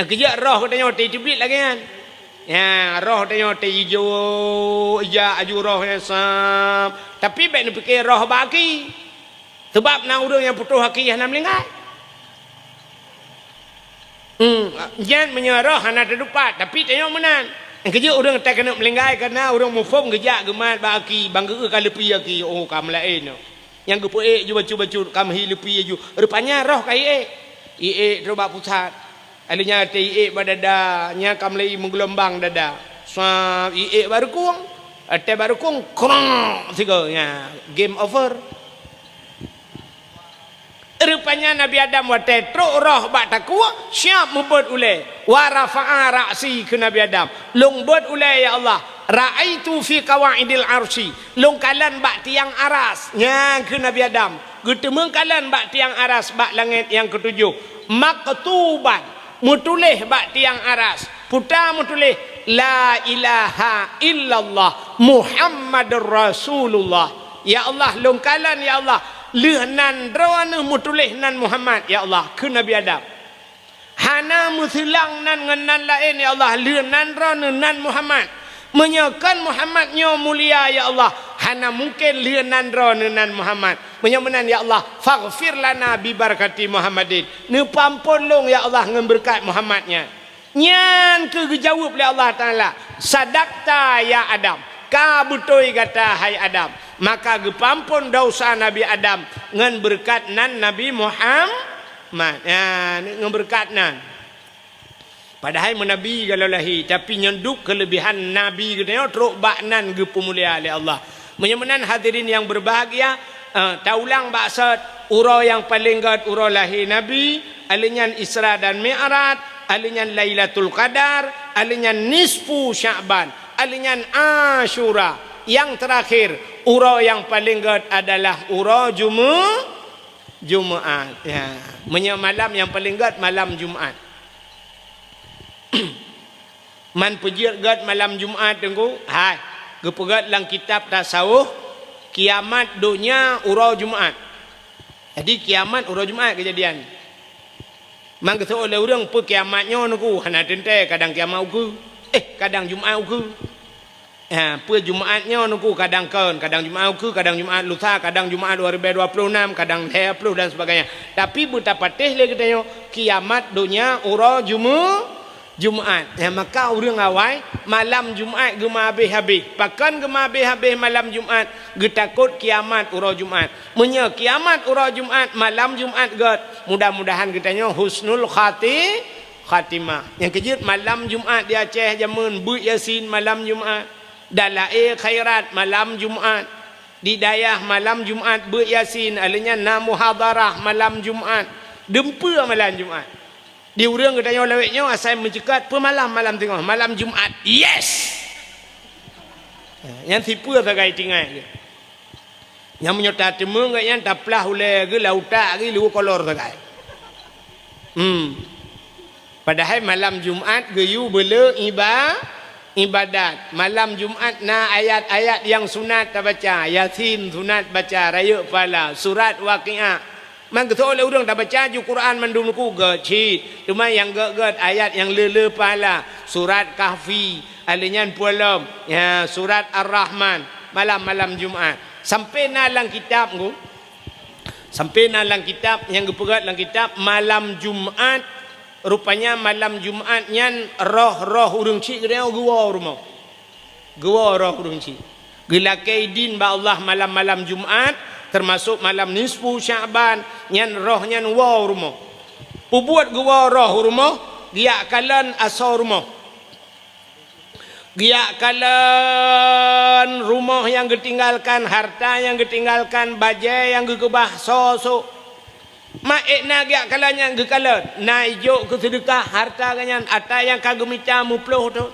Yang kejap roh katanya otai cubit lagi kan. Ya roh katanya otai hijau ija aju roh yang sam. Tapi baik nak fikir roh baki. Sebab nak urang yang putus haki yang nak melingkai. Jangan menyerah anak terdupat. Tapi tengok menan. Yang kejap urang tak kena melingkai kerana urang mufum kejap gemat baki. Bangga ke lepi haki. Oh kamu lain. Yang gepuek juga bacu-bacu kami lepi ju. Rupanya roh kai terbak pusat. Alinya te badada nya kamlei menggelombang dada. Swap baru kuang. Ate baru kuang krong siganya. Game over. Rupanya Nabi Adam wate truk roh bak takwa siap membot ule. Wa rafa'a ra'si ke Nabi Adam. Long bot ule ya Allah. Ra'aitu fi qawaidil arsy long kalan bak tiang aras nyang ke Nabi Adam getemeng kalan bak tiang aras bak langit yang ketujuh maktuban mutulih bak tiang aras putar mutulih la ilaha illallah Muhammadur Rasulullah ya Allah long kalan ya Allah lehnan drawana mutulih nan Muhammad ya Allah ke Nabi Adam hana musilang nan ngenan lain ya Allah lehnan drawana nan Muhammad menyakan Muhammadnya mulia ya Allah hana mungkin lianan ronan Muhammad menyamenan ya Allah faghfir lana bi barakati Muhammadin ne pampolong ya Allah ngan berkat Muhammadnya nyan ke jawab oleh Allah taala sadaqta ya Adam ka butoi kata hai Adam maka gepampun dosa Nabi Adam ngan berkat nan Nabi Muhammad ya ngan berkat nan. Padahal menabi kalau lahi tapi nyenduk kelebihan nabi katanya teruk baknan ge pemulia oleh Allah. Menyamanan hadirin yang berbahagia, taulang baksat ura yang paling gad ura lahi nabi, alinyan Isra dan Mi'raj, alinyan Lailatul Qadar, alinyan nisfu Sya'ban, alinyan Asyura. Yang terakhir, ura yang paling gad adalah ura Jumaat. Ya, malam yang paling gad malam Jumaat. Man pejir gad malam Jumaat tengku hai gepegat lang kitab tasawuf kiamat dunia urau Jumaat. Jadi kiamat urau Jumaat kejadian. Man kata oleh orang pe kiamatnya nuku hana tente kadang kiamat uku kadang Jumaat uku. Pe Jumaatnya nuku kadang kadang Jumaat uku kadang Jumaat lusa kadang Jumaat 2026 kadang 30 dan sebagainya. Tapi betapa teh le katanya kiamat dunia urau Jumaat. Ya, maka orang awai malam Jumaat gema habis-habis. Pakan gema habis-habis malam Jumaat getakut kiamat urau Jumaat. Menya kiamat urau Jumaat malam Jumaat gad. Mudah-mudahan katanya husnul khatimah. Yang kejut malam Jumaat di Aceh jamun Bu Yasin malam Jumaat. Dalail khairat malam Jumaat. Di Dayah malam Jumaat Bu Yasin alanya na muhadarah malam Jumaat. Dempa malam Jumaat. Di urang katanya leweknya asal mencekat pemalam malam tengah malam Jumaat. Yes. Yang tipu sebagai tinggal. Yang menyerta temung yang taplah oleh ke lautak ke lu kolor sebagai. Padahal malam Jumaat geyu bela ibadat. Malam Jumaat na ayat-ayat yang sunat baca, Yasin sunat baca, raya pala, surat Waqiah. Man kata oleh orang dah baca ju Quran mandumku geci. Cuma yang gad ayat yang lele pala, surat Kahfi, alinyan pualam, ya surat Ar-Rahman, malam-malam Jumaat. Sampai nalang kitab ku. Sampai nalang kitab yang gepegat lang kitab malam Jumaat. Rupanya malam Jumaat nyan roh-roh urang cik dia gua rumah. Gua roh urang cik. Gelakai din ba Allah malam-malam Jumaat termasuk malam nisfu Sya'ban nyan roh nyan wow rumah. Pubuat gua roh rumah dia kalan asar rumah. Dia kalan rumah yang ditinggalkan, harta yang ditinggalkan, bajai yang gekebah sosok. Maik nagiak kalanya gekalat. Naik ke sedekah harta kanyan. Ata yang kagumita muploh tu.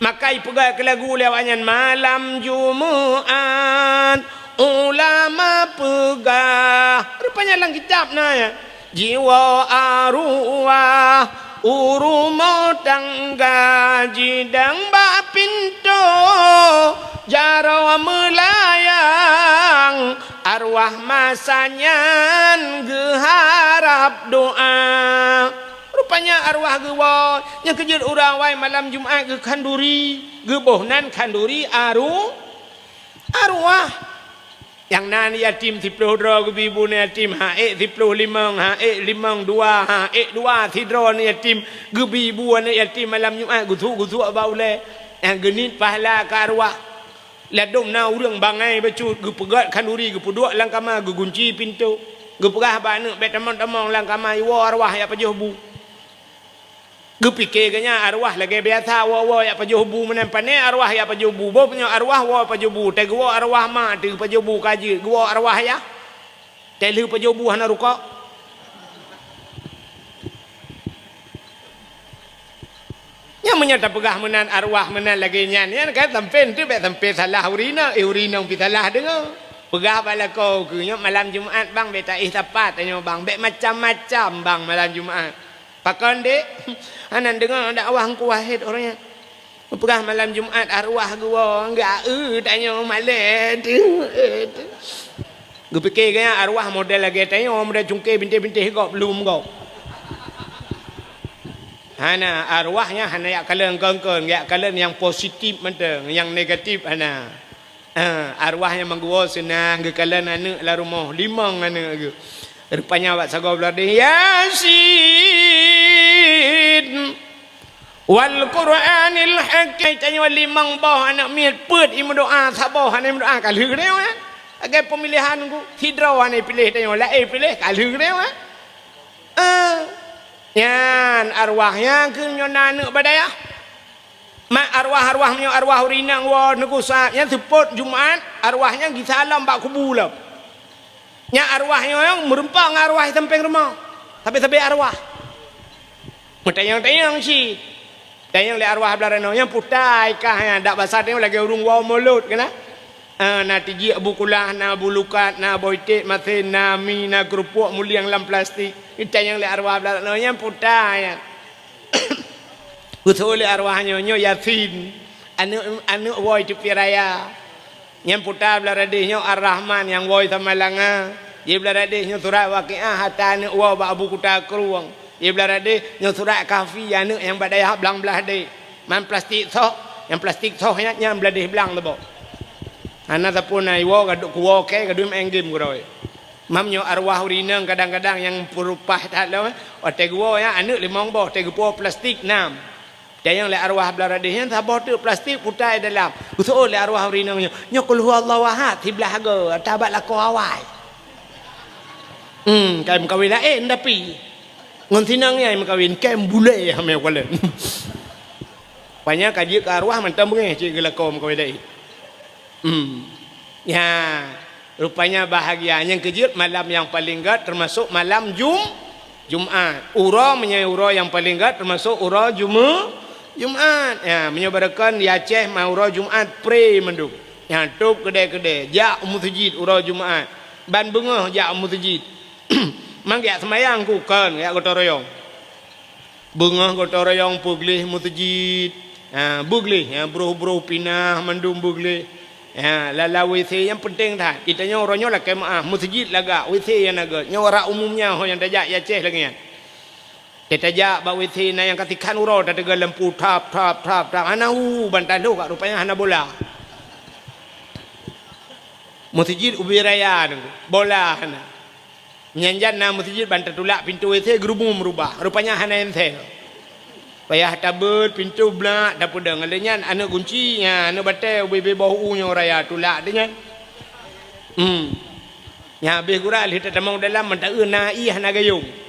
Makai pegai ke lagu lewatnya. Malam Jumaat ulama pegah. Rupanya dalam kitab na ya. Jiwa arwah urumo tangga jidang bak pintu jarawa melayang arwah masanya geharap doa. Rupanya arwah gewa yang kejut urang wai malam Jumaat ge kanduri ge bohnan kanduri arwah yang nan yatim 10 dro ke ibu ni yatim haik 15 haik 5 2 haik 2 tidro ni yatim ke ibu ni yatim malam Jumaat gutu baule yang genit pahala ke arwah ladom na urang bangai bacut ge pegat kanduri ge puduk lang kamar ge gunci pintu ge perah bana bet tamang-tamang lang kamar wo arwah ya pajuh bu ge fikir kanya arwah lagi biasa wo ya pajuh bu menan pane arwah ya pajuh bu bo punya arwah wo pajuh bu te go arwah ma te pajuh bu kaji go arwah ya te lu pajuh bu hana ruko nya menyata pegah menan arwah menan lagi nyan ya kan sampai tu bet sampai salah urina pi salah dengar pegah bala kau ke nya malam Jumaat bang bet tak tepat tanya bang bet macam-macam bang malam Jumaat pakan dek anan dengar dakwah ku wahid orangnya pegah malam Jumaat arwah gua enggak tanya malam gua fikir kaya arwah model lagi tanya model cungkir bintik-bintik kau belum kau hana arwahnya hana yak kalen kengkeng yak kalen yang positif menteng yang negatif hana arwahnya mangguo senang ge kalen anak la rumah limang anak ge rupanya awak sago belade Yasin wal Qur'anil hakim tanya limang bah anak miat put imu doa sabar anak doa kalih dia agai pemilihan ku hidro anak pilih tanya la pilih kalih dia yan arwahnya ke nyona anak badaya mak arwah-arwahnya arwah urinang wa negusa yang sepot Jumaat arwahnya gisalam bak kubul nya arwahnya yang merempang arwah samping rumah tapi arwah tayang si tayang le arwah belarano yang putai kah ya dak basar dia lagi urung wa mulut kena na tiji abu kulah na bulukat na boitik masin na mi na kerupuk muliang lam plastik tayang le arwah belarano yang putai betul le arwahnya nyo Yasin anu woi tu piraya yang putar beladihnya Ar-Rahman yang woi tamalanga dia beladihnya surat Waqiah hatta anu wa ba abu kuta keruang dia beladihnya surat Kahfi anu yang badai belang belah de man plastik sok yang plastik sok yang beladih belang tebo ana tapun ai wo gaduk kuwo ke gadum enggim groi mamnyo arwah urinang kadang-kadang yang perupah tak lo ote gua ya anu limong boh te gupo plastik nam yang le arwah beladihnya sabot tu plastik putai dalam betul le arwah urinangnya nyokul huwallahu ahad tiblah go tabat lako awai kai mkawin lain tapi ngon sinangnya mkawin kai bule ya me kalen banyak kaji ke arwah mantam bengeh cik gelako mkawin dai ya rupanya bahagianya kejut malam yang paling gad termasuk malam Jumaat ura menyai ura yang paling gad termasuk ura Jumaat ya menyebarkan di Aceh maura Jumaat pre menduk yang top kedai-kedai jak masjid ura Jumaat ban bengah jak masjid mang ya semayang ku kan ya gotong royong bengah gotong royong puglih masjid buglih ya bro pinah mendum buglih ya lala WC yang penting dah kitanya orangnya lah kemaah masjid laga WC yang naga nyora umumnya yang dajak ya Aceh lagi kan kita jak bak WC na yang katikan urau dah tegal lampu tap anau bantal tu kat rupanya hana bola masjid ubi raya bola hana nyanjan na masjid bantal tulak pintu WC gerubung merubah rupanya hana entel payah tabel pintu blak dapur deng alenyan anak kuncinya anak batai ubi bau nya raya tulak dengan nya habis gural kita tamang dalam mentah na ih na gayung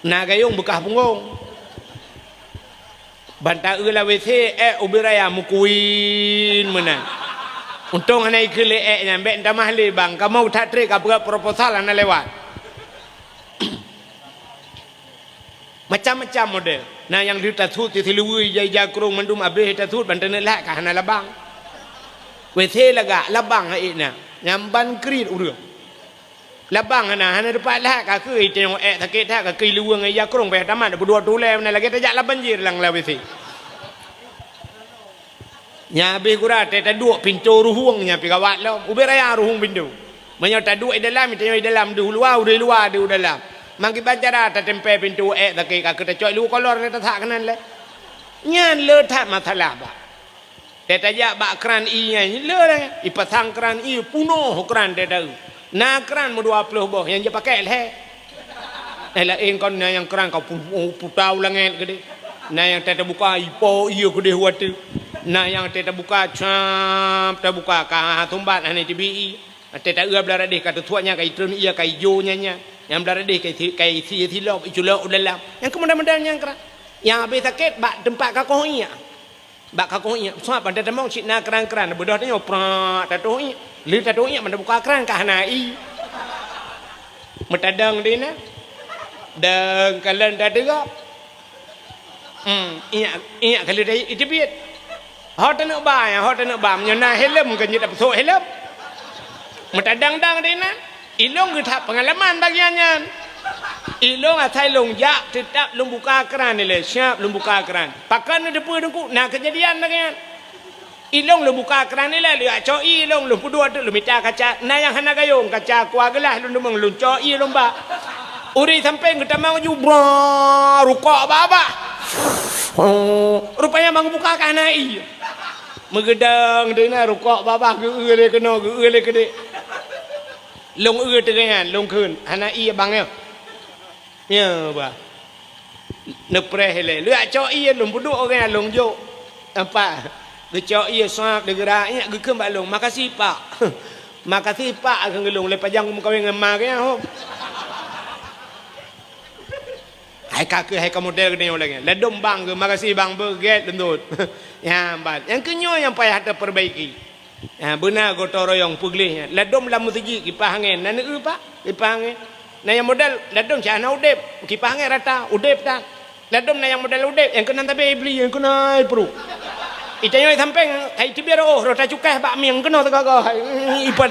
Nagayong bekah punggung bantah ula WC ubiraya mukuin mana untung hanai kele nya mbek entah mahli bang kamu tak trik apa proposal ana lewat Macam-macam model. Nah yang dia tatut ti tilui jai krung mandum abeh tatut banten lah ka hana labang. Wethe laga labang haina. Nyamban krit urang. Labang hana depan lah ka ke tengok takit tak ka ke luang ya krung pe tamat berdua tule mana lagi tajak la banjir lang la wethe. Nya abeh kura te duk pintu ruhungnya pi kawat lo. Ube raya ruhung pintu. Menyo ta duk dalam tengok dalam du luar du dalam. Mangki bacara ta tempe pintu takik ka kita coy lu kolor ne ta thak kanan le. Nyan le that masalah ba. Te tajak ba kran i nya le le. I pasang kran i puno kran te dah. Na kran mu 20 boh yang dia pakai le. Ela eng kon na yang kran kau putau langet gede. Na yang te buka ipo iyo gede huatu. Na yang te buka cham te buka ka tumbat ane tibi. Te ta uap darah deh kata tuanya kai trun iya kai jo nya. Yang darah deh kai si lop iculok dalam. Yang kemudian yang kran. Yang habis sakit bak tempat kakoh iya. Bak kakoh iya. Sebab pada temong cik na kran bodoh tanya prak tatuh iya. Li tatuh iya mana buka kran ka hanai. Metadang dia na. Dan kalian dah dengar. Iya kalau dah itu biat. Hot nak ba menyana helm kan nyata pesok helm. Metadang-dang dia na. Ilong kita pengalaman bagiannya. Ilong atai long jak tetap long buka keran ni le. Siap long buka keran. Pakan ni depan dengku. Nah kejadian lagi kan. Ilong long buka keran ni le. Lihat coi ilong long pudua tu long minta kaca. Nah yang hana gayung kaca kuah gelah long demang long coi long ba. Uri sampai kita mau jubra rukuk baba. Rupanya bang buka kanai. Megedang dia na rukuk baba ge le kena ge le kede. Long tengah long kun hana iya bang ya ba nepre hele lu cho iya long budu orang long jo apa lu cho iya sak de geraknya ge ke long makasih pak makasih pak akan long le pajang muka yang ma ke ho hai kak hai ka model gede orang le dom bang ge makasih bang berget lentut ya bat yang kenyo yang payah terperbaiki. Benar gotong royong puglihnya. Ladom lam musiji kipas angin. Nana pak kipas angin. Nah yang modal ladom cana udep kipas angin rata udep tak. Ladom nah yang modal udep yang kena tapi beli yang kena perlu. Itanya sampai kai tibiar oh rota cukai bakmi yang kena tegak ipat.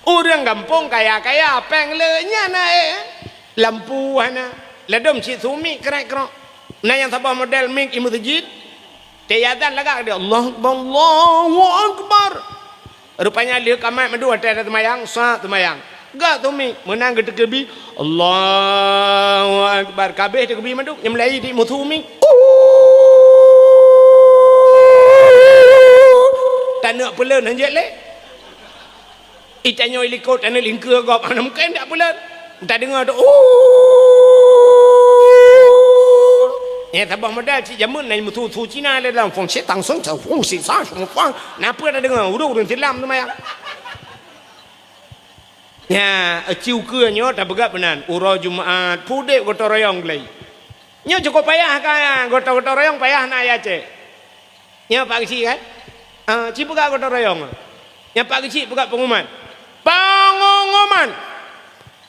Orang kampung kaya peng lenya na lampu hana. Ladom si sumi kerak. Nah yang sabah modal mik imusjid. Tiadan lagak dia Allahu Akbar. Rupanya dia kamat madu ada temayang sah temayang. Gak tumi menang gede kebi Allahu Akbar kabeh kebi madu yang melai di muthumi. Tanak pelan hanjat le. Itanyo ilikot tanak lingkur gop ana mungkin tak pelan. Tak dengar tu. Ya tabah modal cik jamun nai mutu tu Cina le dalam fong cik tang song chao fong si sa shong fang napa dah dengar urung tilam tu mayang ya aciu ke nyo tak begap benan uro Jumaat pudek gotong royong lei nyo cukup payah kan gotong royong payah nak ya cik nyo pak kecil kan cik begap gotong royong nyo pak kecil begap pengumuman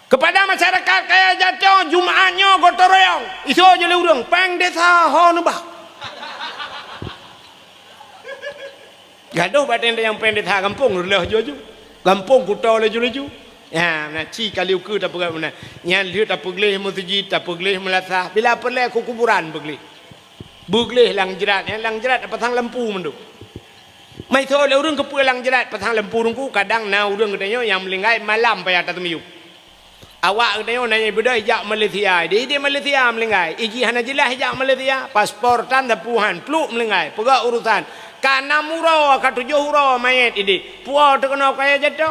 kepada masyarakat kaya jatuh Jumaatnya gotong royong iso je le urang pang desa ho nubah gaduh baten yang pang desa kampung leh jojo kampung kutau le jojo ya na ci kali uku tak pegang mana nyan liu tak pegleh masjid tak pegleh melasah bila perle ku kuburan begleh lang jerat apa tang lampu mendu mai so le urang kepu lang jerat patang lampu rungku kadang na urang gedenyo yang melinggai malam payah tak temiu. Awak kena nanya beda hijab Malaysia. Dia Malaysia melenggai. Iji hana jelas hijab Malaysia. Paspor tanda puhan. Peluk melenggai. Pegak urusan. Kana murau ke 7 hurau mayat ini. Puau tu kena kaya jatuh.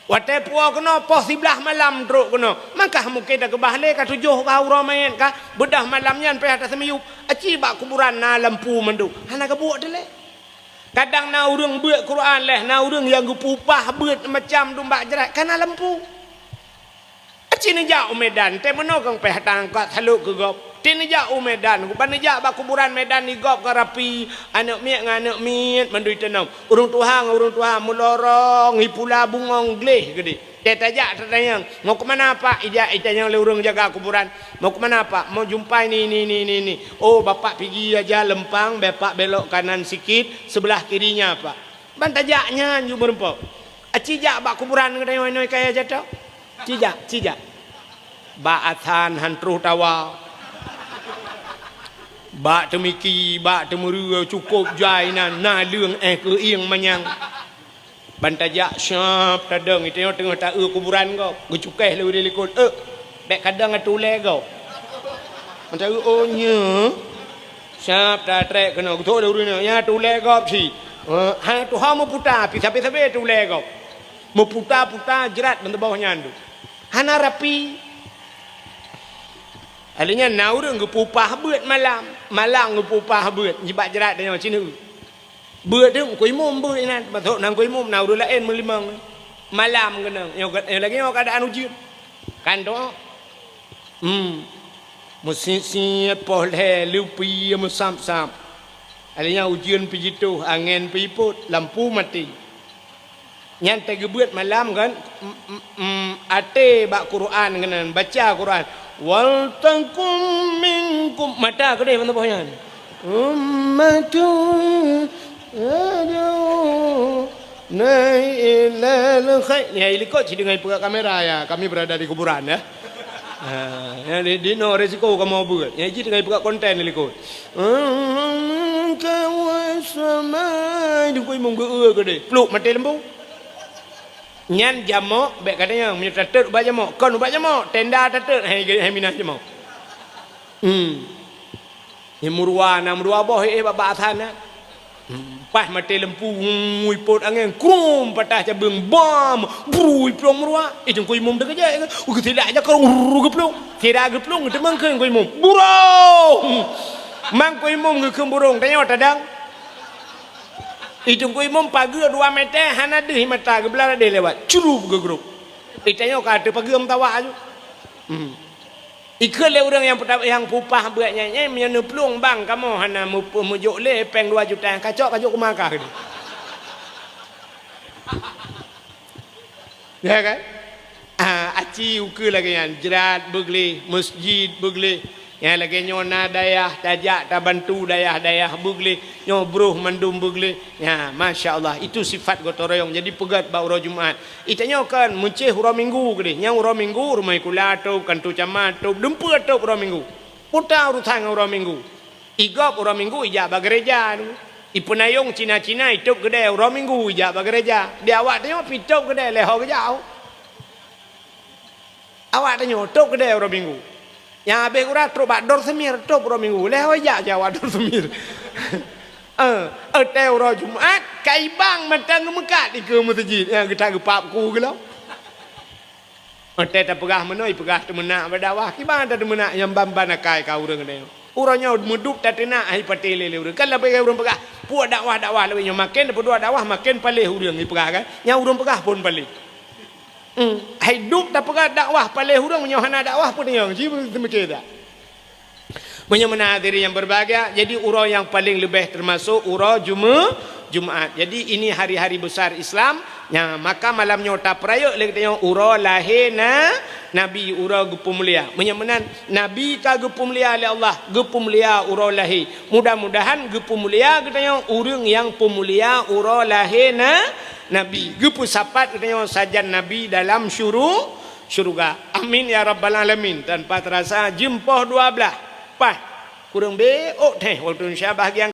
Watai puau kena poh 11 malam teruk kena. Maka mungkin dah kebahle ke 7 hurau mayat kah. Bedah malamnya sampai atas semiyup. Aci bak kuburan na lampu mendu. Hana kebuat tu leh. Kadang na urang buat Quran leh. Na urang yang gupupah buat macam domba jerat. Kana lampu. Cina jauh Medan, te menokang pehatang kat haluk ke gop. Cina jauh Medan, ban jauh bak kuburan Medan ni gop ke rapi, anak miat mandui tenam. Urung Tuhan mulorong hipula bungong gleh gede. Dia tanya, mau ke mana Pak? Ida yang lurung jaga kuburan. Mau ke mana Pak? Mau jumpa ini. Oh, bapak pergi aja lempang, bapak belok kanan sikit, sebelah kirinya Pak. Ban tajaknya ju berempok. Cijak bak kuburan ke noi kaya jatuh. Cijak. Bak athan hantruh tawa. Bak temiki, bak temuru cukup jainan na lương ke ieng manyang. Bantajak syap tadang itu yang tengah tak kuburan kau. Gecukai lalu dia likut. Bek kadang atule kau. Macam oh nya. Syap tak trek kena betul lalu ni. Ya tule kau si. Hai tu hau mau putar, pisah-pisah tule kau. Mau putar jerat bentuk bawahnya andu. Hana rapi. Alihnya naurung ngepupah beut malam ngepupah beut jibat jerat dia macam ni. Beut tu kuih mum beut nan, betul nang kuih mum naurung lain melimang. Malam kena, yang lagi yang keadaan ujian. Kan tu. Musisi polhe lupi musam-sam. Alihnya ujian pergi tu, angin piput, lampu mati. Yang tergebuat malam kan, ate bak Quran kena baca Quran. Wal takum minkum mata ke dia mana pohon? Ummatun adu nailal khair. Ya ilikot si dengan pegang kamera ya. Kami berada di kuburan ya. Ya di no resiko kamu buat. Ya ji dengan pegang konten ilikot. Kawasamai di koi monggo ke dia. Peluk mati lembu. Nyan jamok bek katanya punya tatet ubah jamok kon ubah jamok tenda tatet hai minah jamok ni murwa boh baba athana pas mati lempu ngui pot angin krum patah cabeng bom brui plong murwa itu koi mum dek aja tidak aja kau geplong tidak geplong itu mangkeun koi mum burung mang koi mum ngeukeum burung tanya tadang itu kau imam pagi 2 meter hana deh mata ke belah dia lewat curup ke grup itanya kata pagi am tawa aju ikut le orang yang pupah beratnya menyanu pelung bang kamu hana mujuk le peng 2 juta kacok ke makah dia ya kan aci uke lagi yang jerat begli masjid begli yang lagi nyona dayah tajak tak bantu dayah bugli nyo bruh mandum bugli ya masya Allah itu sifat gotong royong jadi pegat bau ro Jumaat itanya kan munceh uro minggu ke dia yang uro minggu rumai kula tu kantu camat tu dempet tu uro minggu putar urusan uro minggu igop uro minggu ijak ba gereja ipunayong Cina itu gede uro minggu ijak ba gereja dia awak tanya pitop gede leho ke jauh awak tanya top gede uro minggu yang habis kurang terus bakdor semir terus pro minggu leh wajak Jawa dor semir teo Jumaat kai bang matang mekat di ke masjid yang kita gepap ku ke lo tak pegah menoi pegah temenak berdawah ki bang ada temenak yang bamban kai kau urang dia urangnya medup tak tenak ai patele le urang kan lebih urang pegah puak dakwah lebih makin berdua dakwah makin palih urang ni pegah kan yang urang pegah pun palih hidup tak pernah dakwah palih hurang menyohana dakwah pun yang ji macam dah menyemenadiri yang berbahagia jadi urang yang paling lebih termasuk urang Jumaat jadi ini hari-hari besar Islam yang maka malamnya tak perayuk lagi tengok urang lahir Nabi urang gepu mulia menyemenan Nabi ka gepu mulia oleh Allah gepu mulia urang lahir mudah-mudahan gepu mulia kita tengok urang yang pemulia urang lahir Nabi gepu sapat katanya sajan Nabi dalam syurga amin ya rabbal alamin tanpa terasa jempoh 12 pas kurang beok teh waktu Indonesia bahagian